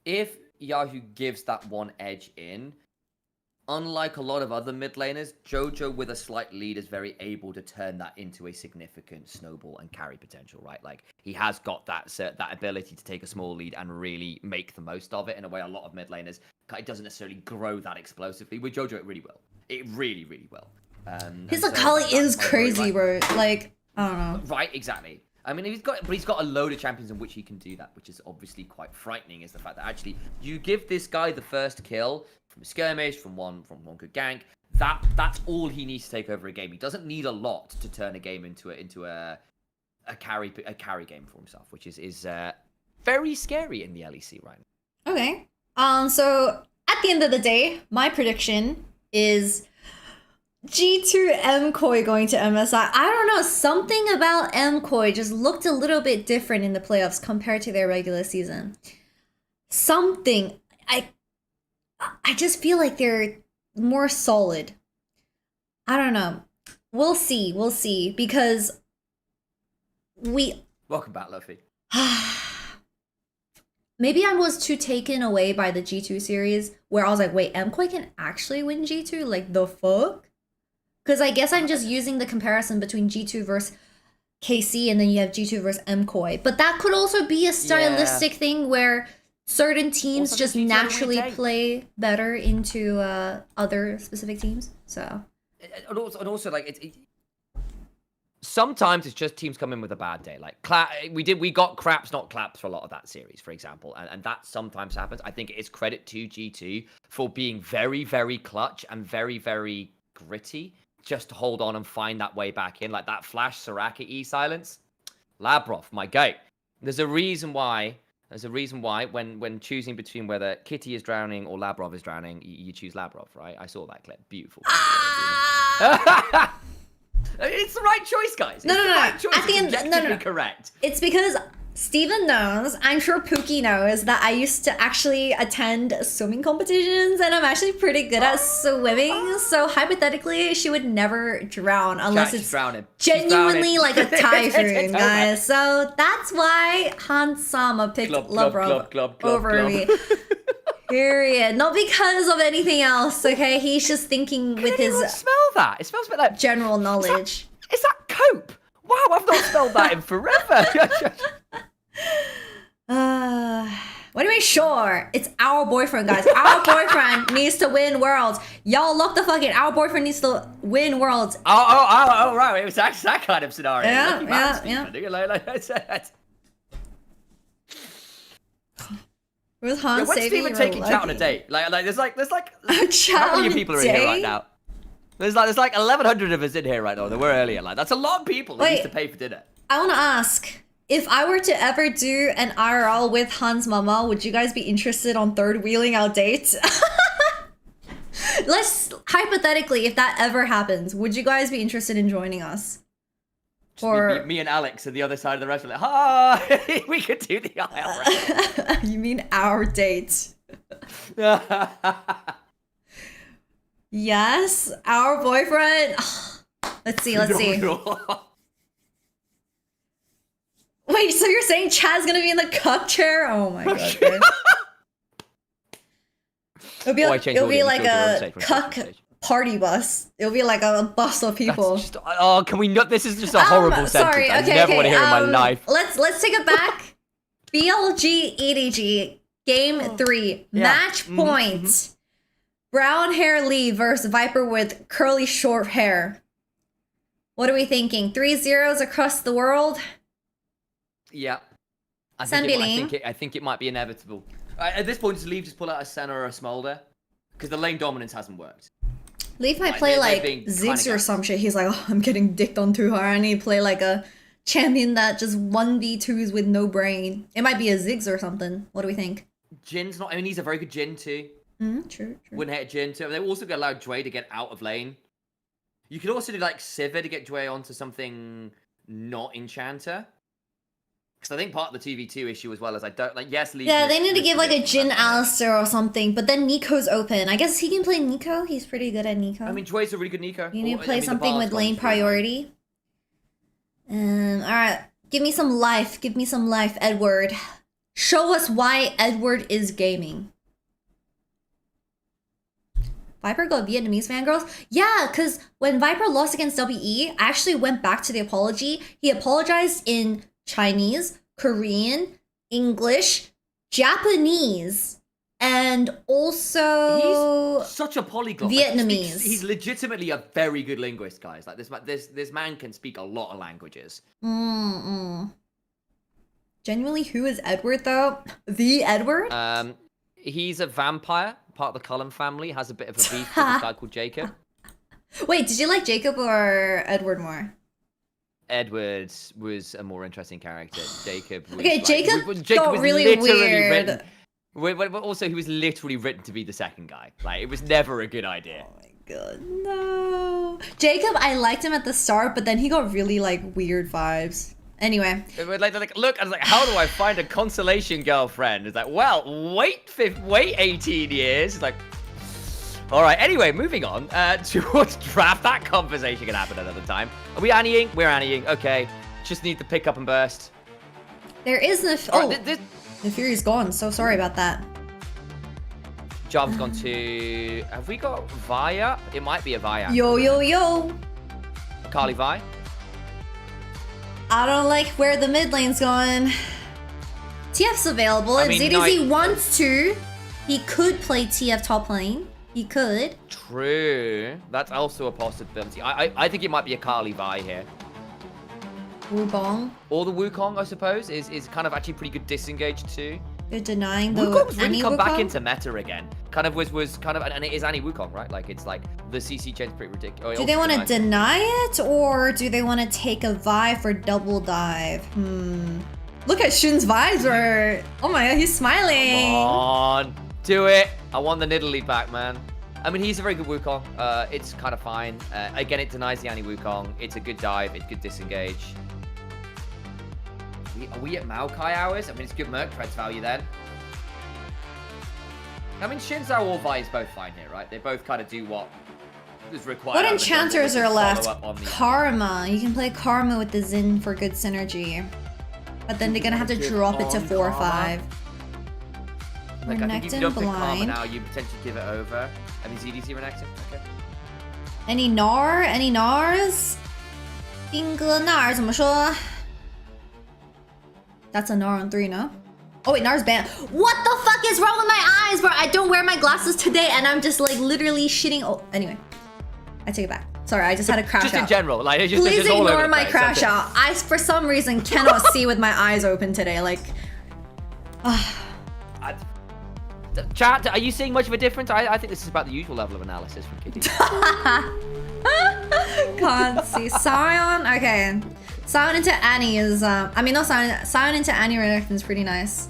if Yahoo gives that one edge in, unlike a lot of other mid laners, Jojo with a slight lead is very able to turn that into a significant snowball and carry potential, right? Like he has got that ability to take a small lead and really make the most of it in a way a lot of mid laners, it doesn't necessarily grow that explosively. With Jojo, it really will. It really, really will. His Akali is crazy, bro. Like, I don't know. Right, exactly. I mean, he's got a load of champions in which he can do that, which is obviously quite frightening. Is the fact that actually you give this guy the first kill from a skirmish, from one good gank. That's all he needs to take over a game. He doesn't need a lot to turn a game into a carry game for himself, which is very scary in the LEC right now. Okay. So at the end of the day, my prediction is G2 MKOI going to MSI. I don't know, something about MKOI just looked a little bit different in the playoffs compared to their regular season. Something. I just feel like they're more solid. I don't know. We'll see, because Welcome back, Luffy. Maybe I was too taken away by the G2 series, where I was like, wait, MKOI can actually win G2? Like, the fuck? Because I guess I'm just using the comparison between G2 versus KC, and then you have G2 versus MKOI. But that could also be a stylistic thing where certain teams also just naturally play better into other specific teams. So, and also like sometimes it's just teams come in with a bad day. Like we got craps, not claps for a lot of that series, for example, and that sometimes happens. I think it is credit to G2 for being very, very clutch and very, very gritty. Just to hold on and find that way back in. Like that flash Soraka E silence. Labrov, my guy. There's a reason why when choosing between whether Kitty is drowning or Labrov is drowning, you choose Labrov, right? I saw that clip. Beautiful. It's the right choice, guys. No. Right choice. At the end, no. Correct. It's because Steven knows, I'm sure Pookie knows, that I used to actually attend swimming competitions, and I'm actually pretty good at swimming. So hypothetically, she would never drown unless it's genuinely like a typhoon, guys. So that's why Hans Sama picked Labrov over me. Period. Not because of anything else, okay? He's just thinking with his... smell that? It smells a bit like... general knowledge. Is that cope? Wow, I've not smelled that in forever. What do you mean, sure? It's our boyfriend, guys. Our boyfriend needs to win worlds. Y'all lock the fuck in. Our boyfriend needs to win worlds. Oh, right. It was actually that kind of scenario. Yeah. With Hans when's Steven taking chat on a date? Like there's like how many people are in here right now? There's like 1,100 of us in here right now. There were earlier. Like that's a lot of people that used to pay for dinner. I want to ask, if I were to ever do an IRL with Hans Mama, would you guys be interested on third wheeling our date? Let's hypothetically, if that ever happens, would you guys be interested in joining us? Or me and Alex at the other side of the restaurant. Like, we could do the IRL. You mean our date? Yes, our boyfriend. Let's see. Wait, so you're saying Chad's gonna be in the cuck chair? Oh my god. Dude. It'll be like a cuck party bus. It'll be like a bus of people. Can we not? This is just a horrible sentence. Sorry, I never want to hear in my life. Let's take it back. BLG EDG Game 3 match point. Brown hair Lee versus Viper with curly short hair. What are we thinking? 3-0s across the world? Yeah. I think it might be inevitable. At this point, does Leaf just pull out a Senna or a Smolder? Because the lane dominance hasn't worked. Leaf might play like Ziggs or some shit. He's like, oh, I'm getting dicked on too hard. I need to play like a champion that just 1v2s with no brain. It might be a Ziggs or something. What do we think? Jin's not. I mean, he's a very good Jin too. True. Wouldn't hit Jin too. They also allow Dway to get out of lane. You could also do like Sivir to get Dway onto something not Enchanter. Because I think part of the 2v2 issue as well is I don't like. Yes, yeah, they need to give like a Jin Alistair or something. But then Nico's open. I guess he can play Nico. He's pretty good at Nico. I mean, Dway's a really good Nico. You need to play something with lane priority. Alright, give me some life. Give me some life, Edward. Show us why Edward is gaming. Viper got Vietnamese fangirls? Yeah, because when Viper lost against WE, I actually went back to the apology. He apologized in Chinese, Korean, English, Japanese, and also he's such a polyglot. Vietnamese. Like, he's legitimately a very good linguist, guys. Like this man can speak a lot of languages. Genuinely, who is Edward though? The Edward? He's a vampire, part of the Cullen family. Has a bit of a beef with a guy called Jacob. Wait, did you like Jacob or Edward more? Edward was a more interesting character. Jacob was okay, like, Jacob got was really weird. Written, but also, he was literally written to be the second guy. Like, it was never a good idea. Oh my god, no. Jacob, I liked him at the start, but then he got really, like, weird vibes. Anyway. Like, look, I was like, how do I find a consolation girlfriend? It's like, well, wait 18 years. It's like, all right. Anyway, moving on towards draft. That conversation can happen another time. Are we Annieing? We're Annieing. Okay. Just need to pick up and burst. There is the Fury's gone, so sorry about that. Job's gone to... Have we got Vi up? It might be a Vi up. Yo. Carly Vi? I don't like where the mid lane's going. TF's available. If ZDZ wants to, he could play TF top lane. He could. True. That's also a possibility. I think it might be a Carly Vi here. Wukong. Or the Wukong, I suppose, is kind of actually pretty good disengage too. They're denying the Wukong's really come Wukong? back into meta again. Kind of was kind of, and it is Annie Wukong, right? Like, it's like the CC gen's pretty ridiculous. Do they want to deny it, or do they want to take a Vi for double dive? Look at Shun's vibes, or oh my god, he's smiling. Come on, do it. I want the Nidalee back, man. I mean, he's a very good Wukong. It's kind of fine. Again, it denies the Annie Wukong. It's a good dive. It's good disengage. Are we at Maokai hours? I mean, it's good Merc Treads value then. I mean, Shinzao or Vi is both fine here, right? They both kind of do what is required. What enchanters are left? Karma. You can play Karma with the Xin for good synergy. But then they're going to have to drop it to 4 or 5. Like, I think if you don't pick Karma blind. now, you potentially give it over. I mean, ZDC Renekton. Okay. Any Nar? Any Nars? 兵哥 Nar 怎么说? That's a Nar on 3, no? Oh wait, Nar's banned. What the fuck is wrong with my eyes, bro? I don't wear my glasses today and I'm just like literally shitting. Oh, anyway. I take it back. Sorry, I just had a crash out. Just in general, like, it's just, please it's all over ignore the my place. crash out. I, for some reason, cannot see with my eyes open today. Like, Chat, are you seeing much of a difference? I think this is about the usual level of analysis from Kitty. can't see. Sion? Okay. Sion into Annie is, I mean, not Sion. Sion into Annie Renekton is pretty nice.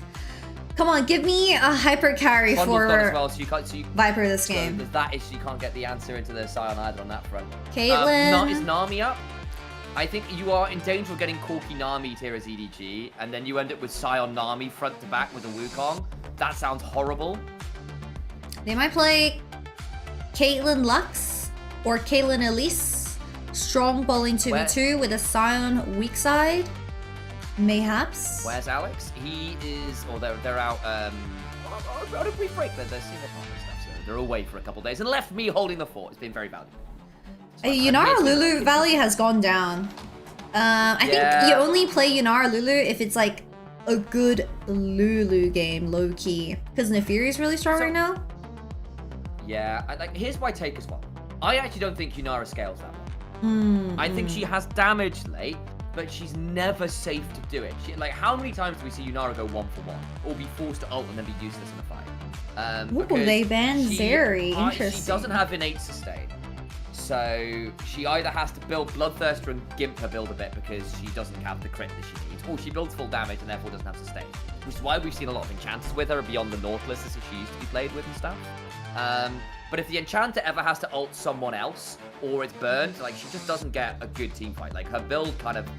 Come on, give me a hyper carry for well, so you can't, Viper this game. There's that issue, you can't get the answer into the Sion either on that front. Caitlyn. Is Nami up? I think you are in danger of getting Corki Nami here as EDG, and then you end up with Sion Nami front to back with a Wukong. That sounds horrible. They might play Caitlyn Lux or Caitlyn Elise. Strong bowling 2v2 with a Sion weak side. Mayhaps. Where's Alex? He is, or they're out, on a brief break. They're seeing their partner stuff, so they're away for a couple days and left me holding the fort. It's been very valuable. Yunara Lulu value has gone down. I think you only play Yunara Lulu if it's like a good Lulu game, low key. Because Nefiri is really strong right now. Yeah, here's my take as well. I actually don't think Yunara scales that well. I think she has damage late, but she's never safe to do it. Like, how many times do we see Yunara go 1-for-1 or be forced to ult and then be useless in a fight? Ooh, they banned Zeri. Interesting. She doesn't have innate sustain. So she either has to build Bloodthirster and gimp her build a bit because she doesn't have the crit that she needs, or she builds full damage and therefore doesn't have sustain. Which is why we've seen a lot of enchanters with her beyond the Nautilus as she used to be played with and stuff. But if the enchanter ever has to ult someone else, or it's burned, like, she just doesn't get a good team fight. Like, her build kind of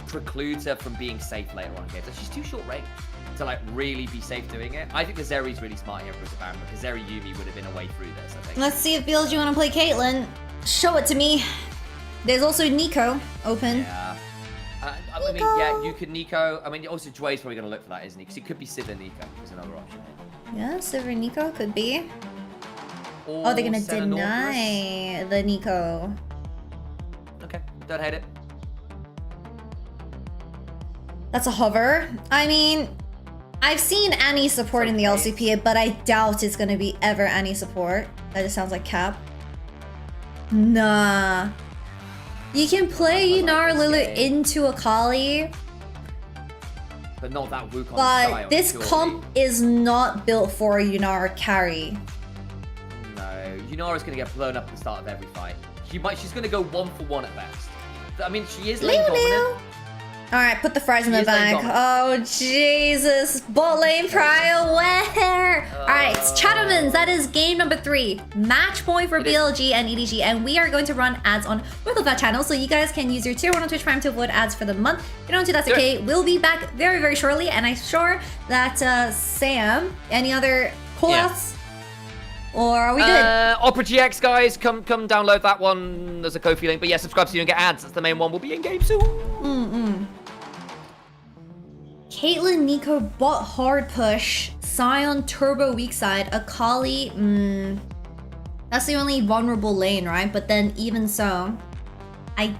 precludes her from being safe later on in games. She's too short range to, like, really be safe doing it. I think the Zeri's really smart here for Baron, because Zeri Yuumi would have been a way through this, I think. Let's see if BLG want to play Caitlyn. Show it to me. There's also Nico open. Yeah. I mean, yeah, you could Nico. I mean, also Jue's probably going to look for that, isn't he? Because it could be Sivir Nico is another option. Yeah, Sivir Nico could be. Or Oh, they're going to Senna deny Nautilus. the Nico. Okay, don't hate it. That's a hover. I mean, I've seen Annie support in the LCP, but I doubt it's going to be ever Annie support. That just sounds like cap. Nah. You can play Yunara Lulu into Akali, but not that Wukong but style, this surely. comp is not built for a Yunara carry. No, Yunara's going to get blown up at the start of every fight. She's going to go 1-for-1 at best. I mean, she is lane dominant. Alright, put the fries in the bag. Oh, Jesus. Bot lane prio, where? Alright, Chattermans, that is game number 3. Match point for BLG and EDG, and we are going to run ads on both of that channel, so you guys can use your tier 1 on Twitch Prime to avoid ads for the month. If you don't do that's okay, we'll be back very, very shortly, and I'm sure that Sam, any other call-outs? Or are we good? Opera GX, guys, come download that one. There's a Ko-fi link, but yeah, subscribe so you don't get ads. That's the main one. We'll be in game soon. Caitlyn, Nico, bot hard push, Sion, turbo weak side, Akali, that's the only vulnerable lane, right? But then even so, I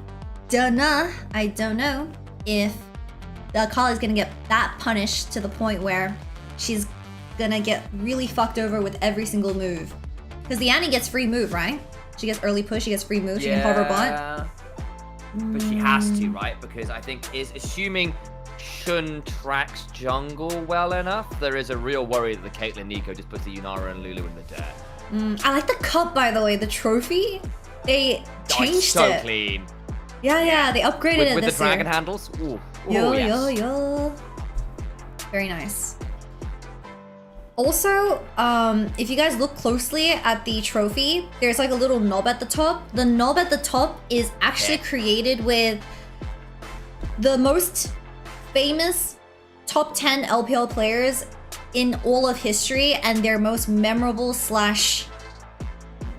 don't know if the Akali is gonna get that punished to the point where she's gonna get really fucked over with every single move. Because the Annie gets free move, right? She gets early push, she gets free move, she can hover bot. But she has to, right? Because I think assuming Shun tracks jungle well enough, there is a real worry that the Caitlyn Nico just puts the Yunara and Lulu in the dirt. I like the cup, by the way, the trophy. They changed it's so it. clean. Yeah, they upgraded it with this the dragon year. handles. Ooh. Yo. Very nice. Also, if you guys look closely at the trophy, there's like a little knob at the top. The knob at the top is actually created with the most famous top 10 LPL players in all of history and their most memorable /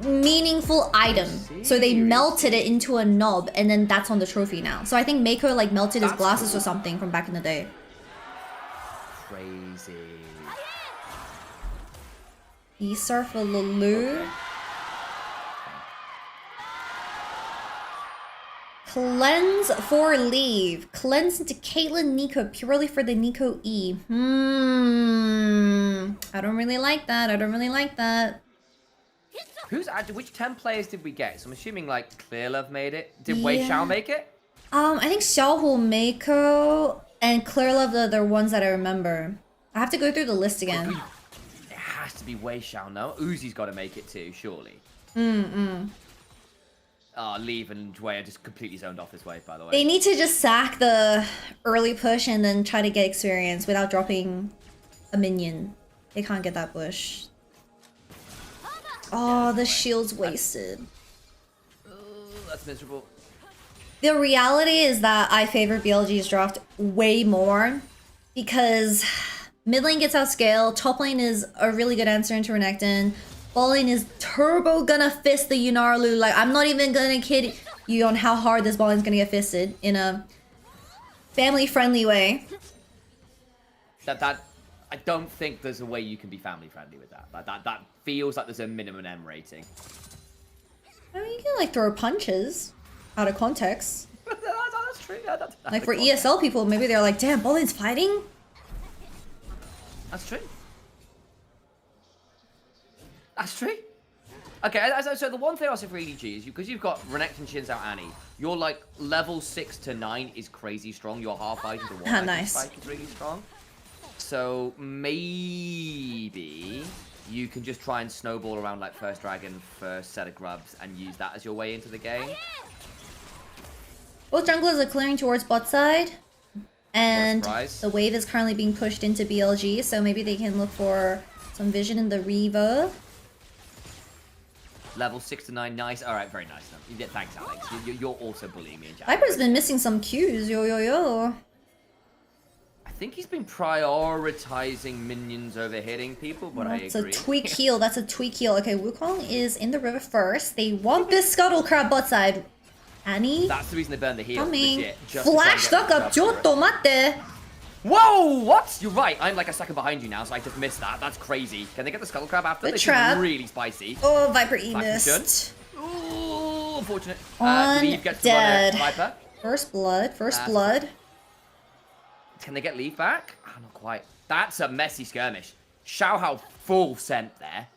meaningful item. So they melted it into a knob and then that's on the trophy now. So I think Mako like melted his glasses or something from back in the day. Crazy. Esar for Lulu. Okay. Cleanse for leave. Cleanse into Caitlyn Nico purely for the Nico E. I don't really like that. Which 10 players did we get? So I'm assuming like Clearlove made it. Did Wei Xiao make it? I think Xiaohu, Mako, and Clearlove are the ones that I remember. I have to go through the list again. It has to be Wei Xiao, no? Uzi's got to make it too, surely. Leave and Wei are just completely zoned off this wave, by the way. They need to just sack the early push and then try to get experience without dropping a minion. They can't get that bush. Oh, the shield's wasted. That's miserable. The reality is that I favor BLG's draft way more because mid lane gets outscaled, top lane is a really good answer into Renekton, bot lane is turbo gonna fist the Yunara Lulu. Like, I'm not even gonna kid you on how hard this bot lane's gonna get fisted in a family-friendly way. I don't think there's a way you can be family-friendly with that. That feels like there's a minimum M rating. I mean, you can like throw punches out of context. That's true. Yeah, that's like for ESL people, maybe they're like, damn, bot lane's fighting? That's true. That's true. Okay, so the one thing I'll say for EDG is because you've got Renekton, Shin Zhao, Annie, your like level 6 to 9 is crazy strong. Your half fighting to 1 nice. spike is really strong. So maybe you can just try and snowball around like first dragon, first set of grubs, and use that as your way into the game. Both junglers are clearing towards bot side. And the wave is currently being pushed into BLG, so maybe they can look for some vision in the Reaver. Level 6 to 9, nice. Alright, very nice. Yeah, thanks, Alex. You're also bullying me in chat. Viper's been missing some Qs, yo. I think he's been prioritizing minions over hitting people, but I agree. That's a tweak heal, that's a tweak heal. Okay, Wukong is in the river first. They want this Scuttle Crab bot side. Annie? That's the reason they burned the heal. Coming. Flash stuck up, Giotto mate. Whoa, what? You're right. I'm like a second behind you now, so I just missed that. That's crazy. Can they get the Scuttle Crab after? The trap. Really spicy. Oh, Viper E missed. Ooh, unfortunate. On dead. Viper. First blood, first blood. Can they get Leaf back? Oh, not quite. That's a messy skirmish. Xiaohao full sent there.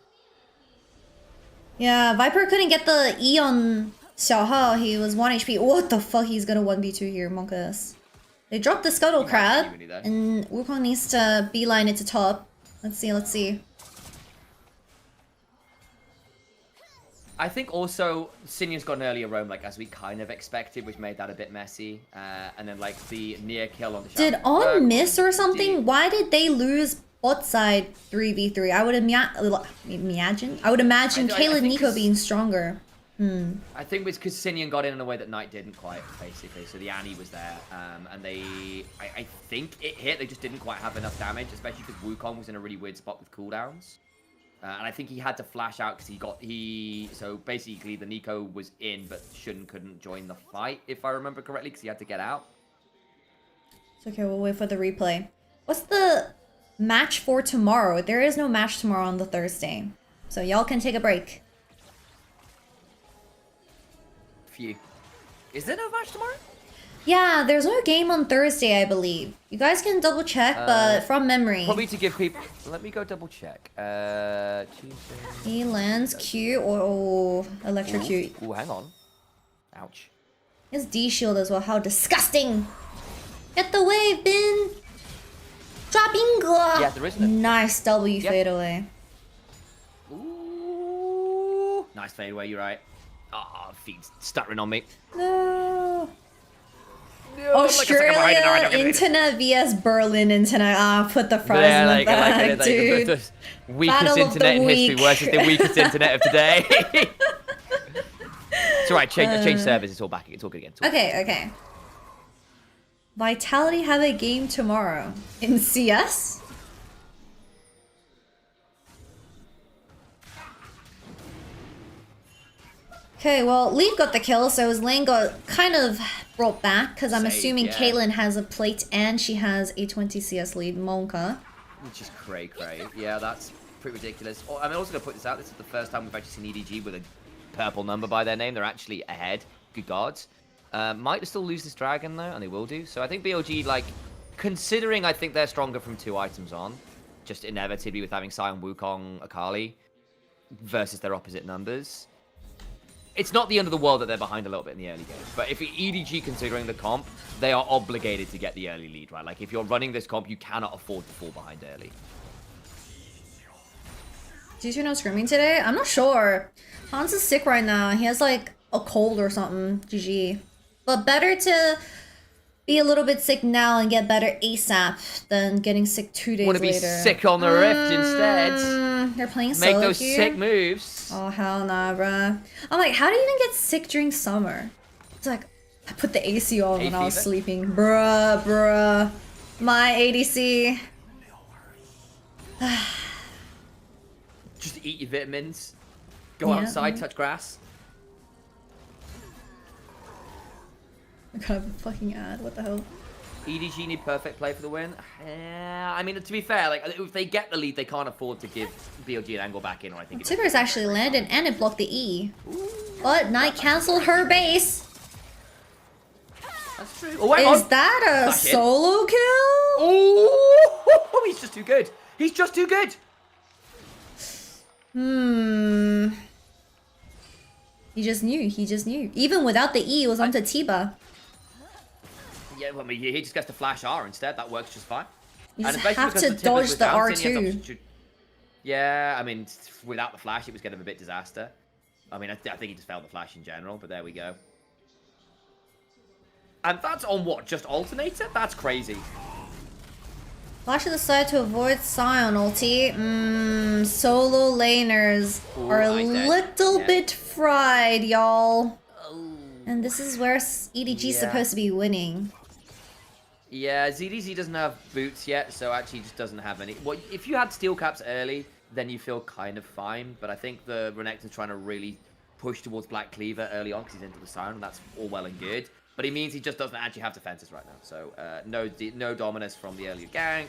Yeah, Viper couldn't get the E on Xiaohao. He was 1 HP. What the fuck? He's gonna 1v2 here, Monkus. They dropped the Scuttle Crab, and Wukong needs to beeline it to top. Let's see, let's see. I think also Sinion's got an earlier roam, like as we kind of expected, which made that a bit messy. And then like the near kill on the Did On miss or something? Why did they lose bot side 3v3? I would imagine. I would imagine Caitlyn Nico being stronger. I think it's because Sinion got in a way that Knight didn't quite, basically. So the Annie was there, and I think it hit. They just didn't quite have enough damage, especially because Wukong was in a really weird spot with cooldowns. And I think he had to flash out because so basically the Nico was in, but couldn't join the fight, if I remember correctly, because he had to get out. It's okay, we'll wait for the replay. What's the match for tomorrow? There is no match tomorrow on the Thursday, so y'all can take a break. Is there no match tomorrow? Yeah, there's no game on Thursday, I believe. You guys can double check, but from memory. Probably to give people... Let me go double check. Tuesday... He lands Q or electrocute. Ooh, hang on. Ouch. His D shield as well. How disgusting! Get the wave, Bin! Dropping! Yeah, there isn't. Nice W fade away. Ooh. Nice fade away, you're right. Ah, feed's stuttering on me. No. Australia internet vs Berlin internet. Ah, put the fries in the back, dude. The weakest internet in history versus the weakest internet of today. It's alright, change servers, it's all back, it's all good again. Okay. Vitality have a game tomorrow. In CS? Okay, well, Leaf got the kill, so his lane got kind of brought back, because I'm assuming Caitlyn has a plate and she has a 20 CS lead, Monka. Which is cray. Yeah, that's pretty ridiculous. Oh, I'm also going to put this out. This is the first time we've actually seen EDG with a purple number by their name. They're actually ahead. Good gods. Might still lose this dragon, though, and they will do. So I think BLG, like, considering I think they're stronger from 2 items on, just inevitably with having Sion, Wukong, Akali, versus their opposite numbers, it's not the end of the world that they're behind a little bit in the early game. But if EDG, considering the comp, they are obligated to get the early lead, right? Like, if you're running this comp, you cannot afford to fall behind early. Did you know screaming today? I'm not sure. Hans is sick right now. He has, like, a cold or something. GG. But better to be a little bit sick now and get better ASAP than getting sick 2 days later. Want to be sick on the Rift instead. They're playing solo Make those queue. sick moves. Oh, hell nah, bruh. I'm like, how do you even get sick during summer? It's like, I put the AC on when I was sleeping. Bruh. My ADC. Just eat your vitamins. Go outside, touch grass. I got a fucking ad. What the hell? EDG need perfect play for the win. I mean, to be fair, like if they get the lead, they can't afford to give BLG an angle back in. Or I think Tibbers actually landed and it blocked the E. But Knight cancelled her base. That's true. Oh, hang on. Is that a solo kill? Oh, he's just too good. He's just too good. He just knew. Even without the E, it was onto Tiba. Yeah, well, I mean, he just gets to flash R instead. That works just fine. You just have to dodge the R2. Yeah, I mean, without the flash, it was kind of a bit disaster. I mean, I think he just failed the flash in general, but there we go. And that's on what? Just alternator? That's crazy. Flash to the side to avoid Scion ulti. Solo laners are a little bit fried, y'all. And this is where EDG is supposed to be winning. Yeah, ZDZ doesn't have boots yet, so actually just doesn't have any. Well, if you had steel caps early, then you feel kind of fine. But I think the Renekton's trying to really push towards Black Cleaver early on because he's into the Siren, and that's all well and good. But it means he just doesn't actually have defenses right now. So no Dominus from the earlier gank.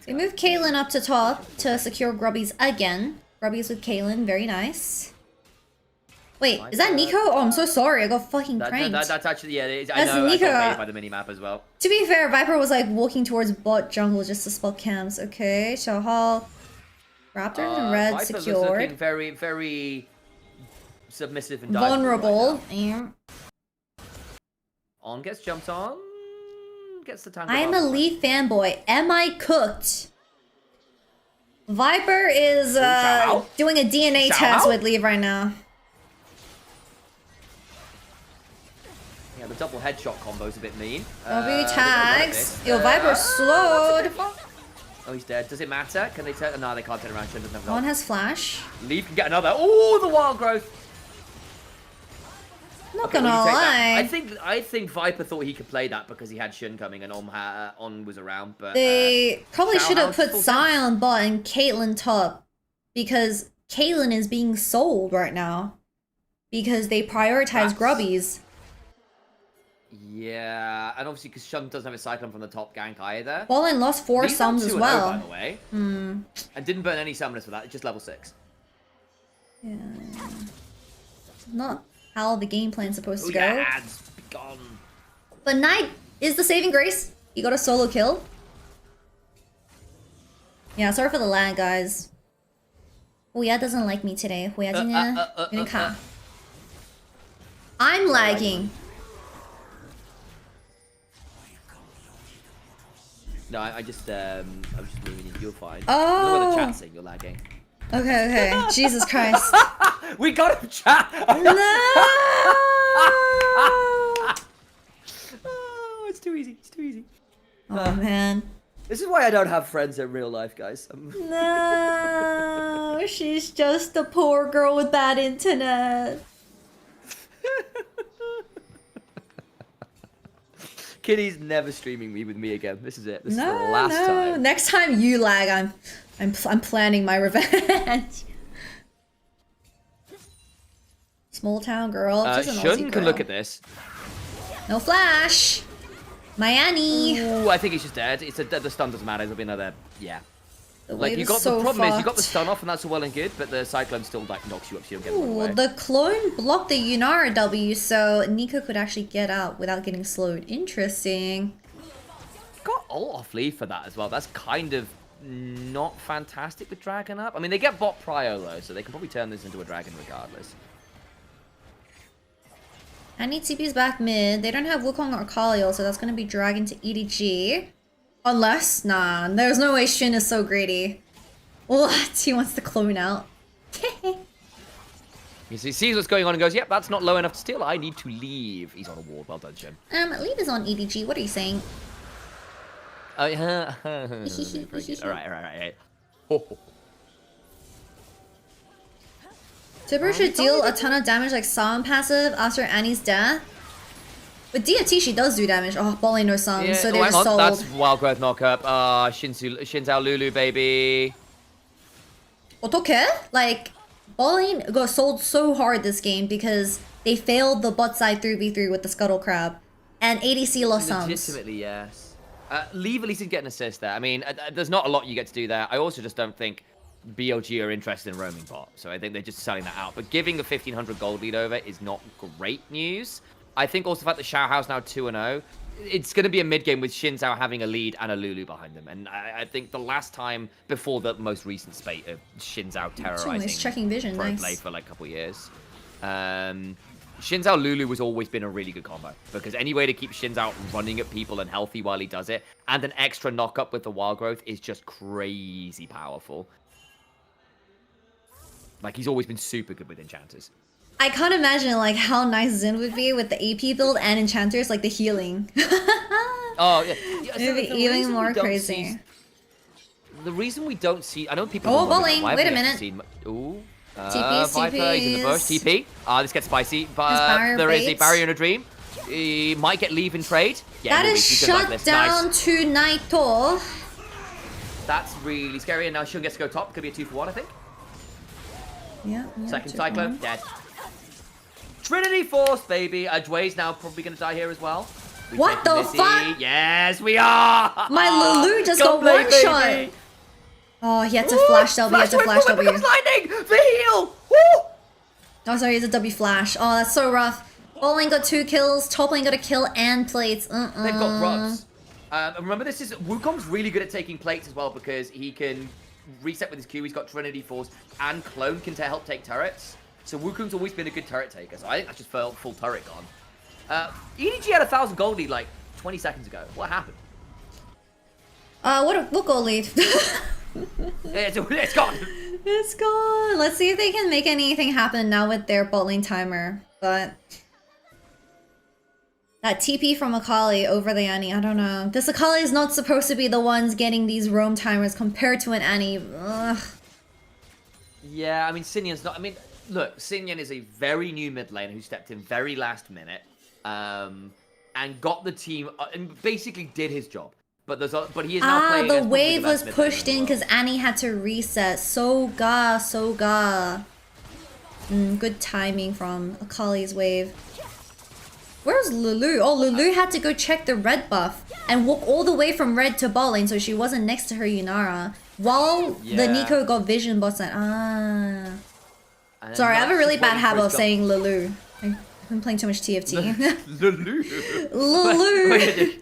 They move Caitlyn up to top to secure Grubbies again. Grubbies with Caitlyn, very nice. Wait, is that Nico? Oh, I'm so sorry. I got fucking pranked. That's actually, yeah, it is. That's I know, Nico. I got paid by the minimap as well. To be fair, Viper was like walking towards bot jungle just to spot camps. Okay, Shahal. Raptor and Red Viper's secured. looking very, very submissive and vulnerable. Right on gets jumped on. Gets the tango. I am a Lee fanboy. Am I cooked? Viper is doing a DNA test with Lee right now. Yeah, the double headshot combo's a bit mean. W tags. Yo, Viper's slowed. Oh, he's dead. Does it matter? Can they turn? No, they can't turn around. One has flash. Leaf can get another. Oh, the wild growth. Not gonna lie. I think Viper thought he could play that because he had Shun coming and On was around. But they probably should have put Scion bot and Caitlyn top because Caitlyn is being sold right now because they prioritize Grubbies. Yeah, and obviously because Shun doesn't have a Cyclone from the top gank either. Ballin lost 4 summons as well. By the way. And didn't burn any summoners for that. It's just level 6. Yeah. Not how the game plan's supposed to go. Gone. But Knight is the saving grace. He got a solo kill. Yeah, sorry for the lag, guys. Huya doesn't like me today. Huya I'm lagging. No, I was just moving. You're fine. Oh. Look at the chat saying you're lagging. Okay. Jesus Christ. We got him, chat. No. Oh, it's too easy. It's too easy. Oh man. This is why I don't have friends in real life, guys. No, she's just a poor girl with bad internet. Kitty's never streaming me with me again. This is it. This is the last time. Next time you lag, I'm planning my revenge. Small town girl. Shun can look at this. No flash. Miami. Ooh, I think he's just dead. It's the stun doesn't matter. It'll be another. Yeah. Like you got the problem is you got the stun off and that's all well and good, but the Cyclone still like knocks you up so you don't get away. The clone blocked the Yunara W, so Nico could actually get out without getting slowed. Interesting. Got ult off Lee for that as well. That's kind of not fantastic with Dragon up. I mean, they get bot prio though, so they can probably turn this into a dragon regardless. Annie TP's back mid. They don't have Wukong or Kaliel, so that's going to be dragon to EDG. Unless, nah, there's no way Shin is so greedy. What? He wants to clone out. He sees what's going on and goes, yep, that's not low enough to steal. I need to leave. He's on a ward. Well done, Shin. Leave is on EDG. What are you saying? Oh, yeah. Very good. All right. Tipper should deal a ton of damage like Song passive after Annie's death. With DFT, she does do damage. Oh, Bolly no Song, so they just sold. That's Wild Growth knockup. Shinzao Lulu, baby. Otoke? Like, Bolly got sold so hard this game because they failed the bot side 3v3 with the Scuttle Crab. And ADC lost sums. Legitimately, yes. Leave at least didn't get an assist there. I mean, there's not a lot you get to do there. I also just don't think BLG are interested in roaming bot. So I think they're just selling that out. But giving a 1,500 gold lead over is not great news. I think also the fact that Xiaohao's now 2-0, it's going to be a mid-game with Shinzao having a lead and a Lulu behind them. And I think the last time before the most recent spate of Shinzao terrorizing checking vision, pro play for like a couple of years, Shinzao Lulu has always been a really good combo because any way to keep Shinzao running at people and healthy while he does it and an extra knock-up with the wild growth is just crazy powerful. Like, he's always been super good with enchanters. I can't imagine like how nice Xin would be with the AP build and enchanters, like the healing. Oh, yeah. It'd be even more crazy. The reason we don't see... I know people... Oh, bowling. Wait a minute. Ooh. TPs, Viper, he's in the bush. TP. This gets spicy. But there is a barrier in a dream. He might get leave in trade. Yeah, that is shut down to Naito. That's really scary. And now Shun gets to go top. Could be a 2-for-1, I think. Yeah. Second Cyclone, dead. Trinity Force, baby. Dway's now probably going to die here as well. What the fuck? Yes, we are. My Lulu just got one shot. Oh, he had to flash W. He had to flash W. Lightning! The heal! Woo! Oh, sorry, it's a W flash. Oh, that's so rough. Bot lane got 2 kills. Top lane got a kill and plates. They've got grubs. Remember, this is Wukong's really good at taking plates as well because he can reset with his Q. He's got Trinity Force and Clone can help take turrets. So Wukong's always been a good turret taker. So I think that's just full turret gone. EDG had 1,000 gold lead like 20 seconds ago. What happened? What gold lead? It's gone. It's gone. Let's see if they can make anything happen now with their bot lane timer. But that TP from Akali over the Annie, I don't know. This Akali is not supposed to be the ones getting these roam timers compared to an Annie. Ugh. Yeah, I mean, Sinyan's not... I mean, look, Sinyan is a very new mid laner who stepped in very last minute and got the team... and basically did his job. But he is now playing... the wave was pushed in because Annie had to reset. Soga. Good timing from Akali's wave. Where's Lulu? Oh, Lulu had to go check the red buff and walk all the way from red to bot lane so she wasn't next to her Yunara. While the Nico got vision bot side. Sorry, I have a really bad habit of saying Lulu. I've been playing too much TFT. Lulu. Lulu.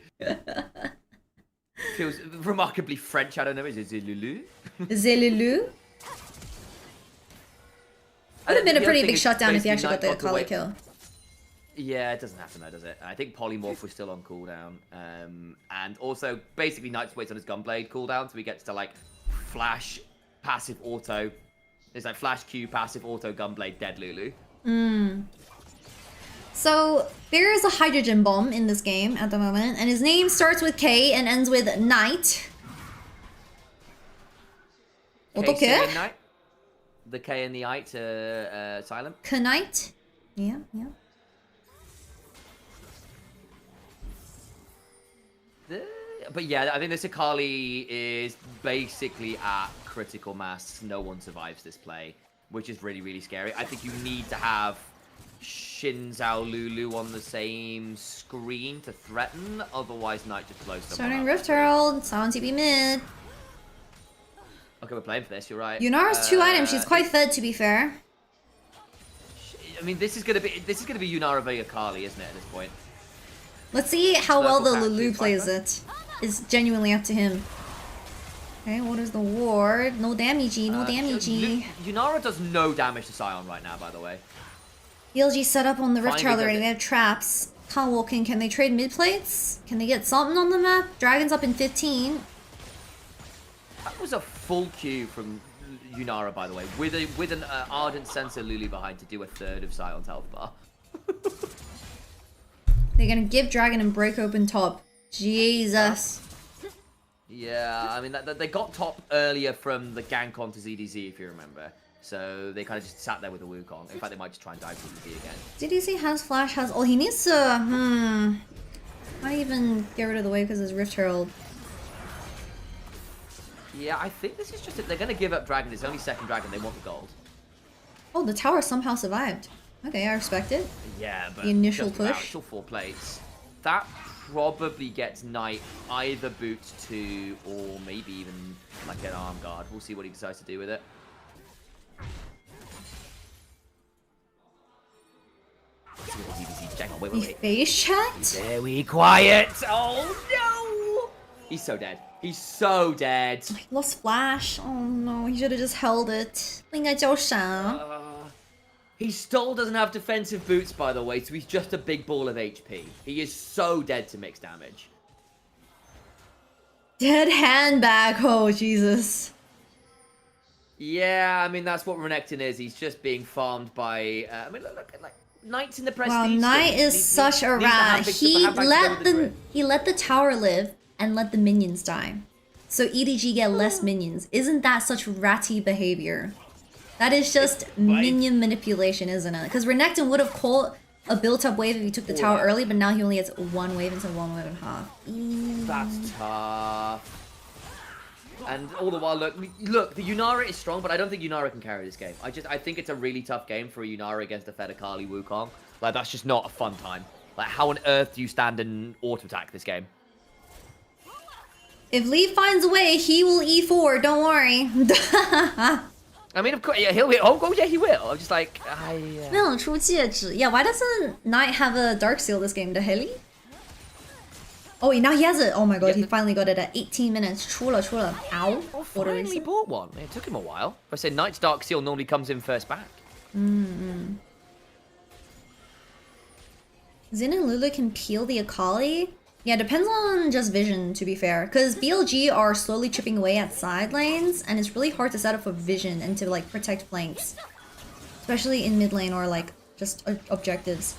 Feels remarkably French, I don't know. Is it Lulu? Lulu? Would have been a pretty big shutdown if he actually got the Akali kill. Yeah, it doesn't happen though, does it? I think Polymorph was still on cooldown. And also, basically, Knight's waits on his Gunblade cooldown, so he gets to, like, flash, passive auto. It's like flash Q, passive auto, Gunblade, dead Lulu. So, there is a hydrogen bomb in this game at the moment, and his name starts with K and ends with Knight. Okay. The K and the I silent. Knight? Yeah. But yeah, I think this Akali is basically at critical mass. No one survives this play, which is really, really scary. I think you need to have Xin Zhao Lulu on the same screen to threaten, otherwise Knight just blows someone Starting up. Rift Herald, Silent TP mid. Okay, we're playing for this, you're right. Yunara's 2 items, she's quite fed to be fair. I mean, this is gonna be Yunara v Akali, isn't it, at this point? Let's see how well the Lulu plays it. It's genuinely up to him. Okay, what is the ward? No damagey, no damagey. Yunara does no damage to Sion right now, by the way. BLG set up on the Rift Herald already. They have traps. Can't walk in. Can they trade mid plates? Can they get something on the map? Dragon's up in 15. That was a full queue from Yunara, by the way, with an Ardent Sensor Lulu behind to do a third of Sion's health bar. They're gonna give Dragon and break open top. Jesus. Yeah, I mean, they got top earlier from the gank onto ZDZ, if you remember. So they kind of just sat there with a Wukong. In fact, they might just try and dive ZDZ again. ZDZ has flash, has all. He needs to, Not even get rid of the wave because it's Rift Herald. Yeah, I think this is just they're going to give up Dragon. It's only second Dragon. They want the gold. Oh, the tower somehow survived. Okay, I respect it. Yeah, but the initial just push. Still 4 plates. That probably gets Knight either boots 2 or maybe even like an arm guard. We'll see what he decides to do with it. Wait. Face checked? Very quiet. Oh no! He's so dead. He's so dead. He lost flash. Oh no, he should have just held it. 不应该交闪. He still doesn't have defensive boots, by the way, so he's just a big ball of HP. He is so dead to mixed damage. Dead hand back. Oh, Jesus. Yeah, I mean, that's what Renekton is. He's just being farmed by... I mean, look at, like, Knight's in the prestige. Wow, Knight is such a rat. He let the tower live and let the minions die. So EDG get less minions. Isn't that such ratty behavior? That is just minion manipulation, isn't it? Because Renekton would have caught a built-up wave if he took the tower early, but now he only gets one wave instead of 1 wave and a half. That's tough. And all the while, look, the Yunara is strong, but I don't think Yunara can carry this game. I think it's a really tough game for a Yunara against a Fed Akali Wukong. Like, that's just not a fun time. Like, how on earth do you stand and auto-attack this game? If Lee finds a way, he will E4, don't worry. I mean, of course, yeah, he'll. Oh, yeah, he will. I'm just like, Yeah, why doesn't Knight have a Dark Seal this game? The Heli? Oh, wait, now he has it. Oh my god, he finally got it at 18 minutes. 出了. Ow. Oh, finally bought one. It took him a while. I said Knight's Dark Seal normally comes in first back. Xin and Lulu can peel the Akali? Yeah, depends on just vision, to be fair. Because BLG are slowly chipping away at side lanes, and it's really hard to set up for vision and to, like, protect flanks. Especially in mid lane or, like, just objectives.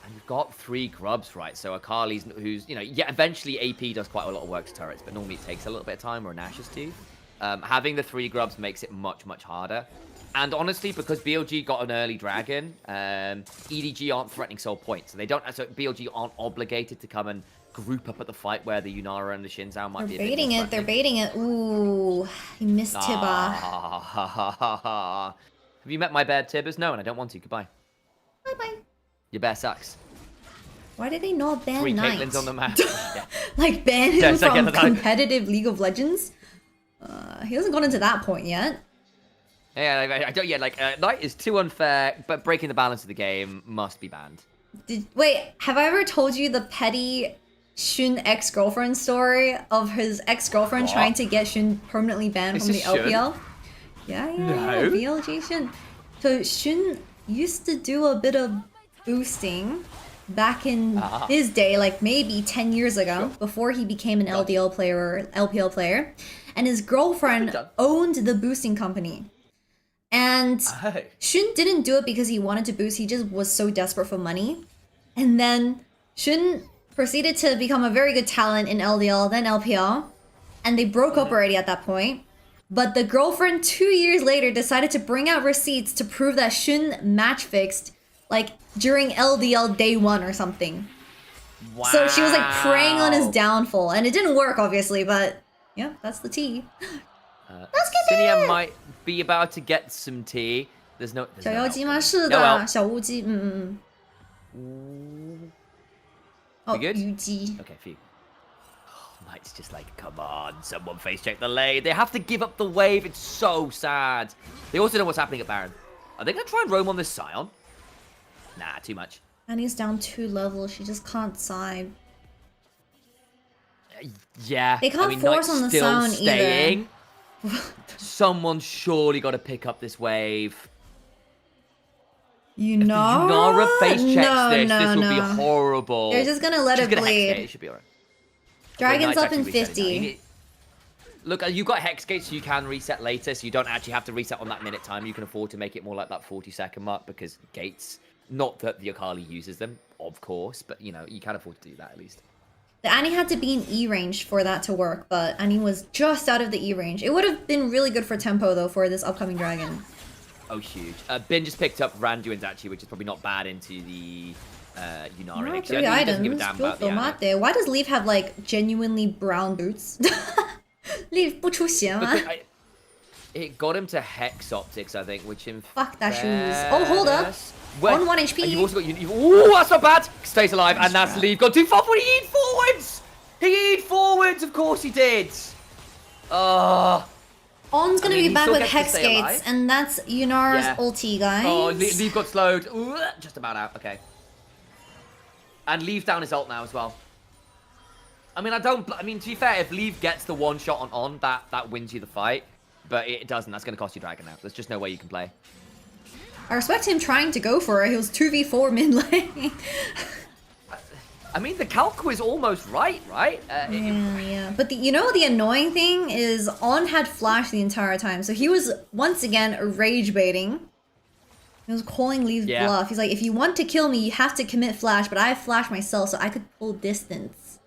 And you've got 3 grubs, right? So Akali's, who's, you know, yeah, eventually AP does quite a lot of work to turrets, but normally it takes a little bit of time, or Nash's do. Having the 3 grubs makes it much, much harder. And honestly, because BLG got an early dragon, EDG aren't threatening soul points. So they don't, so BLG aren't obligated to come and group up at the fight where the Yunara and the Shinzao might be a bit more they're baiting it. Ooh, he missed Tiba. Have you met my bear Tibbers? No, and I don't want to. Goodbye. Bye-bye. Your bear sucks. Why did they not ban 3 Knight? Caitlyn's on the map. Yeah. Like, ban him from competitive League of Legends? He hasn't gone into that point yet. Yeah, I don't. Yeah, like Knight is too unfair, but breaking the balance of the game must be banned. Wait, have I ever told you the petty Xun ex-girlfriend story of his ex-girlfriend trying to get Xun permanently banned from the LPL? Yeah, BLG Xun. So Xun used to do a bit of boosting back in his day, like maybe 10 years ago, before he became an LDL player or LPL player, and his girlfriend owned the boosting company. And Xun didn't do it because he wanted to boost, he just was so desperate for money. And then Xun proceeded to become a very good talent in LDL, then LPL. And they broke up already at that point. But the girlfriend 2 years later decided to bring out receipts to prove that Xun match fixed, like, during LDL day 1 or something. Wow. So she was like preying on his downfall. And it didn't work, obviously, but yeah, that's the tea. Let's get Cinia might be about to get some tea. There's no. 小妖姬吗？是的，小乌鸡。Oh, 虞姬。 Okay, phew. Knight's just like, come on, someone face check the lane. They have to give up the wave. It's so sad. They also know what's happening at Baron. Are they gonna try and roam on this Scion? Nah, too much. Annie's down 2 levels. She just can't side. Yeah. They can't force on the Scion either. Someone's surely got to pick up this wave. Yunara face checks this will be horrible. They're just gonna let it bleed. It should be alright. Dragon's up in 50. Look, you've got Hex Gates, so you can reset later, so you don't actually have to reset on that minute time. You can afford to make it more like that 40-second mark, because Gates, not that the Akali uses them, of course, but, you know, you can afford to do that at least. The Annie had to be in E range for that to work, but Annie was just out of the E range. It would have been really good for tempo, though, for this upcoming dragon. Oh, huge. Bin just picked up Randuin's actually, which is probably not bad into the Yunara. 3 items. Why does Leaf have, like, genuinely brown boots? Leaf 不出血吗? It got him to Hex Optics, I think, which in Fuck that shoes. Oh, hold up. On 1 HP. And you've also got... Ooh, that's not bad. Stays alive, and that's Leaf gone too far. But he eat forwards! He eat forwards, of course he did. On's gonna be back with Hex Gates, and that's Yunara's ulti, guys. Oh, Leaf got slowed. Ooh, just about out. Okay. And Leaf down his ult now as well. I mean, I mean, to be fair, if Leaf gets the 1 shot on, that wins you the fight. But it doesn't. That's going to cost you Dragon now. There's just no way you can play. I respect him trying to go for it. He was 2v4 mid lane. I mean, the calc was almost right? Yeah. But you know the annoying thing is On had flash the entire time, so he was once again rage baiting. He was calling Lee's bluff. He's like, if you want to kill me, you have to commit flash, but I have flash myself, so I could pull distance.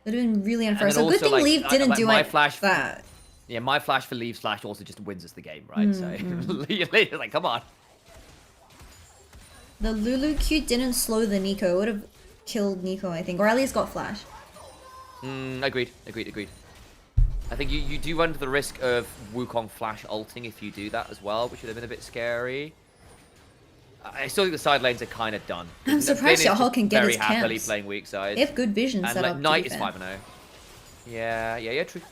It would have been really unfair. So good thing Leaf didn't do that. Yeah, my flash for Leaf's flash also just wins us the game, right? So, like, come on. The Lulu Q didn't slow the Nico. It would have killed Nico, I think. Or at least got flash. Agreed. I think you do run the risk of Wukong flash ulting if you do that as well, which would have been a bit scary. I still think the side lanes are kind of done. I'm surprised Xiao Hao can get his camps. Happily playing weak side. They have good vision set up. Knight is 5-0. Yeah, true.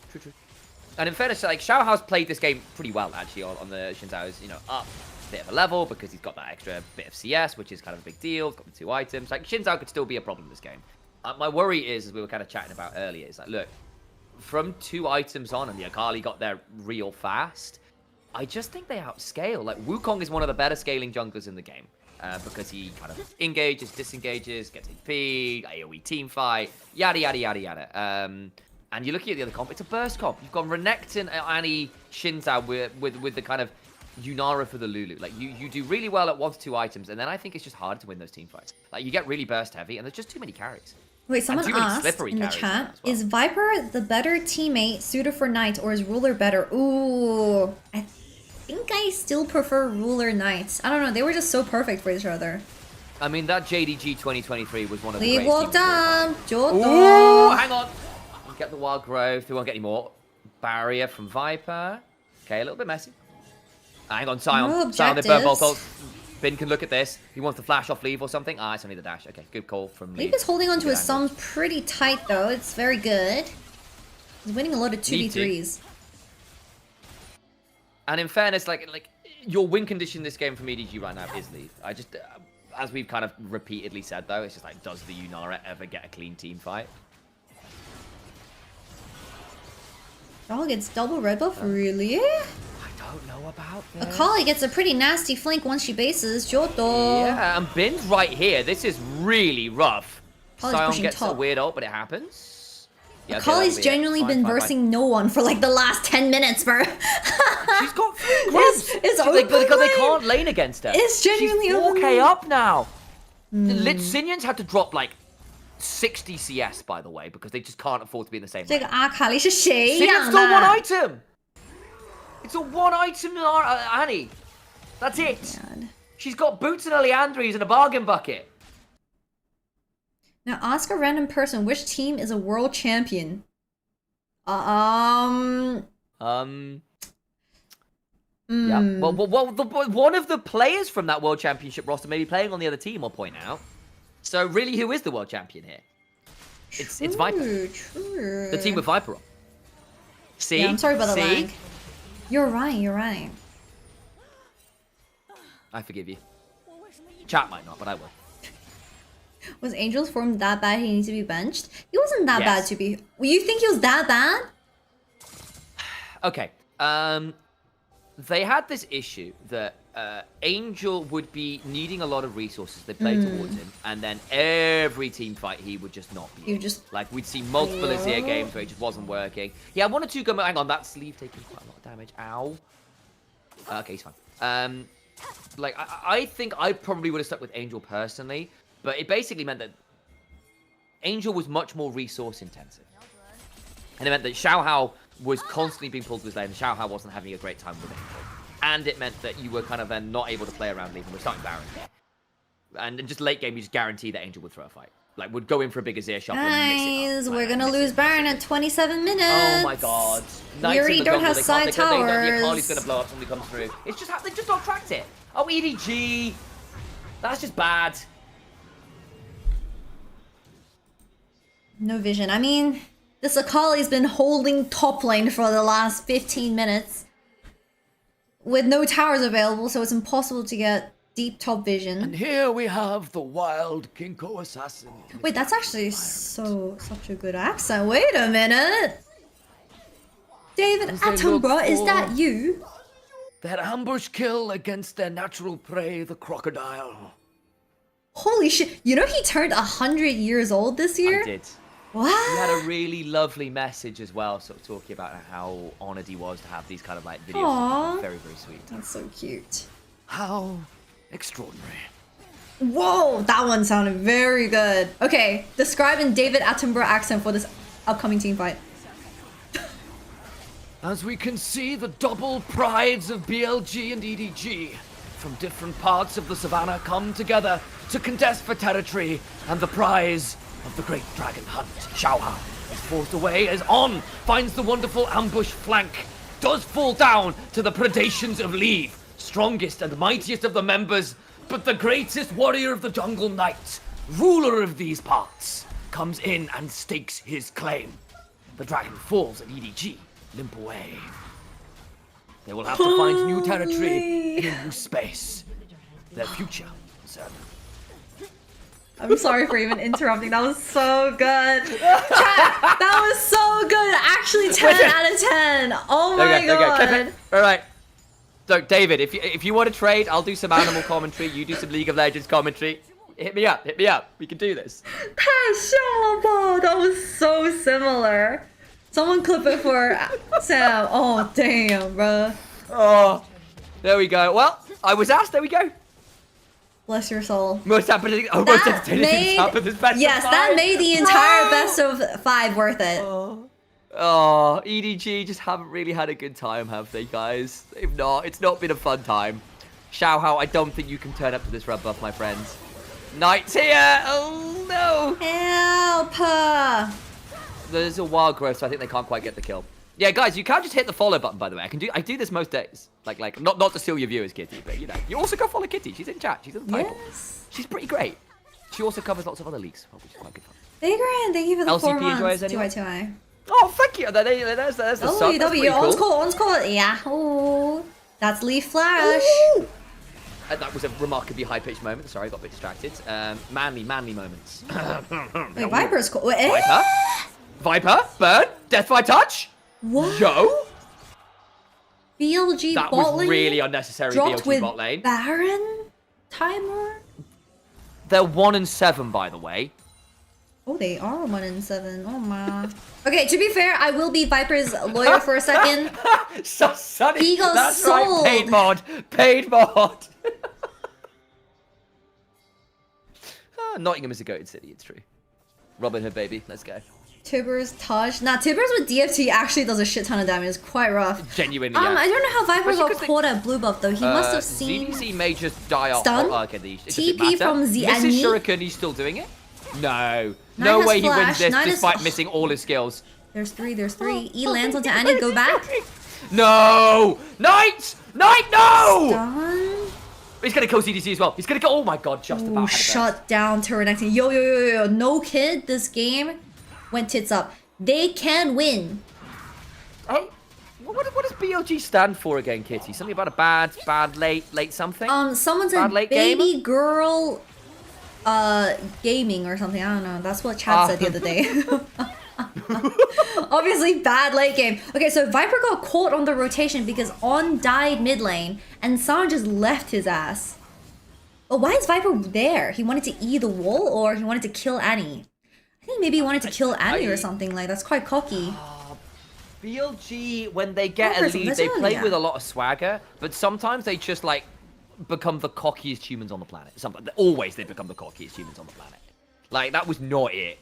And in fairness, like, Xiao Hao's played this game pretty well, actually, on the Xin Zhao's, up a bit of a level because he's got that extra bit of CS, which is kind of a big deal. He's got the 2 items. Like, Xin Zhao could still be a problem in this game. My worry is, as we were kind of chatting about earlier, is like, look, from 2 items on, and the Akali got there real fast, I just think they outscale. Like, Wukong is one of the better scaling junglers in the game. Because he kind of engages, disengages, gets AP, AoE team fight, yada. And you're looking at the other comp, it's a burst comp. You've got Renekton, Annie, Xin Zhao with the kind of Yunara for the Lulu. Like, you do really well at 1 to 2 items, and then I think it's just hard to win those team fights. Like, you get really burst heavy, and there's just too many carries. Wait, someone asked in the chat, is Viper the better teammate suited for Knight, or is Ruler better? Ooh, I think I still prefer Ruler Knight. I don't know, they were just so perfect for each other. I mean, that JDG 2023 was one of the greatest. Lee walked up, Johto. Hang on. Get the wild growth. We won't get any more. Barrier from Viper. Okay, a little bit messy. Hang on, Sion. Sion, they burn both ults. Bin can look at this. He wants to flash off Leave or something. It's only the dash. Okay, good call from Leave. Leave is holding onto his sums pretty tight, though. It's very good. He's winning a lot of 2v3s. And in fairness, like your win condition this game from EDG right now is Leave. I just, as we've kind of repeatedly said, though, it's just like, does the Yunara ever get a clean team fight? Oh, gets double red buff, really? I don't know about this. Akali gets a pretty nasty flank once she bases. Johto. Yeah, and Bin's right here. This is really rough. Sion gets top. A weird ult, but it happens. Yeah, Akali's genuinely been versing no one for like the last 10 minutes, bro. She's got grubs. It's because they can't lane against her. It's genuinely She's 4k up now. The Litsinians had to drop like 60 CS, by the way, because they just can't afford to be in the same lane. Sinion's still 1 item. It's a 1 item, Annie. That's it. God. She's got boots and Oleandries and a bargain bucket. Now ask a random person which team is a world champion. Yeah. Well, one of the players from that world championship roster may be playing on the other team, I'll point out. So really, who is the world champion here? It's Viper. True. The team with Viper on. See? Yeah, I'm sorry about the lag. You're right. I forgive you. Chat might not, but I will. Was Angel's form that bad he needs to be benched? He wasn't that bad to be... You think he was that bad? Okay. They had this issue that Angel would be needing a lot of resources. They played towards him, and then every team fight he would just not be. Like, we'd see multiple Azir games where it just wasn't working. Yeah, 1 or 2 go. Hang on, that sleeve taking quite a lot of damage. Ow. Okay, he's fine. Like, I think I probably would have stuck with Angel personally, but it basically meant that Angel was much more resource intensive, and it meant that Xiao Hao was constantly being pulled to his lane, and Xiao Hao wasn't having a great time with Angel. And it meant that you were kind of then not able to play around Leave, and we're starting Baron here. And just late game, you just guarantee that Angel would throw a fight. Like, would go in for a big Azir shot. Guys, we're gonna lose Baron at 27 minutes. Oh my god. We already don't have side towers. The Akali's gonna blow up, somebody comes through. It's just, they just don't tracked it. Oh, EDG. That's just bad. No vision. I mean, this Akali's been holding top lane for the last 15 minutes. With no towers available, so it's impossible to get deep top vision. And here we have the wild Kinko assassin. Wait, that's actually such a good accent. Wait a minute. David Attenborough, is that you? That ambush kill against their natural prey, the crocodile. Holy shit. You know he turned 100 years old this year? I did. What? He had a really lovely message as well, sort of talking about how honoured he was to have these kind of like videos. Aww. Very, very sweet. That's so cute. How extraordinary. Whoa, that one sounded very good. Okay, describe in David Attenborough accent for this upcoming team fight. As we can see, the double prides of BLG and EDG from different parts of the savannah come together to contest for territory and the prize of the great dragon hunt. Xiaohao is forced away as On finds the wonderful ambush flank, does fall down to the predations of Leave, strongest and mightiest of the members, but the greatest warrior of the jungle night, ruler of these parts, comes in and stakes his claim. The dragon falls at EDG, limp away. They will have to find new territory in a new space. Their future, sir. I'm sorry for even interrupting. That was so good. Chat, that was so good. Actually, 10 out of 10. Oh my god. All right. So, David, if you want to trade, I'll do some animal commentary. You do some League of Legends commentary. Hit me up. Hit me up. We can do this. That was so similar. Someone clip it for Sam. Oh, damn, bro. Oh, there we go. Well, I was asked. There we go. Bless your soul. Most entertaining. Oh, most entertaining things happen this best yes, of 5. that made the entire best of 5 worth it. Oh, EDG just haven't really had a good time, have they, guys? They've not. It's not been a fun time. Xiaohao, I don't think you can turn up to this red buff, my friends. Knight's here. Oh no. Help. There's a wild growth, so I think they can't quite get the kill. Yeah, guys, you can't just hit the follow button, by the way. I do this most days. Like not to steal your viewers, Kitty, but you know. You also go follow Kitty. She's in chat. She's in the title. Yes. She's pretty great. She also covers lots of other leagues, which is quite good fun. Vagrant, thank you for the LCP 4 months. enjoyers anyway? 2i. Oh, thank you. There's the sub. That's pretty cool. On score. Yeah. Oh, that's Leaf Flash. Ooh. That was a remarkably high-pitched moment. Sorry, I got a bit distracted. Manly moments. Wait, Viper's cool. Wait, Viper? Viper? Burn? Death by touch? What? Yo? BLG that bot was lane really unnecessary. dropped BLG with bot lane. Baron? Timer? They're 1-7, by the way. Oh, they are 1-7. Oh my. Okay, to be fair, I will be Viper's lawyer for a second. So Sunny. He goes That's sold. right. Paid mod. Paid mod. Nottingham is a goated city. It's true. Robin Hood, baby. Let's go. Tibbers, Taj. Nah, Tibbers with DFT actually does a shit ton of damage. It's quite rough. Genuinely, yeah. I don't know how Viper Especially got caught at blue buff though. He must have seen. ZDC may just die off. Stun? Oh, okay, does TP it matter? from Mrs. Ziani. Shuriken, he's still doing it? No. Nine No has way he flash. wins this Nine is- despite missing all his skills. There's 3. E lands onto Annie. Go back. No! Knight! Knight, no! Stun. He's gonna kill CDC as well. He's gonna kill. Oh my god, just Ooh, about. shut down Tyrannexing. Yo. No kid, this game went tits up. They can win. Oh, what does BLG stand for again, Kitty? Something about a bad, late something? Someone Bad said late baby game? girl gaming or something. I don't know. That's what Chad said the other day. Obviously bad late game. Okay, so Viper got caught on the rotation because On died mid lane and San just left his ass. Oh, why is Viper there? He wanted to E the wall or he wanted to kill Annie? I think maybe he wanted to kill Annie or something. Like, that's quite cocky. BLG, when they get a Viper's lead, they play resilient. with a lot of swagger, but sometimes they just like become the cockiest humans on the planet. Always they become the cockiest humans on the planet. Like, that was not it.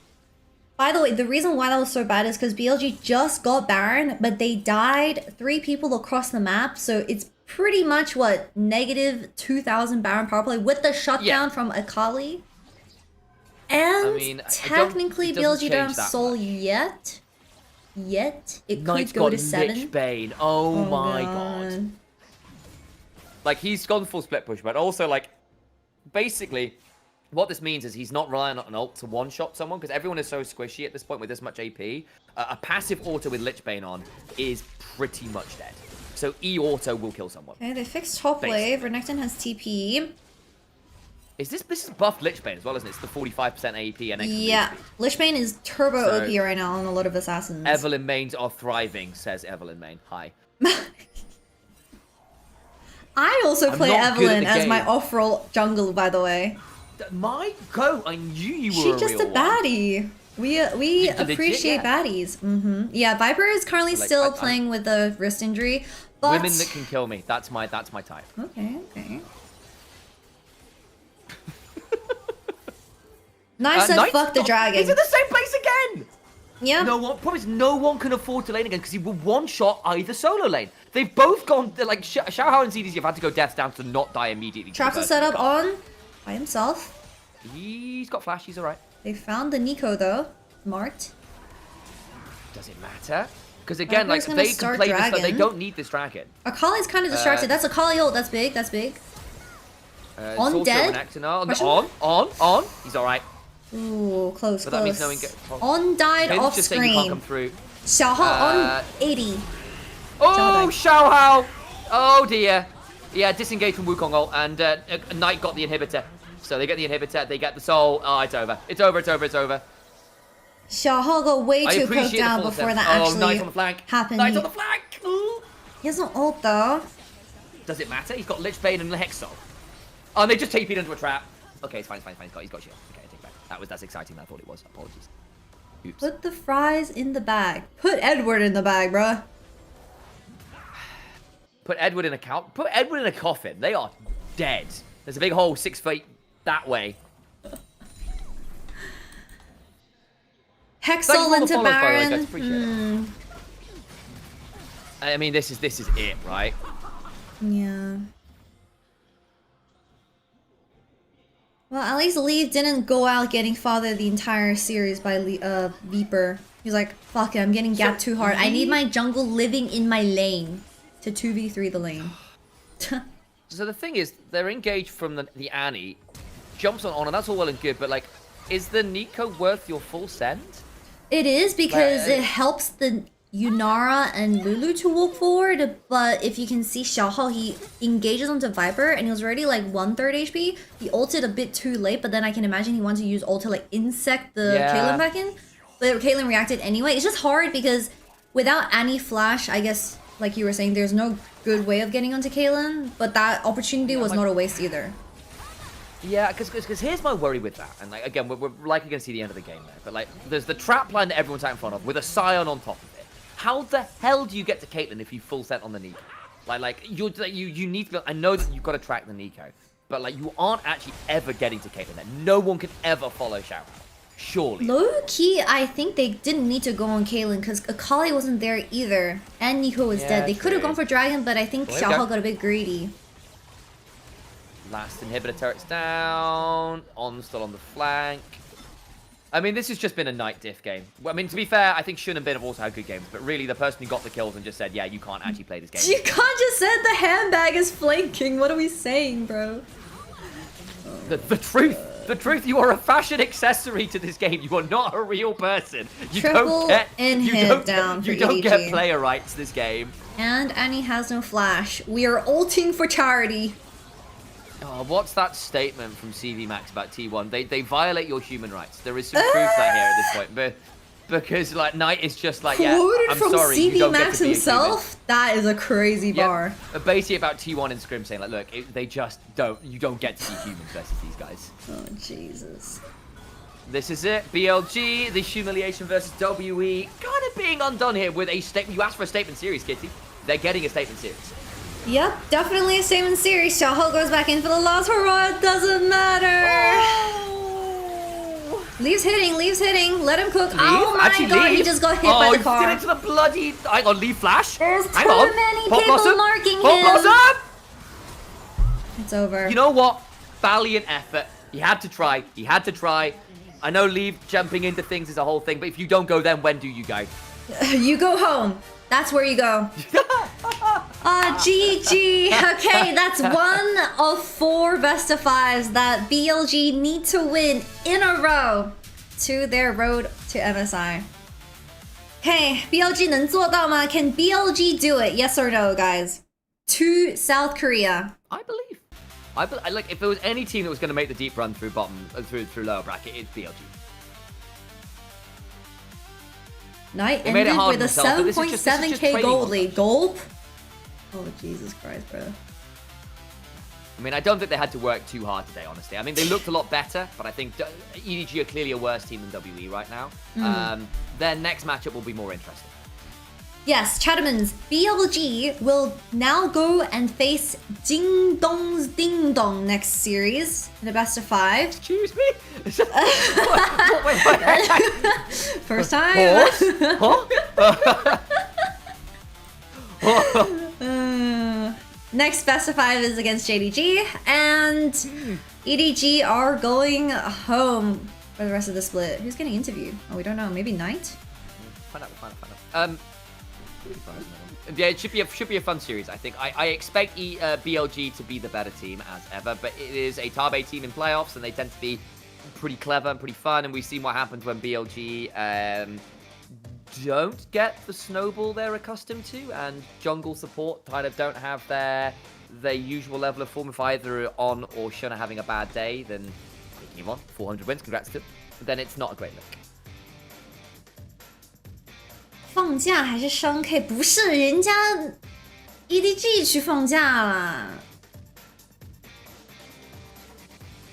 By the way, the reason why that was so bad is because BLG just got Baron, but they died 3 people across the map. So it's pretty much, what, negative 2,000 Baron power play with the shutdown from Akali. And I mean, technically it doesn't BLG don't change have that soul much. yet. It Knight's could go got to 7. Lich Bane. Oh my god. Like, he's gone full split push, but also, like, basically, what this means is he's not relying on an ult to one-shot someone, because everyone is so squishy at this point with this much AP. A passive auto with Lich Bane on is pretty much dead. So E-auto will kill someone. Okay, they fixed top wave. Renekton has TP. This is buffed Lich Bane as well, isn't it? It's the 45% AP and extra Yeah, speed. Lich Bane is turbo So- OP right now on a lot of assassins. Evelyn mains are thriving, says Evelyn Main. Hi. I also I'm play not good at Evelyn the as my game. off-roll jungle, by the way. My go. I knew you were She's just a baddie. We appreciate baddies. Yeah, Viper is currently still playing with a wrist injury. But... Women that can kill me. That's my type. Okay. Nice and fuck the dragon. He's in the same place again. Yeah. Promise no one can afford to lane again because he will one-shot either solo lane. They've both gone, like, Xiaohao and ZDZ have had to go deaths down to not die immediately. Traps are set up on by himself. He's got flash, he's alright. They found the Nico though. Smart. Does it matter? Because again, like, they can play this, but they don't need this dragon. Akali's kind of distracted. That's Akali ult. That's big. On dead. On. He's alright. Ooh, close. But that means no one On died off just screen. Saying you can't come through. Xiaohao on 80. Oh, Xiaohao! Oh dear. Yeah, disengage from Wukong ult, and Knight got the inhibitor. So they get the inhibitor, they get the soul. Oh, it's over. It's over. Xiaohao got way too cooked down before that actually Knight on the flank. happened. Knight on the flank! Ooh. He has no ult though. Does it matter? He's got Lich Bane and the Hex Soul. Oh, and they just TP'd into a trap. Okay, it's fine. He's got shield. Okay, I take it back. That's exciting than I thought it was. Apologies. Oops. Put the fries in the bag. Put Edward in the bag, bruh. Put Edward in a coffin. They are dead. There's a big hole 6 feet that way. Hexal into Baron. I mean, this is it, right? Yeah. Well, at least Leaf didn't go out getting fathered the entire series by Viper. He's like, fuck it, I'm getting gapped too hard. I need my jungle living in my lane to 2v3 the lane. So the thing is, they're engaged from the Annie, jumps on, and that's all well and good, but like, is the Nico worth your full send? It is, because it helps the Yunara and Lulu to walk forward, but if you can see Xiaohao, he engages onto Viper and he was already like 1/3 HP. He ulted a bit too late, but then I can imagine he wanted to use ult to like insect the Caitlyn back in. But Caitlyn reacted anyway. It's just hard because without Annie flash, I guess, like you were saying, there's no good way of getting onto Caitlyn, but that opportunity was not a waste either. Yeah, because here's my worry with that, and like again, we're likely going to see the end of the game there, but like, there's the trap line that everyone's out in front of with a Scion on top of it. How the hell do you get to Caitlyn if you full set on the Nico? Like you need to. I know that you've got to track the Nico, but like you aren't actually ever getting to Caitlyn. No one can ever follow Xiao. Surely. Low key, I think they didn't need to go on Caitlyn because Akali wasn't there either, and Nico was dead. They could have gone for Dragon, but I think Xiaohao got a bit greedy. Last inhibitor turret's down. On still on the flank. I mean, this has just been a Knight diff game. I mean, to be fair, I think Shun and Bin have also had good games, but really the person who got the kills and just said, yeah, you can't actually play this game. You can't just say the handbag is flanking. What are we saying, bro? The truth, you are a fashion accessory to this game. You are not a real person. You don't get player rights this game. And Annie has no flash. We are ulting for charity. Oh, what's that statement from CV Max about T1? They violate your human rights. There is some truth there here at this point, but because like Knight is just like, yeah, I'm from sorry, CV you don't Max get to be himself. That is a crazy bar. Basically about T1 and Scrim saying like, look, they just don't. You don't get to be humans versus these guys. Oh Jesus. This is it. BLG, the humiliation versus WE, kind of being undone here with a statement. You asked for a statement series, Kitty. They're getting a statement series. Yep, definitely a statement series. Xiaohao goes back in for the last hurrah. It doesn't matter. Oh. Leaves hitting. Let him cook. Oh my god, he just got hit by the car. Oh, he did it to the bloody... Hang on, leave flash. There's too many people marking him. It's over. You know what? Valiant effort. He had to try. I know leave jumping into things is a whole thing, but if you don't go, then when do you go? You go home. That's where you go. GG. Okay, that's 1 of 4 best of 5s that BLG need to win in a row to their road to MSI. Okay, BLG 能做到吗? Can BLG do it? Yes or no, guys? To South Korea. I believe. Like if there was any team that was going to make the deep run through through lower bracket, it's BLG. Knight ended with a 7.7k gold lead. Gulp? Oh, Jesus Christ, bro. I mean, I don't think they had to work too hard today, honestly. I mean, they looked a lot better, but I think EDG are clearly a worse team than WE right now. Their next matchup will be more interesting. Yes, Chatterman's BLG will now go and face Ding Dong's Ding Dong next series in a best of 5. Excuse me? Wait. First time. Next best of 5 is against JDG, and EDG are going home for the rest of the split. Who's getting interviewed? Oh, we don't know. Maybe Knight? Find out. Yeah, it should be a fun series, I think. I expect BLG to be the better team as ever, but it is a Tabe team in playoffs, and they tend to be pretty clever and pretty fun, and we've seen what happens when BLG don't get the snowball they're accustomed to, and jungle support kind of don't have their usual level of form. If either On or Shun are having a bad day, then they came on 400 wins, congrats to them. Then it's not a great look. 放假还是升 K？ 不是，人家 EDG 去放假啦。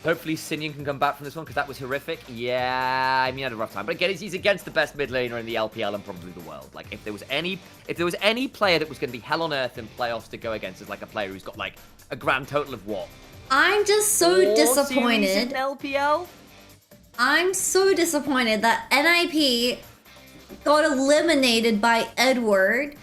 Hopefully Sinian can come back from this one, because that was horrific. Yeah, I mean, he had a rough time. But again, he's against the best mid laner in the LPL and probably the world. Like, if there was any player that was going to be hell on earth in playoffs to go against, is like a player who's got like a grand total of what? I'm just so disappointed. In LPL? I'm so disappointed that NIP got eliminated by Edward,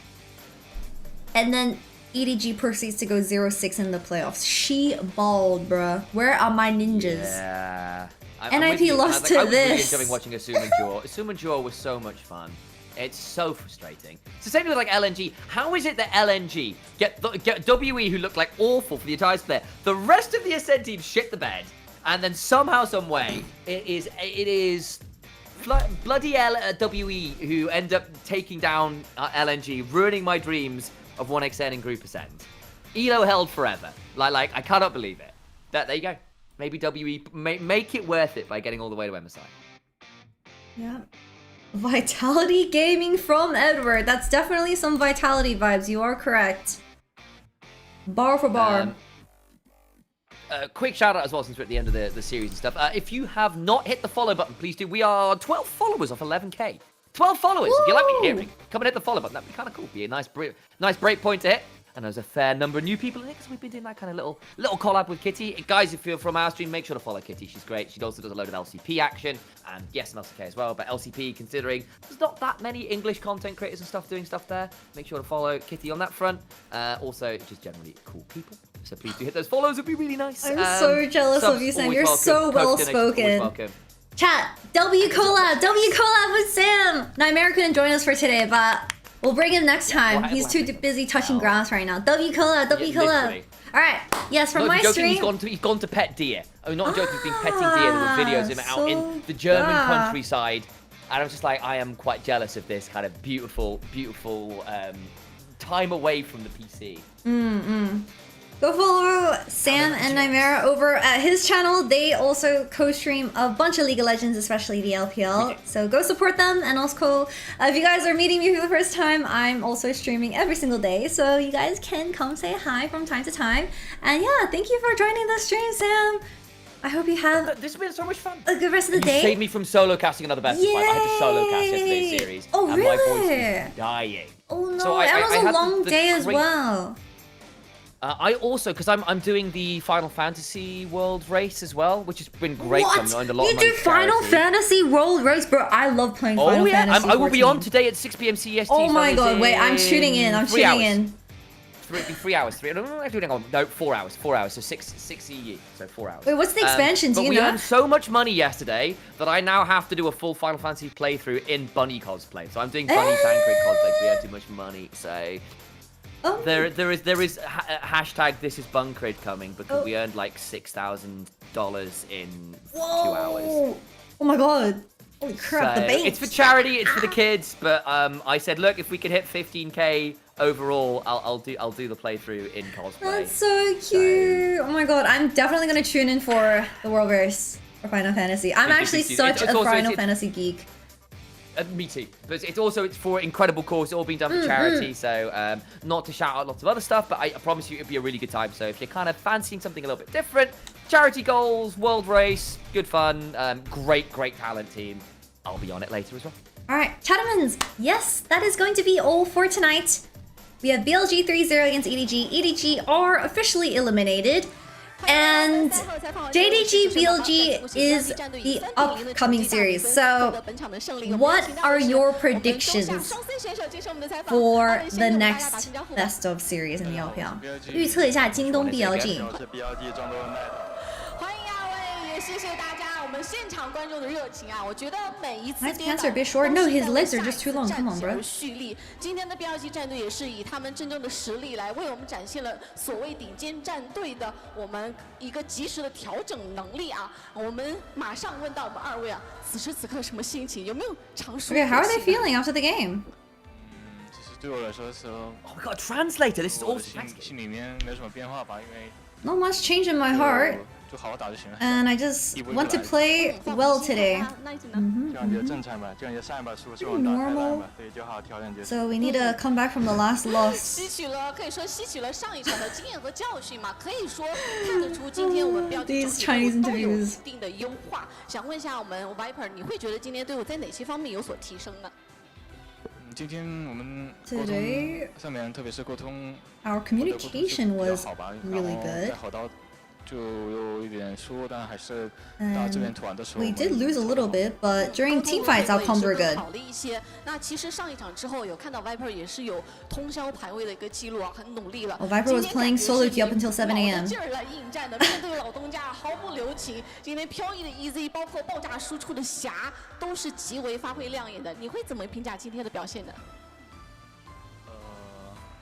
and then EDG proceeds to go 0-6 in the playoffs. She balled, bruh. Where are my ninjas? Yeah. NIP lost to I was this. really enjoying watching Asuma Jaw. Asuma Jaw was so much fun. It's so frustrating. It's the same with like LNG. How is it that LNG get WE, who looked like awful for the entire split, the rest of the Ascent team shit the bed, and then somehow, some way, it is bloody WE who end up taking down LNG, ruining my dreams of 1xN in Group Ascend. Elo held forever. Like I cannot believe it. There you go. Maybe WE make it worth it by getting all the way to MSI. Yeah. Vitality Gaming from Edward. That's definitely some Vitality vibes. You are correct. Bar for bar. Quick shout out as well, since we're at the end of the series and stuff. If you have not hit the follow button, please do. We are 12 followers off 11k. 12 followers. Woo! If you like what you're hearing, come and hit the follow button. That'd be kind of cool. Be a nice break point to hit. And there's a fair number of new people in it, because we've been doing that kind of little collab with Kitty. Guys, if you're from our stream, make sure to follow Kitty. She's great. She also does a load of LCP action, and yes, and LCK as well. But LCP, considering there's not that many English content creators and stuff doing stuff there, make sure to follow Kitty on that front. Also, just generally cool people. So please do hit those follows. It'd be really nice. I'm so jealous of you, Sam. You're so well spoken. Chat, W collab with Sam. Nightmare couldn't join us for today, but we'll bring him next time. He's too busy touching grass right now. W collab. All right. Yes, from my stream. He's gone to pet deer. Oh, not joking. He's been petting deer. There were videos of him out in the German countryside, and I was just like, I am quite jealous of this kind of beautiful time away from the PC. Go follow Sam and Nightmare over at his channel. They also co-stream a bunch of League of Legends, especially the LPL. So go support them. And also, if you guys are meeting me for the first time, I'm also streaming every single day. So you guys can come say hi from time to time. And yeah, thank you for joining the stream, Sam. I hope you have this has been so much fun. A good rest of the day. You saved me from solo casting another best of 5. I had to solo cast yesterday's series. Oh, and really? my voice was dying. Oh no, so it was a long day as well. I also, because I'm doing the Final Fantasy World Race as well, which has been great. What? I'm a lot You do Final Fantasy World Race? Bro, I love playing Final Fantasy. I will be on today at 6 p.m. CST. Oh my god, wait, I'm shooting in. 3 hours. 4 hours. 4 hours, so 6 EU, so 4 hours. Wait, what's the expansion? Do you know? But we earned so much money yesterday that I now have to do a full Final Fantasy playthrough in Bunny cosplay. So I'm doing Bunny Tancred cosplay because we earned too much money, so... Oh. There is hashtag this is Buncred coming, because we earned like $6,000 in 2 hours. Oh my god. Holy crap, so the bait. It's for charity, it's for the kids, but I said, look, if we can hit 15k overall, I'll do the playthrough in cosplay. That's so cute. Oh my god, I'm definitely gonna tune in for the World Race for Final Fantasy. I'm actually such a Final Fantasy geek. Me too. But it's for incredible cause. It's all been done for charity. So not to shout out lots of other stuff, but I promise you it'll be a really good time. So if you're kind of fancying something a little bit different, charity goals, world race, good fun, great talent team. I'll be on it later as well. All right, Chattermans. Yes, that is going to be all for tonight. We have BLG 3-0 against EDG. EDG are officially eliminated. And JDG BLG is the upcoming series. So, what are your predictions for the next best of series in the LPL? 预测一下京东 BLG。谢谢大家，我们现场观众的热情啊！我觉得每一次 His pants are a bit short. No, his legs are just too long. Come on, bro. 蓄力，今天的 BLG 战队也是以他们真正的实力来为我们展现了所谓顶尖战队的我们一个及时的调整能力啊！我们马上问到我们二位啊，此时此刻什么心情？有没有长舒？ Okay, how are they feeling after the game? 其实对我来说是 Oh, we got a translator. This is 我的 awesome. 心里面没什么变化吧，因为 Not much change in my heart. 就好好打就行了。 And I just want to play well today. 这样就正常吧，这样就上一把输是我们打太烂吧，所以就好好调整就行。 So we need to come back from the last loss. 吸取了可以说吸取了上一场的经验和教训嘛，可以说看得出今天我们标记 These Chinese 都有一 interviews. 定的优化。想问一下我们 Viper， 你会觉得今天队伍在哪些方面有所提升呢？今天我们沟 Today 通上面，特别是沟通 our communication was 好吧， really 然后 good. 再好到就有一点输，但还是到这边团的时候 We did lose a little bit, but during team fights, outcomes were good. 好了一些。那其实上一场之后有看到 Viper 也是有通宵排位的一个记录啊，很努力了。 Well, Viper was playing solo queue up until 7 a.m. 劲儿来应战的，面对老东家毫不留情。今天飘逸的 EZ， 包括爆炸输出的霞，都是极为发挥亮眼的。你会怎么评价今天的表现呢？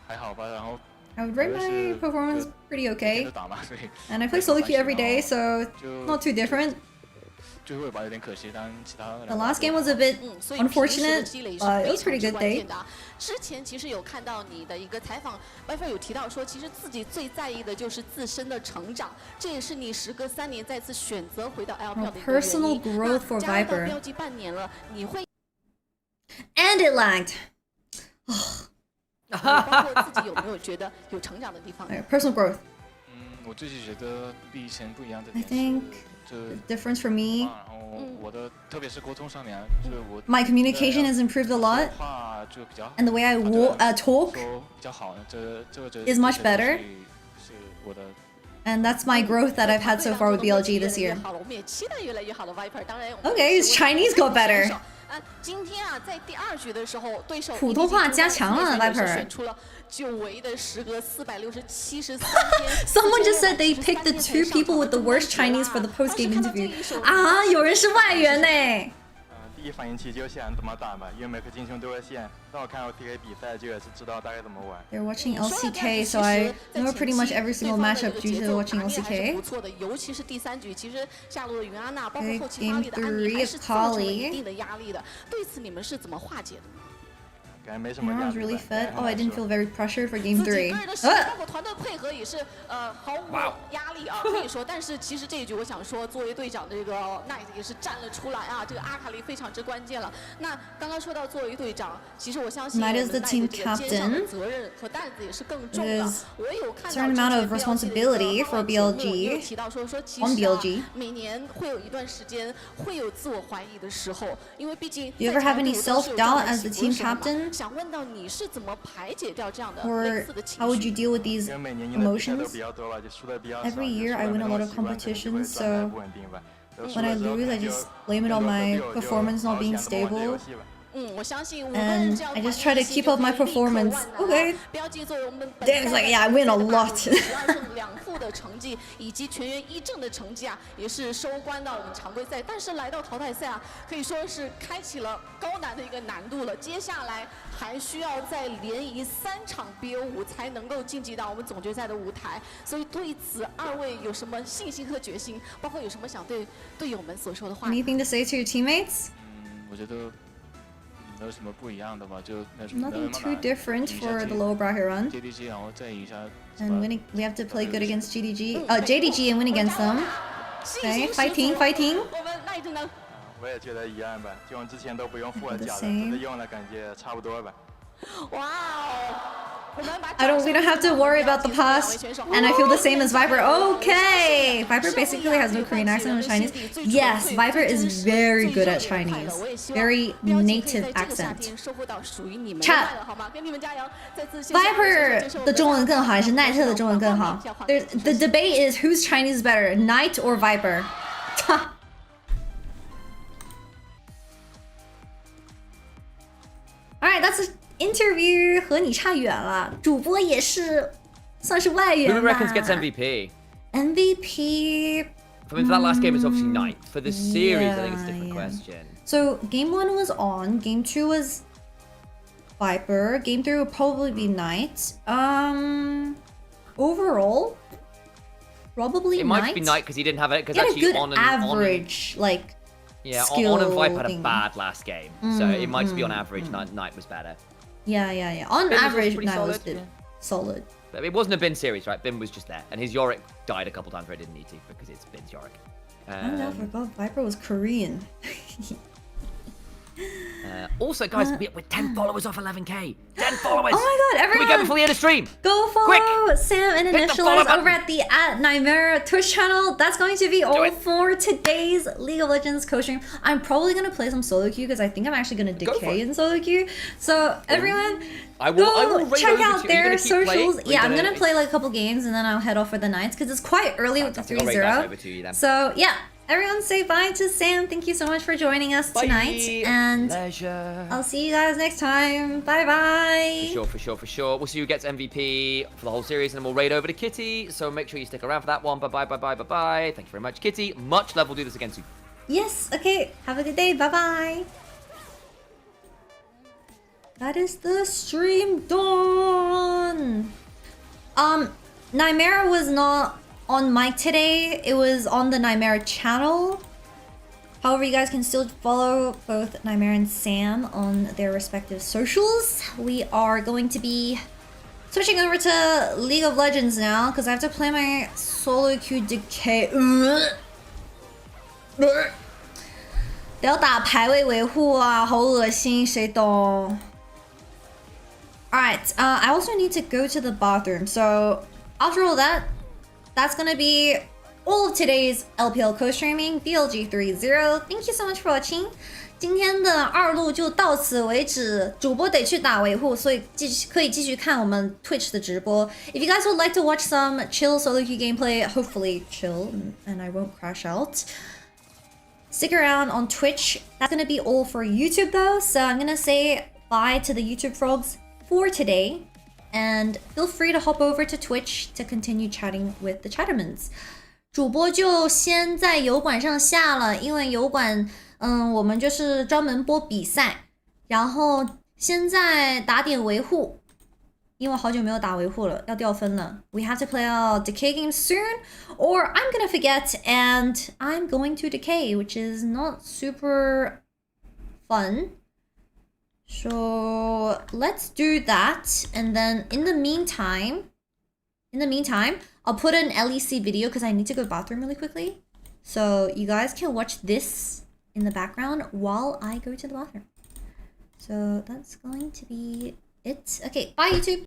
还好吧，然后 I would rate my performance pretty 就 okay. 打嘛，所以 And I play solo queue every day, so 就 not too different. 最后一把有点可惜，但其他 The last game was a bit unfortunate, but it was pretty good day. 之前其实有看到你的一个采访 ，Viper 有提到说，其实自己最在意的就是自身的成长，这也是你时隔3年再次选择回到 LPL 的一个原因。 Personal growth for 加入到 Viper. 标记半年了，你会 And it lagged. 包括自己有没有觉得有成长的地方？ Personal growth. 我自己觉得比以前不一样的 I 点是 think 这 the difference for me, 然后我的特别是沟通上面，就是我 my communication has improved a lot, 话就比较 and the way I talk 说比较好，这 is much better. 是我的。 And that's my growth that I've had so far with BLG this year. 好了，我们也期待越来越好的 Viper。当然 Okay, his Chinese got better. 今天啊，在第2局的时候，对手普通话加强了 Viper 选出了久违的时隔473天。Someone just said they picked the 2 people with the worst Chinese for the post-game interview. 啊，有人是外援呢。第一反应其实就想怎么打嘛，因为每颗金兄都会线，让我看 LPL 比赛就也是知道大概怎么玩。 They're watching LCK, so I know pretty much every single matchup due to watching LCK. 不错的，尤其是第3局，其实下路的云安娜，包括后期发力的安妮， Game 3还是造成了 Polly 一定的压力的。对此你们是怎么化解的呢？ 感觉没什么 I 压 was 力 really 吧。 fed. Oh, I didn't feel very pressured for game 自己 3. 个人的实力，包括团队配合也是毫无压力啊，可以说。但是其实这一局我想说，作为队长这个 Knight 也是站了出来啊，这个阿卡丽非常之关键了。那刚刚说到作为队长，其实我相信 Knight is the team 这个肩上的 captain. 责任和担子也是更重 It 的 is。 我有看到 certain amount of responsibility for BLG 提到说其 on 实 BLG. 每年会有一段时间会有自我怀疑的时候，因为毕竟 Do you ever have any self-doubt as the team captain? 想问到你是怎么排解掉这样的 Or 类似的情 how would 绪？ you deal with these 因为每年赢的比赛都 emotions? 比较多吧，就输的比较少。 Every year I win a lot of competitions, so 不稳定吧。 when I lose, I just blame it on my performance not being stable. 我相信 And I just try to keep up my performance. Okay. Dan's like, yeah, I win a lot. 12胜2负的成绩，以及全员1正的成绩啊，也是收官到我们常规赛。但是来到淘汰赛啊，可以说是开启了高难的一个难度了。接下来还需要再连赢3场 BO5才能够晋级到我们总决赛的舞台。所以对此2位有什么信心和决心？包括有什么想对队友们所说的话？ Anything to say to your teammates? 我觉得没有什么不一样的吧，就没什么 Nothing too different for the lower bracket run. JDG， 然后再赢一下。 And winning, we have to play good against JDG and win against them. Okay, fighting. 我们 Knight 呢？我也觉得一样吧，就之前都不用副甲的，这次用了感觉差不多吧。哇哦！ we don't have to worry about the past, and I feel the same as Viper. Okay, Viper basically has no Korean accent or Chinese. Yes, Viper is very good at Chinese, very native accent. Chat, Viper 的中文更好还是奈特的中文更好？ The debate is whose Chinese is better, Knight or Viper. Alright, that's an interview. 和你差远了，主播也是算是外援吧。 Who reckons gets MVP? MVP. I mean, for that last game, it's obviously Knight. For the series, I think it's a different question. So game 1 was on. Game 2 was Viper. Game 3 would probably be Knight. Overall, probably it Knight. might be Knight because he didn't have it. Because He had a actually good on and average, like. Yeah, skill on and Viper had a thing. bad last game, so it might just be on average. Knight was better. Yeah. On Bin was average, pretty Knight was solid, yeah. solid. But it wasn't a Bin series, right? Bin was just there, and his Yorick died a couple times where it didn't need to because it's Bin's Yorick. I forgot Viper was Korean. Also, guys, with 10 followers off 11k. 10 followers! Oh my god, everyone! Can we go before the end of stream? Go follow Quick! Sam and Hit the follow Initialize button. over at the @Nymera Twitch channel. That's going to be all it. for today's League of Legends co-stream. I'm probably going to play some solo queue because I think I'm actually going to Go for decay it. in solo queue. So everyone, I will go raid check over out to you. Are you their gonna keep playing? socials. Yeah, I'm going to play like a couple games and then I'll head off for the Knights because it's quite early with the Fantastic. I'll raid that over 3-0. to you then. So yeah, everyone say bye to Sam. Thank you so much for joining us tonight. And Pleasure. I'll see you guys next time. Bye bye. For sure. We'll see who gets MVP for the whole series, and then we'll raid over to Kitty. So make sure you stick around for that one. Bye. Thank you very much, Kitty. Much love. We'll do this again soon. Yes, okay. Have a good day. Bye-bye. That is the stream done. Nymera was not on mic today. It was on the Nymera channel. However, you guys can still follow both Nymera and Sam on their respective socials. We are going to be switching over to League of Legends now because I have to play my solo queue decay. 不要打排位维护啊，好恶心，谁懂？ Alright, I also need to go to the bathroom. So after all that, that's gonna be all of today's LPL co-streaming, BLG 3-0. Thank you so much for watching. 今天的二路就到此为止，主播得去打维护，所以可以继续看我们 Twitch 的直播。If you guys would like to watch some chill solo queue gameplay, hopefully chill and I won't crash out, stick around on Twitch. That's gonna be all for YouTube though, so I'm gonna say bye to the YouTube frogs for today, and feel free to hop over to Twitch to continue chatting with the Chattermans. 主播就先在油管上下了，因为油管我们就是专门播比赛，然后现在打点维护，因为好久没有打维护了，要掉分了。We have to play a decay game soon, or I'm gonna forget and I'm going to decay, which is not super fun. So let's do that, and then in the meantime, I'll put an LEC video because I need to go to the bathroom really quickly. So you guys can watch this in the background while I go to the bathroom. So that's going to be it. Okay, bye YouTube.